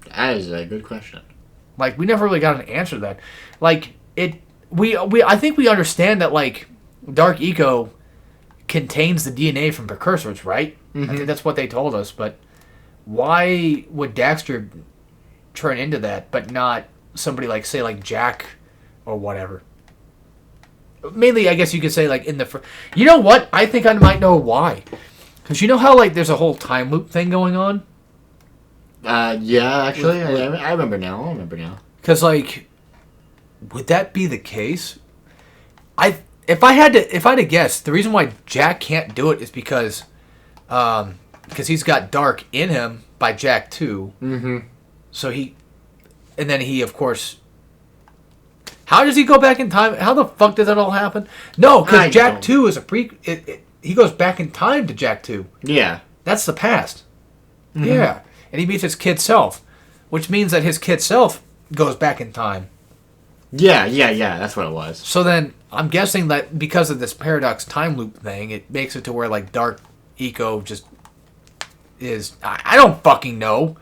That is a good question. Like, we never really got an answer to that. Like, I think we understand that, like, Dark Eco contains the DNA from precursors, right? Mm-hmm. I think that's what they told us, but why would Daxter turn into that, but not somebody like, say, like Jack or whatever? Mainly, I guess you could say, like, in the... You know what? I think I might know why. Because you know how, like, there's a whole time loop thing going on? Yeah, actually, I remember now. Because, like, would that be the case? If I had to guess, the reason why Jack can't do it is because he's got Dark in him by Jack 2. Mm-hmm. So and then he, of course... How does he go back in time? How the fuck does that all happen? No, because Jack 2 is a he goes back in time to Jack 2. Yeah. That's the past. Mm-hmm. Yeah. And he meets his kid self, which means that his kid self goes back in time. Yeah, that's what it was. So then, I'm guessing that because of this paradox time loop thing, it makes it to where, like, Dark Eco just is... I don't fucking know.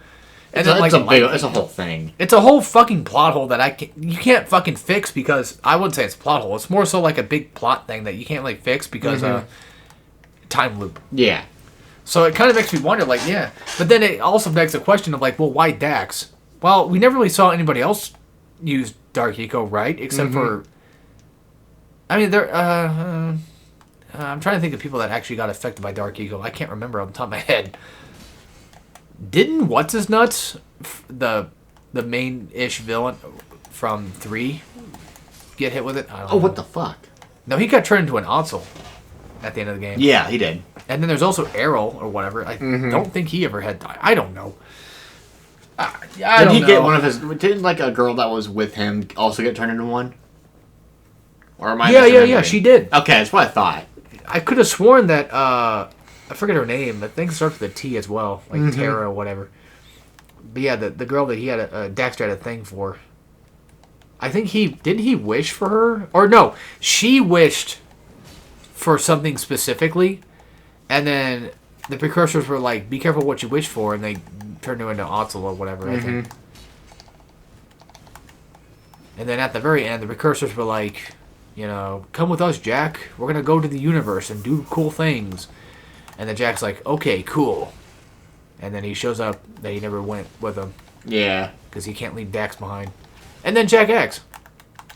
And It's a whole thing. It's a whole fucking plot hole that you can't fucking fix because... I wouldn't say it's a plot hole. It's more so like a big plot thing that you can't, like, fix because time loop. Yeah. So it kind of makes me wonder, like, yeah. But then it also begs the question of, like, well, why Dax? Well, we never really saw anybody else use Dark Eco, right? Except for... I mean, I'm trying to think of people that actually got affected by Dark Eco. I can't remember on the top of my head. Didn't What's-His-Nuts, the main-ish villain from 3, get hit with it? I don't know. What the fuck? No, he got turned into an Ansel at the end of the game. Yeah, he did. And then there's also Errol or whatever. I don't think he ever had... I don't know. Did he get one of his... Didn't, like, a girl that was with him also get turned into one? Or am I Yeah, she did. Okay, that's what I thought. I could have sworn that... I forget her name. I think it starts with a T as well. Like Tara or whatever. But yeah, the girl that he had Daxter had a thing for. I think didn't he wish for her? Or no, she wished for something specifically. And then the precursors were like, be careful what you wish for. And they turned her into Ansel or whatever, I think. And then at the very end, the precursors were like, you know, come with us, Jack. We're going to go to the universe and do cool things. And then Jack's like, okay, cool. And then he shows up that he never went with them. Yeah. Because he can't leave Dax behind. And then Jack X.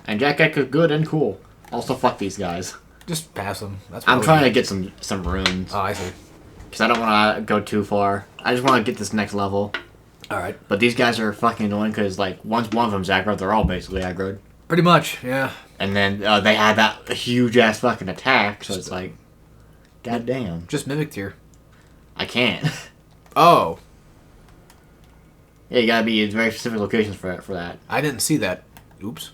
And Jack X is good and cool. Also, fuck these guys. Just pass them. I'm trying to get some runes. Oh, I see. Because I don't want to go too far. I just want to get this next level. Alright. But these guys are fucking annoying because, like, once one of them's aggroed, they're all basically aggroed. Pretty much, yeah. And then they had that huge-ass fucking attack, so it's like... God damn. Just mimicked here. I can't. Oh. Yeah, you gotta be in very specific locations for that. I didn't see that. Oops.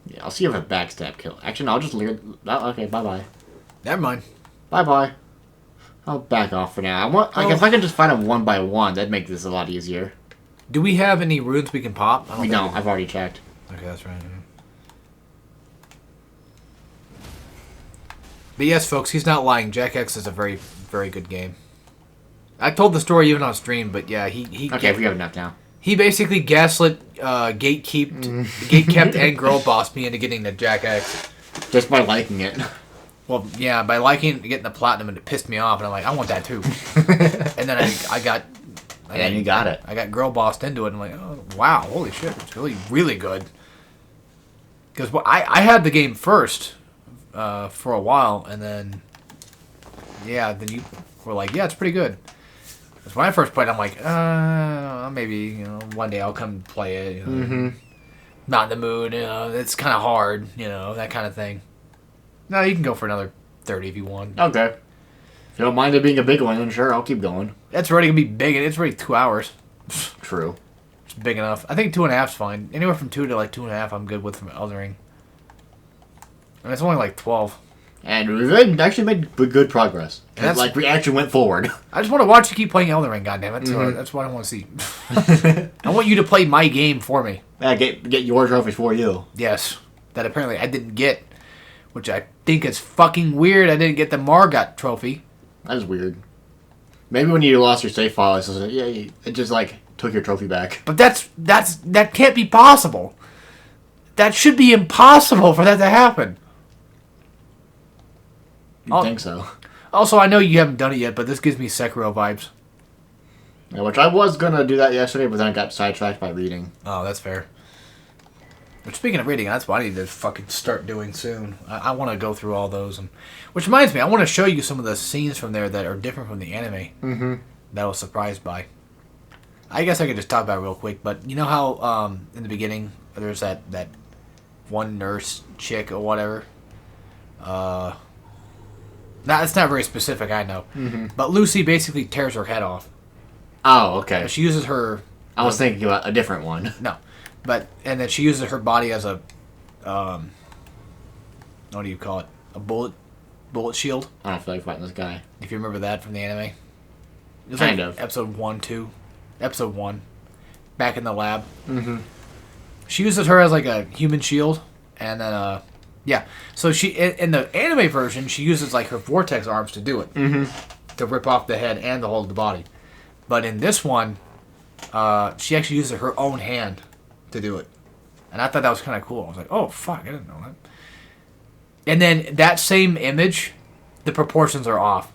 Yeah, I'll see if a backstab kill. Actually, no, I'll just leave it. Oh, okay, bye-bye. Never mind. Bye-bye. I'll back off for now. If I can just fight them one by one, that'd make this a lot easier. Do we have any runes we can pop? We don't. I've already checked. Okay, that's right. But yes, folks, he's not lying. Jack X is a very, very good game. I told the story even on stream, but yeah, he Okay, we have enough now. He basically gaslit, gatekept, and girl bossed me into getting the Jack X. Just by liking it. Well, yeah, by getting the platinum, and it pissed me off, and I'm like, I want that too. And then I got... And you got it. I got girl bossed into it, and I'm like, oh, wow, holy shit, it's really, really good. Because I had the game first for a while, and then, yeah, then you were like, yeah, it's pretty good. Because when I first played, I'm like, maybe, one day I'll come play it. Not in the mood, it's kind of hard, that kind of thing. No, you can go for another 30 if you want. Okay. If you don't mind it being a big one, then sure, I'll keep going. It's already going to be big, and it's already 2 hours. True. It's big enough. I think 2.5's fine. Anywhere from 2 to like 2.5 I'm good with from Elden Ring. And it's only like 12. And we've actually made good progress. And we actually went forward. I just want to watch you keep playing Elden Ring, goddammit. So that's what I want to see. I want you to play my game for me. Yeah, get your trophies for you. Yes. That apparently I didn't get, which I think is fucking weird. I didn't get the Margot trophy. That is weird. Maybe when you lost your save file, it just like took your trophy back. But that can't be possible. That should be impossible for that to happen. You'd think so. Also, I know you haven't done it yet, but this gives me Sekiro vibes. Yeah, which I was gonna do that yesterday, but then I got sidetracked by reading. Oh, that's fair. But speaking of reading, that's what I need to fucking start doing soon. I want to go through all those. Which reminds me, I want to show you some of the scenes from there that are different from the anime. Mm-hmm. That I was surprised by. I guess I could just talk about it real quick, but you know how in the beginning there's that one nurse chick or whatever? It's not very specific, I know. Mm-hmm. But Lucy basically tears her head off. Oh, okay. She uses her... I was thinking about a different one. No. And then she uses her body as a... what do you call it? A bullet shield? I don't feel like fighting this guy. If you remember that from the anime. It was kind of. Episode 1, 2. Episode 1. Back in the lab. Mm-hmm. She uses her as like a human shield. And then, yeah. So she, in the anime version, she uses like her vortex arms to do it. Mm-hmm. To rip off the head and to hold the body. But in this one, she actually uses her own hand to do it. And I thought that was kind of cool. I was like, oh, fuck, I didn't know that. And then that same image, the proportions are off.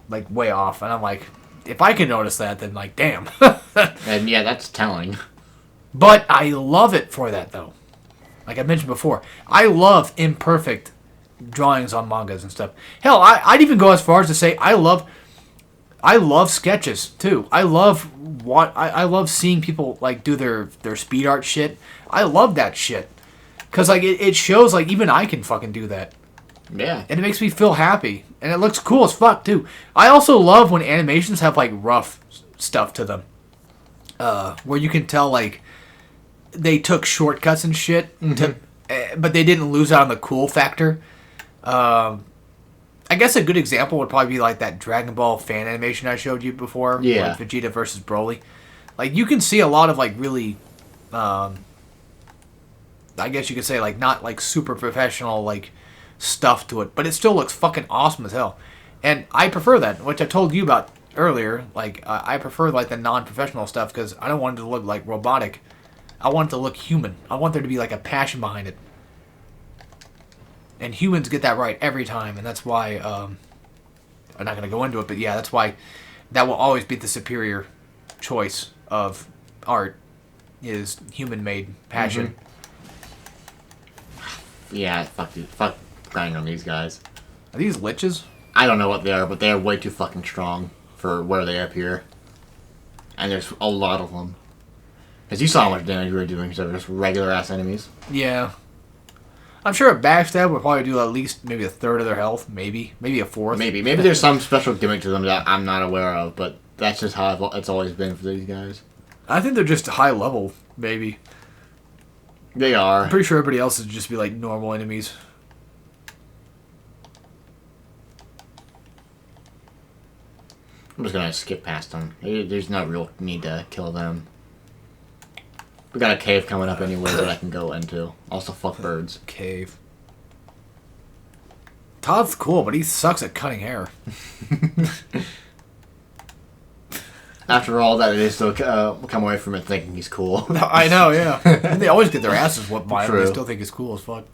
Like, way off. And I'm like, if I can notice that, then, like, damn. And yeah, that's telling. But I love it for that, though. Like I mentioned before, I love imperfect drawings on mangas and stuff. Hell, I'd even go as far as to say I love sketches too. I love seeing people like do their speed art shit. I love that shit because like it shows like even I can fucking do that. Yeah. And it makes me feel happy, and it looks cool as fuck too. I also love when animations have like rough stuff to them, where you can tell like they took shortcuts and shit, but they didn't lose out on the cool factor. I guess a good example would probably be like that Dragon Ball fan animation I showed you before. Yeah. Like Vegeta versus Broly. Like, you can see a lot of, like, really, I guess you could say, like, not, like, super professional, like, stuff to it. But it still looks fucking awesome as hell. And I prefer that, which I told you about earlier. Like, I prefer, like, the non-professional stuff because I don't want it to look, like, robotic. I want it to look human. I want there to be, like, a passion behind it. And humans get that right every time, and that's why, I'm not going to go into it, but yeah, that's why that will always be the superior choice of art, is human-made passion. Yeah, fuck grinding on these guys. Are these liches? I don't know what they are, but they are way too fucking strong for where they appear. And there's a lot of them. Because you saw how much damage we were doing, so they're just regular-ass enemies. Yeah. I'm sure a backstab would probably do at least maybe a third of their health, maybe a fourth. Maybe there's some special gimmick to them that I'm not aware of, but that's just how it's always been for these guys. I think they're just high level, maybe. They are. I'm pretty sure everybody else would just be like normal enemies. I'm just gonna skip past them. There's no real need to kill them. We got a cave coming up anyway that I can go into. Also, fuck birds. Cave. Todd's cool, but he sucks at cutting hair. After all that, they still come away from it thinking he's cool. I know, yeah. And they always get their asses whooped by him, but True. they still think he's cool as fuck.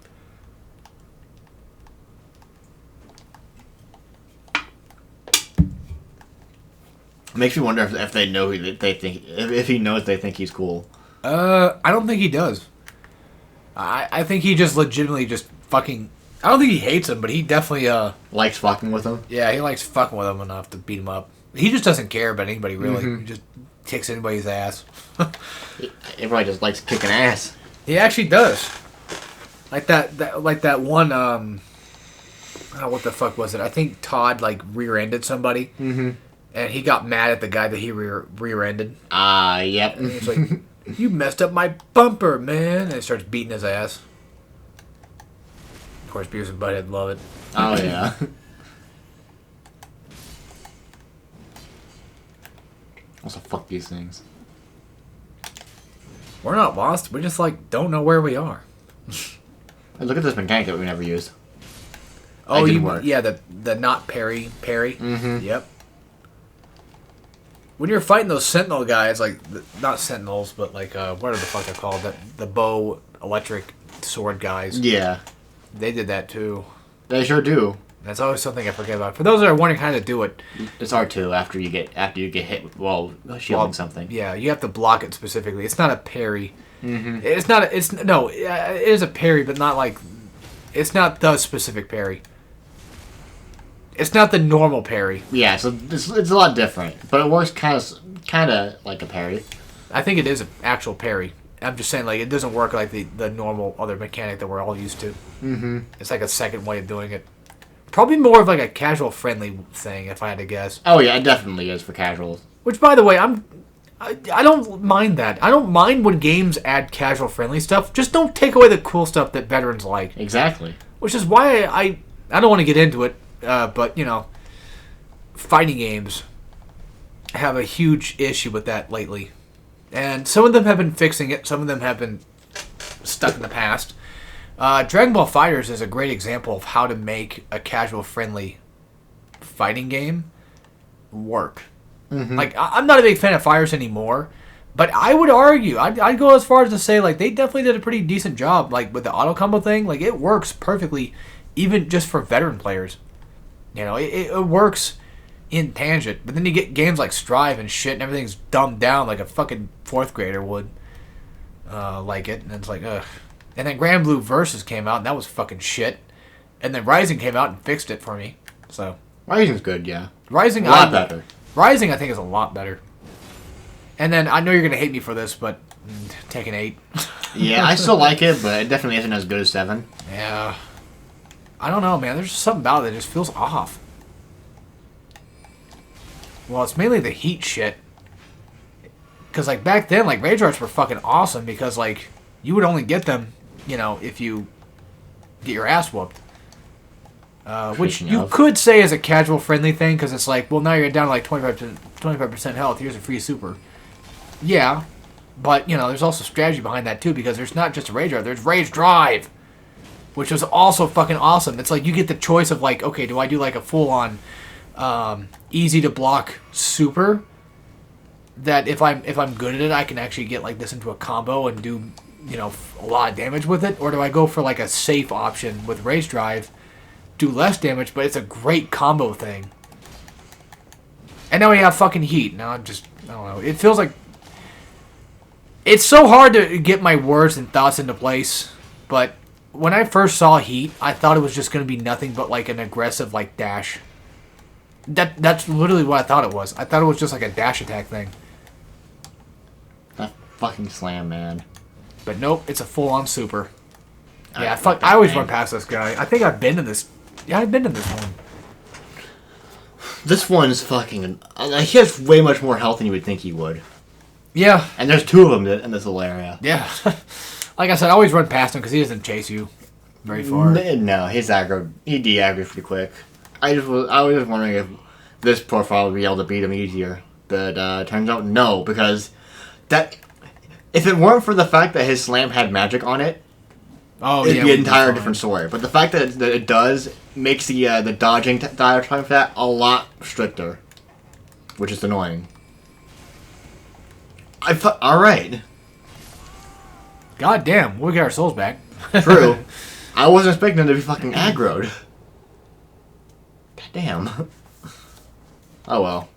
Makes me wonder if they know they think if he knows they think he's cool. I don't think he does. I think he just legitimately just fucking... I don't think he hates him, but he definitely, Likes fucking with him. yeah, he likes fucking with him enough to beat him up. He just doesn't care about anybody, really. He just kicks anybody's ass. Everybody just likes kicking ass. He actually does. Like that one, oh, what the fuck was it? I think Todd, like, rear-ended somebody. Mm-hmm. And he got mad at the guy that he rear-ended. Yep. And he's like, you messed up my bumper, man. And he starts beating his ass. Of course, Beavis and Butthead love it. Oh, yeah. Also, fuck these things. We're not lost. We just, like, don't know where we are. And look at this mechanic that we never used. Oh, yeah, the not parry. Mm-hmm. Yep. When you're fighting those sentinel guys, like, not sentinels, but, like, what are the fuck they're called? The bow electric sword guys. Yeah. They did that, too. They sure do. That's always something I forget about. For those that are wondering how to do it, it's R2 after you get hit while shielding something. Yeah, you have to block it specifically. It's not a parry. Mm-hmm. It is a parry, but not like it's not the specific parry. It's not the normal parry. Yeah, so it's a lot different, but it works kind of like a parry. I think it is an actual parry. I'm just saying, like, it doesn't work like the normal other mechanic that we're all used to. Mm-hmm. It's like a second way of doing it. Probably more of like a casual friendly thing, if I had to guess. Oh yeah, it definitely is for casuals. Which, by the way, I don't mind that. I don't mind when games add casual friendly stuff. Just don't take away the cool stuff that veterans like. Exactly. Which is why I don't want to get into it, but you know, fighting games have a huge issue with that lately, and some of them have been fixing it. Some of them have been stuck in the past. Dragon Ball FighterZ is a great example of how to make a casual-friendly fighting game work. Mm-hmm. Like, I'm not a big fan of FighterZ anymore, but I would argue, I'd go as far as to say, like, they definitely did a pretty decent job, like, with the auto combo thing. Like, it works perfectly, even just for veteran players. You know, it works in tangent, but then you get games like Strive and shit, and everything's dumbed down like a fucking 4th grader would like it, and it's like, ugh. And then Grand Blue Versus came out, and that was fucking shit. And then Rising came out and fixed it for me. So Rising's good, yeah. Rising a lot better. Rising, I think, is a lot better. And then I know you're gonna hate me for this, but take an 8. Yeah, I still like it, but it definitely isn't as good as 7. Yeah. I don't know, man. There's just something about it that just feels off. Well, it's mainly the heat shit. Because, like, back then, like, Rage Arts were fucking awesome because, like, you would only get them, you know, if you get your ass whooped. Which you could say is a casual friendly thing, because it's like, well, now you're down to like 25% health, here's a free super. Yeah, but, you know, there's also strategy behind that, too, because there's not just a Rage Drive, there's Rage Drive, which was also fucking awesome. It's like, you get the choice of, like, okay, do I do, like, a full-on easy-to-block super, that if I'm good at it, I can actually get, like, this into a combo and do, you know, a lot of damage with it? Or do I go for, like, a safe option with Rage Drive, do less damage, but it's a great combo thing? And now we have fucking Heat. Now I don't know. It feels like... It's so hard to get my words and thoughts into place, but when I first saw Heat, I thought it was just going to be nothing but, like, an aggressive, like, dash. That's literally what I thought it was. I thought it was just, like, a dash attack thing. That fucking slam, man. But nope, it's a full-on super. Yeah, I always run past this guy. I think I've been in this... Yeah, I've been in this one. This one is fucking... he has way much more health than you would think he would. Yeah. And there's 2 of them in this little area. Yeah. Like I said, I always run past him because he doesn't chase you very far. No, he's aggro. He de-aggroed pretty quick. I was just wondering if this profile would be able to beat him easier. But turns out no, because that... If it weren't for the fact that his slam had magic on it, it'd be an entire different story. But the fact that it does makes the dodging diatribe for that a lot stricter, which is annoying. Alright. God damn, we'll get our souls back. True. I wasn't expecting him to be fucking aggroed. God damn. Oh well.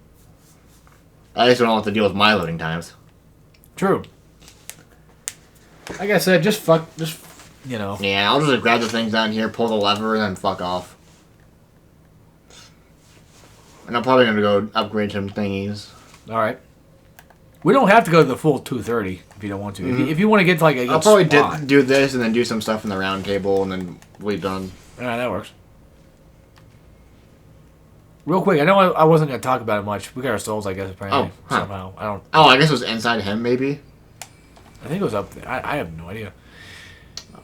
I just don't have to deal with my loading times. True. Like I said, just you know. Yeah, I'll just grab the things down here, pull the lever, and then fuck off. And I'm probably gonna go upgrade some thingies. Alright. We don't have to go to the full 230 if you don't want to. Mm-hmm. If you want to get to, like, a good I'll probably do this and then do some stuff in the round table and then we're done. Alright, that works. Real quick, I know I wasn't going to talk about it much. We got our souls, I guess, apparently. Somehow. I guess it was inside him, maybe? I think it was up there. I have no idea.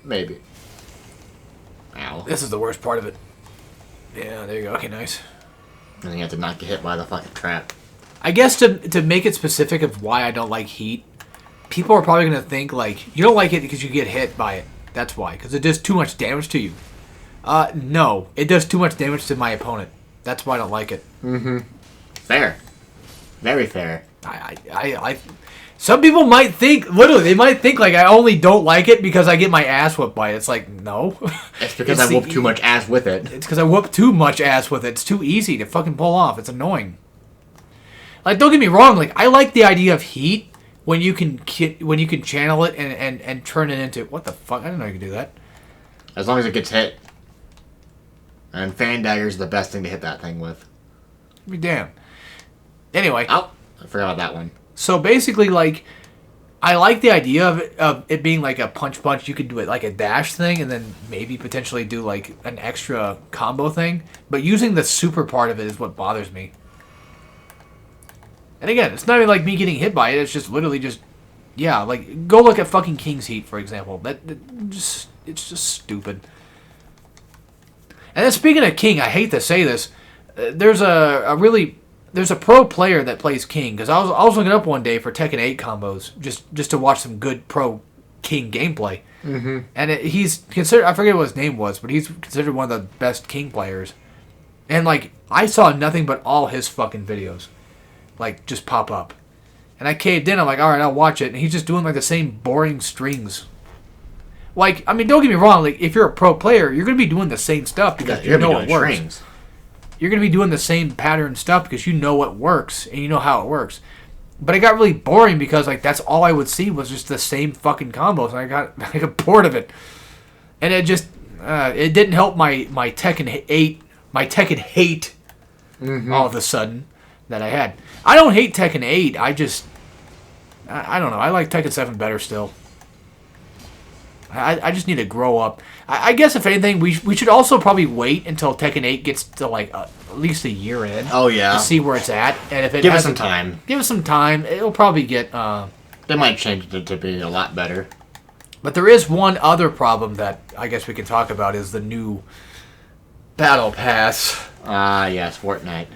Maybe. Ow. This is the worst part of it. Yeah, there you go. Okay, nice. And then you have to not get hit by the fucking trap. I guess to make it specific of why I don't like Heat, people are probably going to think, like, you don't like it because you get hit by it. That's why. Because it does too much damage to you. No. It does too much damage to my opponent. That's why I don't like it. Mm-hmm. Fair. Very fair. Some people might think, literally, they might think, like, I only don't like it because I get my ass whooped by it. It's like, no. It's because I whoop too much ass with it. It's because I whoop too much ass with it. It's too easy to fucking pull off. It's annoying. Like, don't get me wrong. Like, I like the idea of heat when you can channel it and turn it into... What the fuck? I didn't know you could do that. As long as it gets hit. And fan dagger's the best thing to hit that thing with. Be damn. Anyway. Oh, I forgot about that one. So basically, like, I like the idea of it being like a punch. You could do it like a dash thing and then maybe potentially do like an extra combo thing. But using the super part of it is what bothers me. And again, it's not even like me getting hit by it. It's just literally just, yeah, like, go look at fucking King's Heat, for example. It's just stupid. And then speaking of King, I hate to say this, there's a pro player that plays King, because I was looking up one day for Tekken 8 combos just to watch some good pro King gameplay. Mm-hmm. And he's considered, I forget what his name was, but he's considered one of the best King players. And like, I saw nothing but all his fucking videos, like, just pop up. And I caved in. I'm like, all right, I'll watch it. And he's just doing like the same boring strings. Like, I mean, don't get me wrong. Like, if you're a pro player, you're gonna be doing the same stuff because you know it works. Strings. You're gonna be doing the same pattern stuff because you know what works and you know how it works. But it got really boring because like that's all I would see was just the same fucking combos, and I got bored of it. And it just it didn't help my Tekken 8, my Tekken hate all of a sudden that I had. I don't hate Tekken 8. I don't know. I like Tekken 7 better still. I just need to grow up. I guess if anything, we should also probably wait until Tekken 8 gets to like at least a year in. Oh yeah. To see where it's at, and if it give it some time. Give it some time. It'll probably get. They might change it to be a lot better. But there is one other problem that I guess we can talk about is the new Battle Pass. Yes, Fortnite.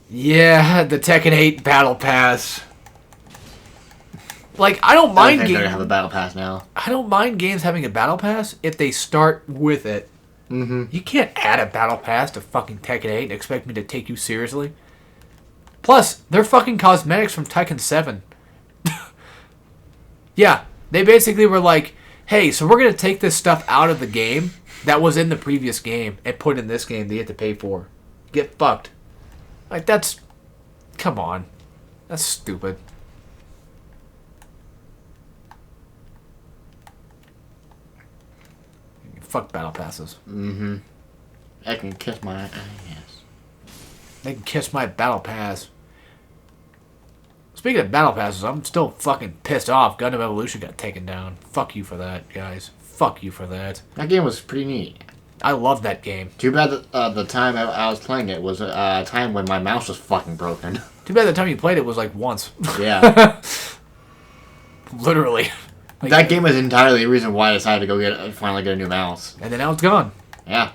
Yeah, the Tekken 8 Battle Pass. Like, I don't mind games. They're gonna have a battle pass now. I don't mind games having a battle pass if they start with it. Mm-hmm. You can't add a battle pass to fucking Tekken 8 and expect me to take you seriously. Plus, they're fucking cosmetics from Tekken 7. Yeah, they basically were like, hey, so we're gonna take this stuff out of the game that was in the previous game and put in this game that you have to pay for. Get fucked. Like, that's... Come on. That's stupid. Fuck battle passes. Mm-hmm. I can kiss my ass. They can kiss my battle pass. Speaking of battle passes, I'm still fucking pissed off. Gundam Evolution got taken down. Fuck you for that, guys. Fuck you for that. That game was pretty neat. I love that game. Too bad that the time I was playing it was a time when my mouse was fucking broken. Too bad the time you played it was like once. Yeah. Literally. Like, that game was entirely the reason why I decided to go finally get a new mouse. And then now it's gone. Yeah.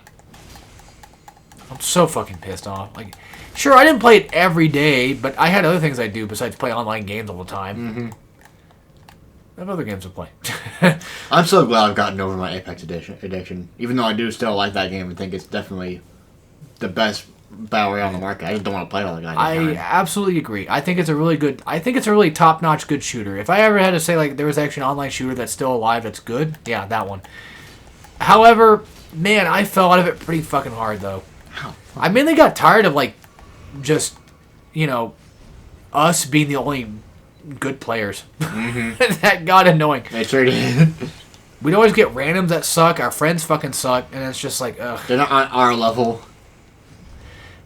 I'm so fucking pissed off. Like, sure, I didn't play it every day, but I had other things I do besides play online games all the time. Mm-hmm. I have other games to play. I'm so glad I've gotten over my Apex addiction. Even though I do still like that game and think it's definitely the best battle royale on the market. I just don't want to play it all the goddamn time. I absolutely agree. I think it's a really top-notch good shooter. If I ever had to say like there was actually an online shooter that's still alive that's good, yeah, that one. However, man, I fell out of it pretty fucking hard though. I mainly got tired of like just, you know, us being the only good players. Mm-hmm. That got annoying. They sure did. We'd always get randoms that suck. Our friends fucking suck, and it's just like, ugh. They're not on our level.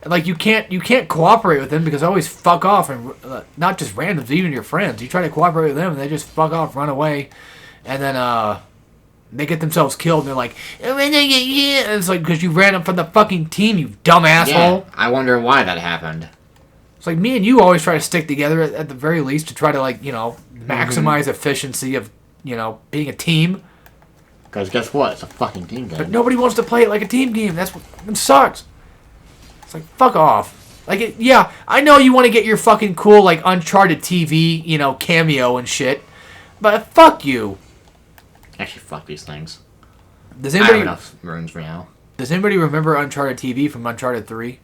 Like, you can't cooperate with them because they always fuck off, and not just randoms, even your friends. You try to cooperate with them, and they just fuck off, run away, and then they get themselves killed, and they're like, and it's like, because you ran them from the fucking team, you dumb asshole. Yeah, I wonder why that happened. It's like, me and you always try to stick together at the very least to try to, like, you know, maximize efficiency of, you know, being a team. Because guess what? It's a fucking team game. But nobody wants to play it like a team game. It sucks. It's like, fuck off. Like, I know you want to get your fucking cool, like, Uncharted TV, you know, cameo and shit. But fuck you. Actually, fuck these things. Does I have anybody enough runes for now. Does anybody remember Uncharted TV from Uncharted 3?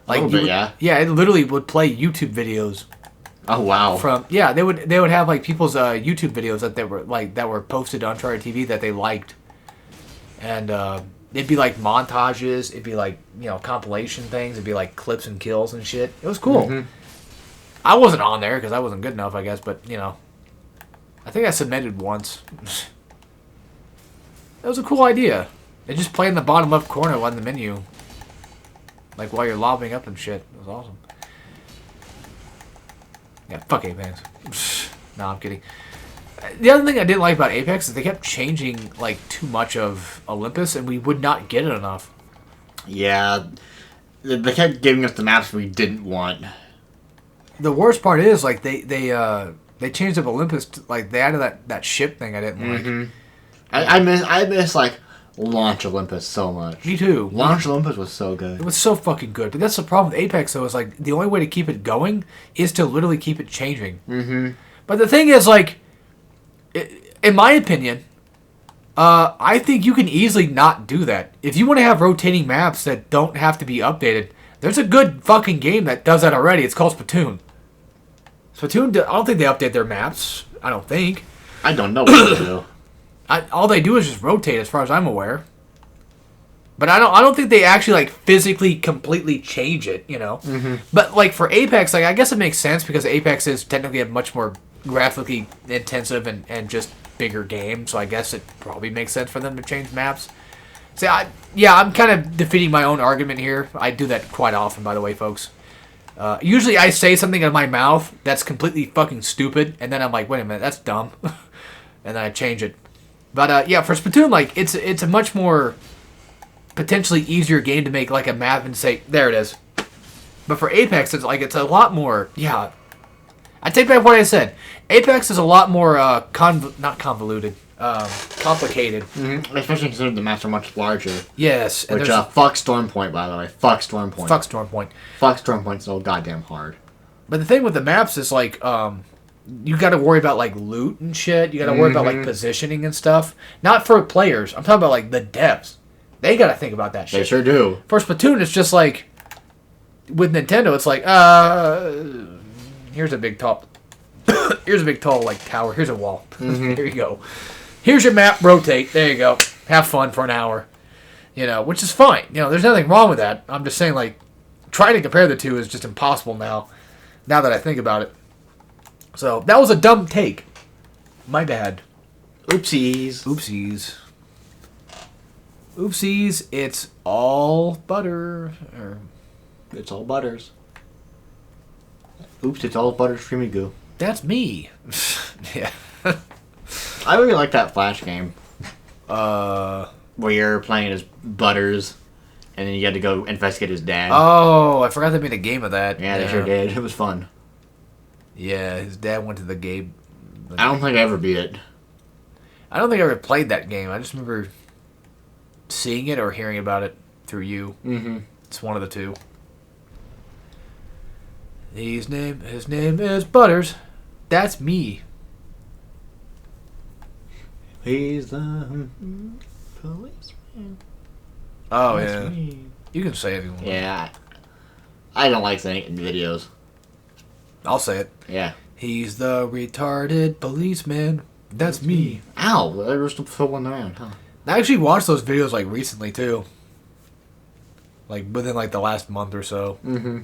Like, A little bit, yeah. Yeah, it literally would play YouTube videos. Oh wow. They would have like people's YouTube videos that were posted on Uncharted TV that they liked, and it'd be like montages, it'd be like compilation things, it'd be like clips and kills and shit. It was cool. Mm-hmm. I wasn't on there because I wasn't good enough, I guess, but I think I submitted once. That was a cool idea. It just played in the bottom left corner on the menu, like while you're lobbying up and shit. It was awesome. Yeah, fuck Apex. No, I'm kidding. The other thing I didn't like about Apex is they kept changing like too much of Olympus, and we would not get it enough. Yeah, they kept giving us the maps we didn't want. The worst part is like they changed up Olympus to, like they added that ship thing I didn't like. Mm-hmm. I miss like Launch Olympus so much. Me too. Launch Olympus was so good. It was so fucking good. But that's the problem with Apex, though, is like the only way to keep it going is to literally keep it changing. Mm-hmm. But the thing is, like, in my opinion, I think you can easily not do that. If you want to have rotating maps that don't have to be updated, there's a good fucking game that does that already. It's called Splatoon. Splatoon, I don't think they update their maps. I don't think. I don't know what to do. All they do is just rotate, as far as I'm aware. But I don't think they actually like physically completely change it, Mm-hmm. But like for Apex, like I guess it makes sense because Apex is technically a much more graphically intensive and just bigger game. So I guess it probably makes sense for them to change maps. See, I'm kind of defeating my own argument here. I do that quite often, by the way, folks. Usually I say something in my mouth that's completely fucking stupid, and then I'm like, wait a minute, that's dumb, and then I change it. But yeah, for Splatoon, like it's a much more potentially easier game to make like a map and say there it is. But for Apex, it's a lot more. Yeah, I take back what I said. Apex is a lot more not convoluted, complicated. Mm-hmm. Especially considering the maps are much larger. Yes, and Which fuck Stormpoint, by the way. Fuck Stormpoint. Fuck Stormpoint. Fuck Stormpoint so goddamn hard. But the thing with the maps is like you got to worry about like loot and shit. You got to worry about like positioning and stuff. Not for players. I'm talking about like the devs. They got to think about that shit. They sure do. For Splatoon, it's just like with Nintendo. It's like here's a big tall like tower. Here's a wall. Mm-hmm. There you go. Here's your map. Rotate. There you go. Have fun for an hour. Which is fine. There's nothing wrong with that. I'm just saying like trying to compare the two is just impossible now. Now that I think about it. So, that was a dumb take. My bad. Oopsies. Oopsies, it's all butter. It's all butters. Oops, it's all butters creamy goo. That's me. Yeah. I really like that Flash game. Where you're playing as Butters, and then you had to go investigate his dad. Oh, I forgot they made a game of that. Yeah, they sure did. It was fun. Yeah, his dad went to the game. I don't think I ever beat it. I don't think I ever played that game. I just remember seeing it or hearing about it through you. Mm-hmm. It's one of the two. His name is Butters. That's me. He's the policeman. Oh, That's yeah. me. You can say it if you want. Yeah. I don't like saying it in videos. I'll say it. Yeah. He's the retarded policeman. That's me. Ow! There was still one around, huh? I actually watched those videos like recently too. Like within like the last month or so. Mm-hmm.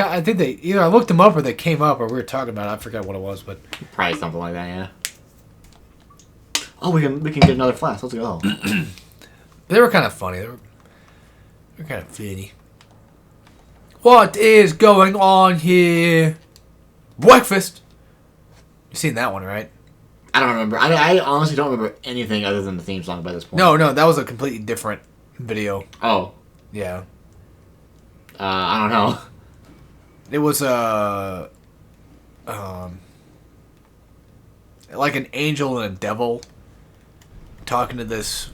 I think they either I looked them up or they came up or we were talking about it. I forgot what it was, but Probably something like that, yeah. Oh, we can get another flask. Let's go. they were kind of funny. They were kind of funny. What is going on here? Breakfast. You seen that one, right? I don't remember. I honestly don't remember anything other than the theme song by this point. No, that was a completely different video. Oh. Yeah. I don't know. It was like an angel and a devil talking to this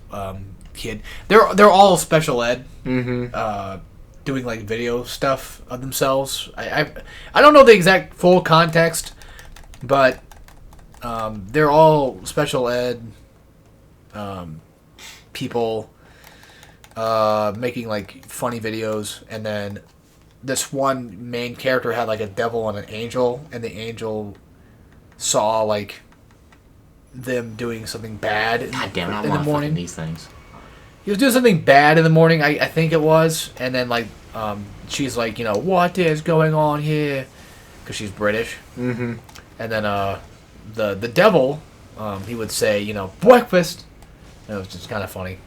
kid. They're all special ed. Mm-hmm. Doing like video stuff of themselves. I don't know the exact full context, but They're all special ed people making like funny videos, and then this one main character had like a devil and an angel, and the angel saw like them doing something bad God damn it, I in the want morning. these things. He was doing something bad in the morning, I think it was, and then like she's like, what is going on here? Because she's British. Mm-hmm. And then the devil, he would say, breakfast. And it was just kind of funny.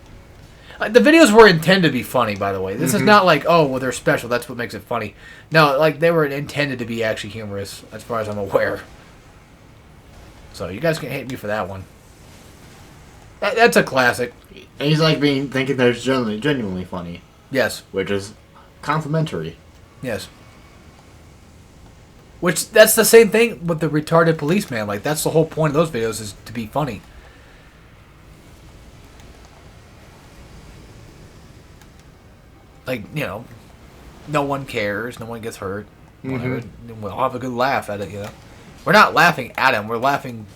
The videos were intended to be funny, by the way. This is not like, oh, well, they're special. That's what makes it funny. No, like, they were intended to be actually humorous, as far as I'm aware. So, you guys can hate me for that one. That's a classic. And he's like thinking they're genuinely funny. Yes. Which is complimentary. Yes. Which, that's the same thing with the retarded policeman. Like, that's the whole point of those videos, is to be funny. Like, no one cares, no one gets hurt. Mm-hmm. We'll have a good laugh at it, We're not laughing at him, we're laughing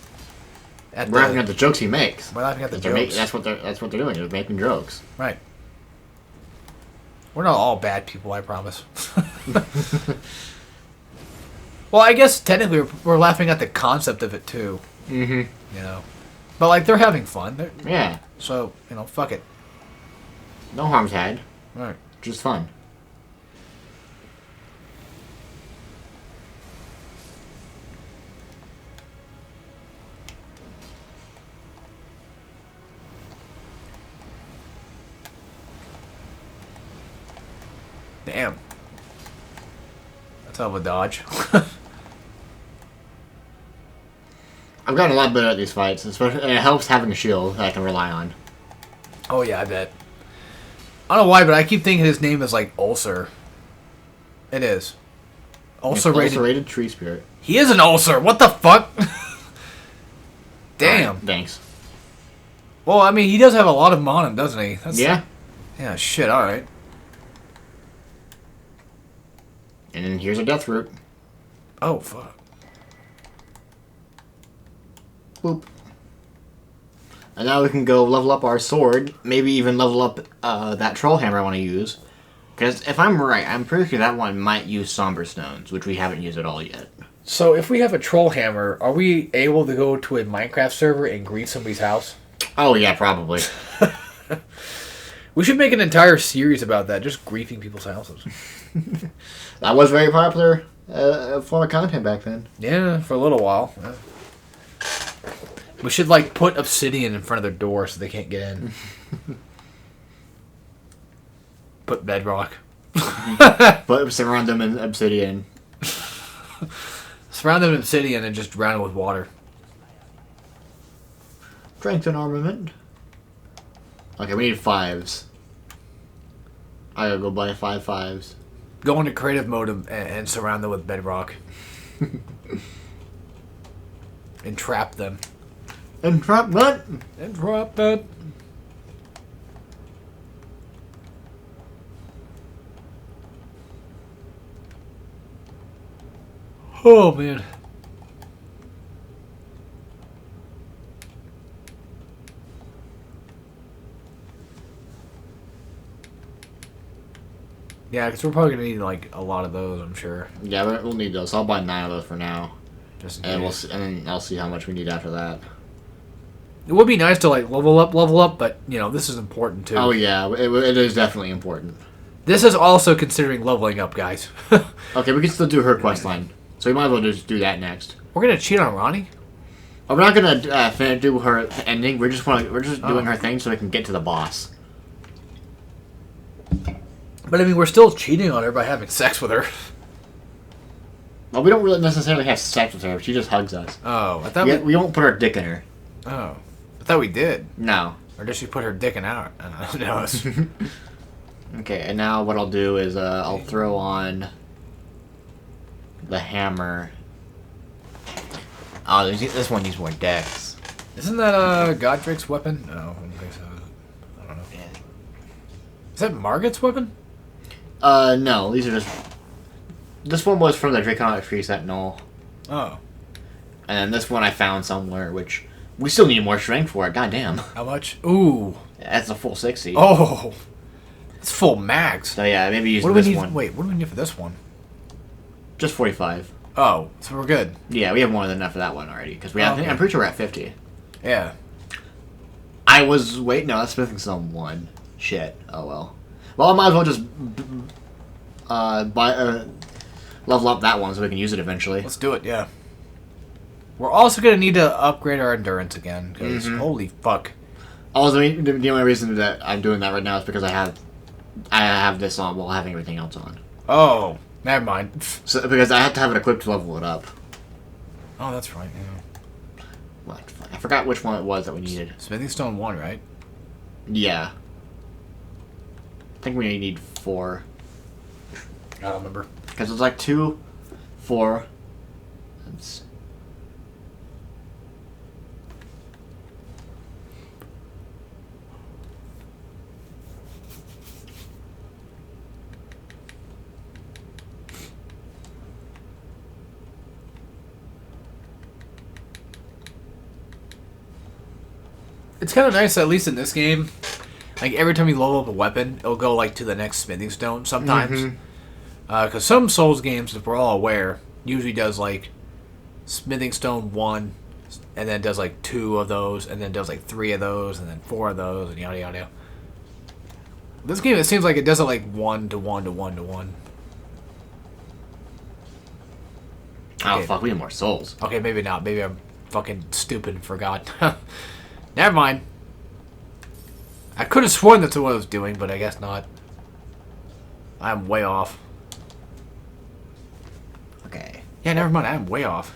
at the jokes he makes. We're laughing at the jokes. That's what they're doing. They're making jokes. Right. We're not all bad people, I promise. Well, I guess technically we're laughing at the concept of it too. Mm-hmm. But like, they're having fun. Yeah. So, fuck it. No harm's had. Right. Just fun. Damn. That's hell of a dodge. I've gotten a lot better at these fights, especially, and it helps having a shield that I can rely on. Oh yeah, I bet. I don't know why, but I keep thinking his name is like Ulcer. It is. Ulcerated tree spirit. He is an ulcer. What the fuck? Damn. Right, thanks. Well, I mean, he does have a lot of them on him, doesn't he? Yeah. Yeah, shit, alright. And then here's a death root. Oh, fuck. Boop. And now we can go level up our sword. Maybe even level up that troll hammer I want to use. Because if I'm right, I'm pretty sure that one might use somber stones, which we haven't used at all yet. So if we have a troll hammer, are we able to go to a Minecraft server and greet somebody's house? Oh yeah, probably. We should make an entire series about that, just griefing people's houses. That was very popular form of content back then. Yeah, for a little while. Yeah. We should like put obsidian in front of their door so they can't get in. Put bedrock. But surround them in obsidian. Surround them in obsidian and just drown it with water. Strength and armament. Okay, we need 5s. I gotta go buy 5 5s. Go into creative mode and surround them with bedrock. Entrap them. Entrapment! Entrapment! Oh, man. Yeah, because we're probably going to need, like, a lot of those, I'm sure. Yeah, we'll need those. I'll buy 9 of those for now. Just And then I'll see how much we need after that. It would be nice to, like, level up, but, this is important, too. Oh, yeah, it is definitely important. This is also considering leveling up, guys. Okay, we can still do her quest line. So we might as well just do that next. We're going to cheat on Ronnie? Oh, we're not gonna do her ending. We're just doing her thing so we can get to the boss. But, I mean, we're still cheating on her by having sex with her. Well, we don't really necessarily have sex with her. She just hugs us. Oh, I thought We won't put our dick in her. Oh. I thought we did. No. Or did she put her dick in out? Who knows? Okay, and now what I'll do is I'll throw on the hammer. Oh, this one needs more dex. Isn't that Godric's weapon? No, I don't think so. I don't know. Is that Margot's weapon? No. These are just... This one was from the Draconic Tree Sentinel. Oh. And then this one I found somewhere, which we still need more strength for it. Goddamn. How much? Ooh. That's a full 60. Oh. It's full max. So yeah, maybe use What do we this need? one. Wait, what do we need for this one? Just 45. Oh, so we're good. Yeah, we have more than enough for that one already. Because Okay. I'm pretty sure we're at 50. Yeah. Wait, no, that's Smithing Stone 1. Shit. Oh well. Well, I might as well just level up that one so we can use it eventually. Let's do it, yeah. We're also going to need to upgrade our endurance again, because holy fuck. Also, the only reason that I'm doing that right now is because I have this on while having everything else on. Oh, never mind. So because I have to have it equipped to level it up. Oh, that's right, yeah. What? I forgot which one it was that we needed. Smithing Stone 1, right? Yeah. I think we need 4. I don't remember. Because it's like 2, 4. It's... It's kind of nice, at least in this game. Like, every time you level up a weapon, it'll go, like, to the next smithing stone sometimes. Because some Souls games, if we're all aware, usually does, like, smithing stone 1, and then does, like, 2 of those, and then does, like, 3 of those, and then 4 of those, and yada yada. This game, it seems like it does it, like, 1 to 1 to 1 to 1. Oh, Okay. fuck, we need more souls. Okay, maybe not. Maybe I'm fucking stupid and forgot. Never mind. I could have sworn that's what I was doing, but I guess not. I'm way off. Okay. Yeah, never mind. I'm way off.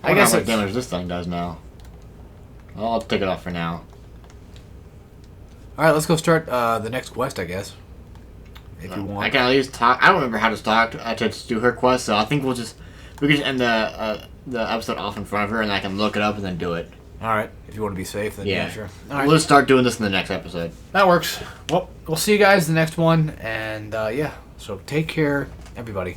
I guess how much damage this thing does now. Well, I'll take it off for now. Alright, let's go start the next quest, I guess. If you want. I can at least talk. I don't remember how to talk to do her quest, so I think we can just end the episode off in front of her, and I can look it up and then do it. Alright, if you want to be safe, then yeah, sure. Alright. We'll just start doing this in the next episode. That works. Well, we'll see you guys in the next one, and yeah, so take care, everybody.